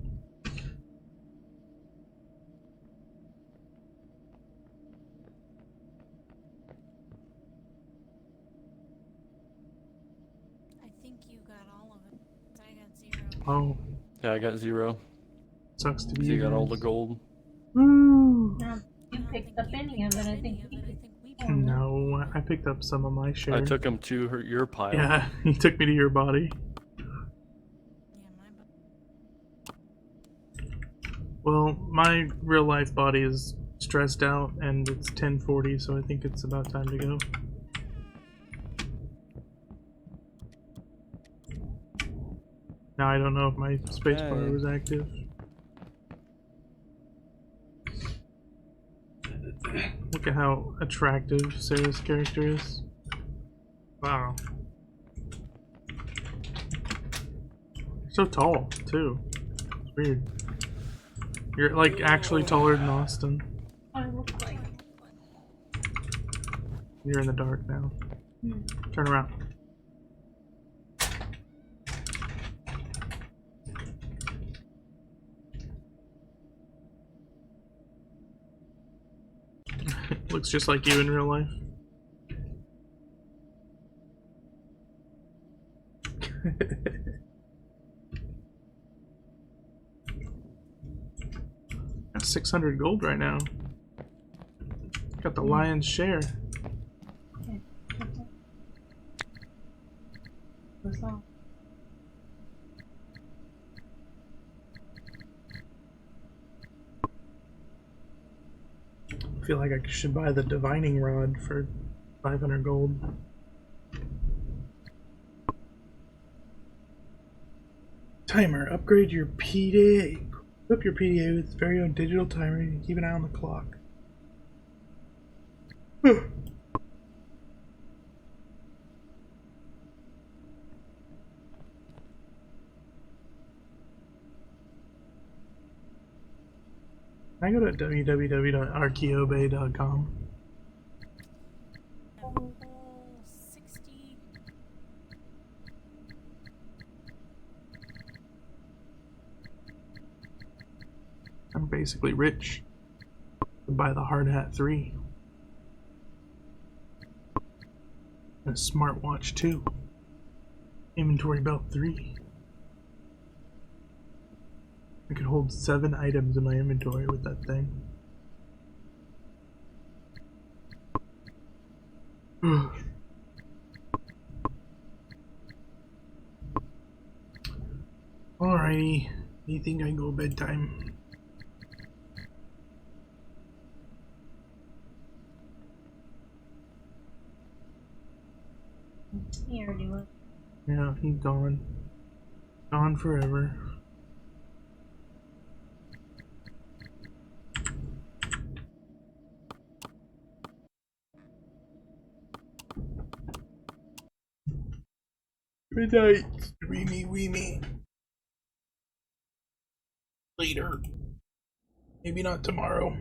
I think you got all of it. I got 0. Oh, Yeah, I got 0. sucks to be So you got all the guys. gold. Woo! You picked up any of it, I think. No, I picked up some of my share. I took him to your pile. Yeah, he took me to your body. Well, my real life body is stressed out and it's 10:40, so I think it's about time to go. Now I don't know if my spacebar was active. Look at how attractive Sarah's character is. Wow. So tall, too. It's weird. You're like actually taller than Austin. I look like. You're in the dark now. Turn around. Looks just like you in real life. Got 600 gold right now. Got the lion's share. What's all? I feel like I should buy the divining rod for 500 gold. Timer. Upgrade your PDA. Equip your PDA with its very own digital timer and keep an eye on the clock. Can I go to www.archeobay.com? 60. I'm basically rich. Buy the hard hat 3. And a smartwatch 2. Inventory belt 3. I could hold 7 items in my inventory with that thing. Alrighty. You think I can go bedtime? He already was. Yeah, he's gone. Gone forever. Good night, Dreamy Weemy. Later. Maybe not tomorrow.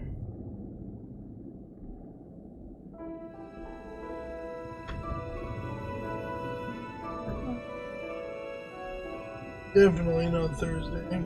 Definitely not Thursday.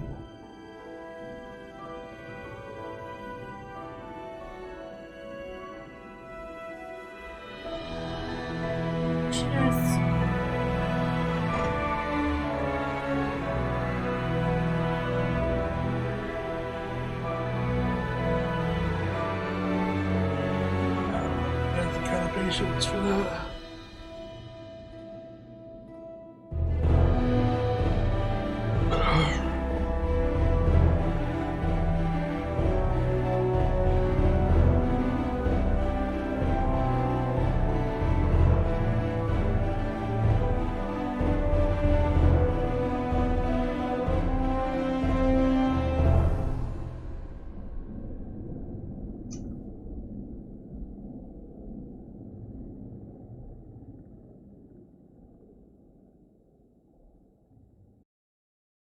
Patience for that.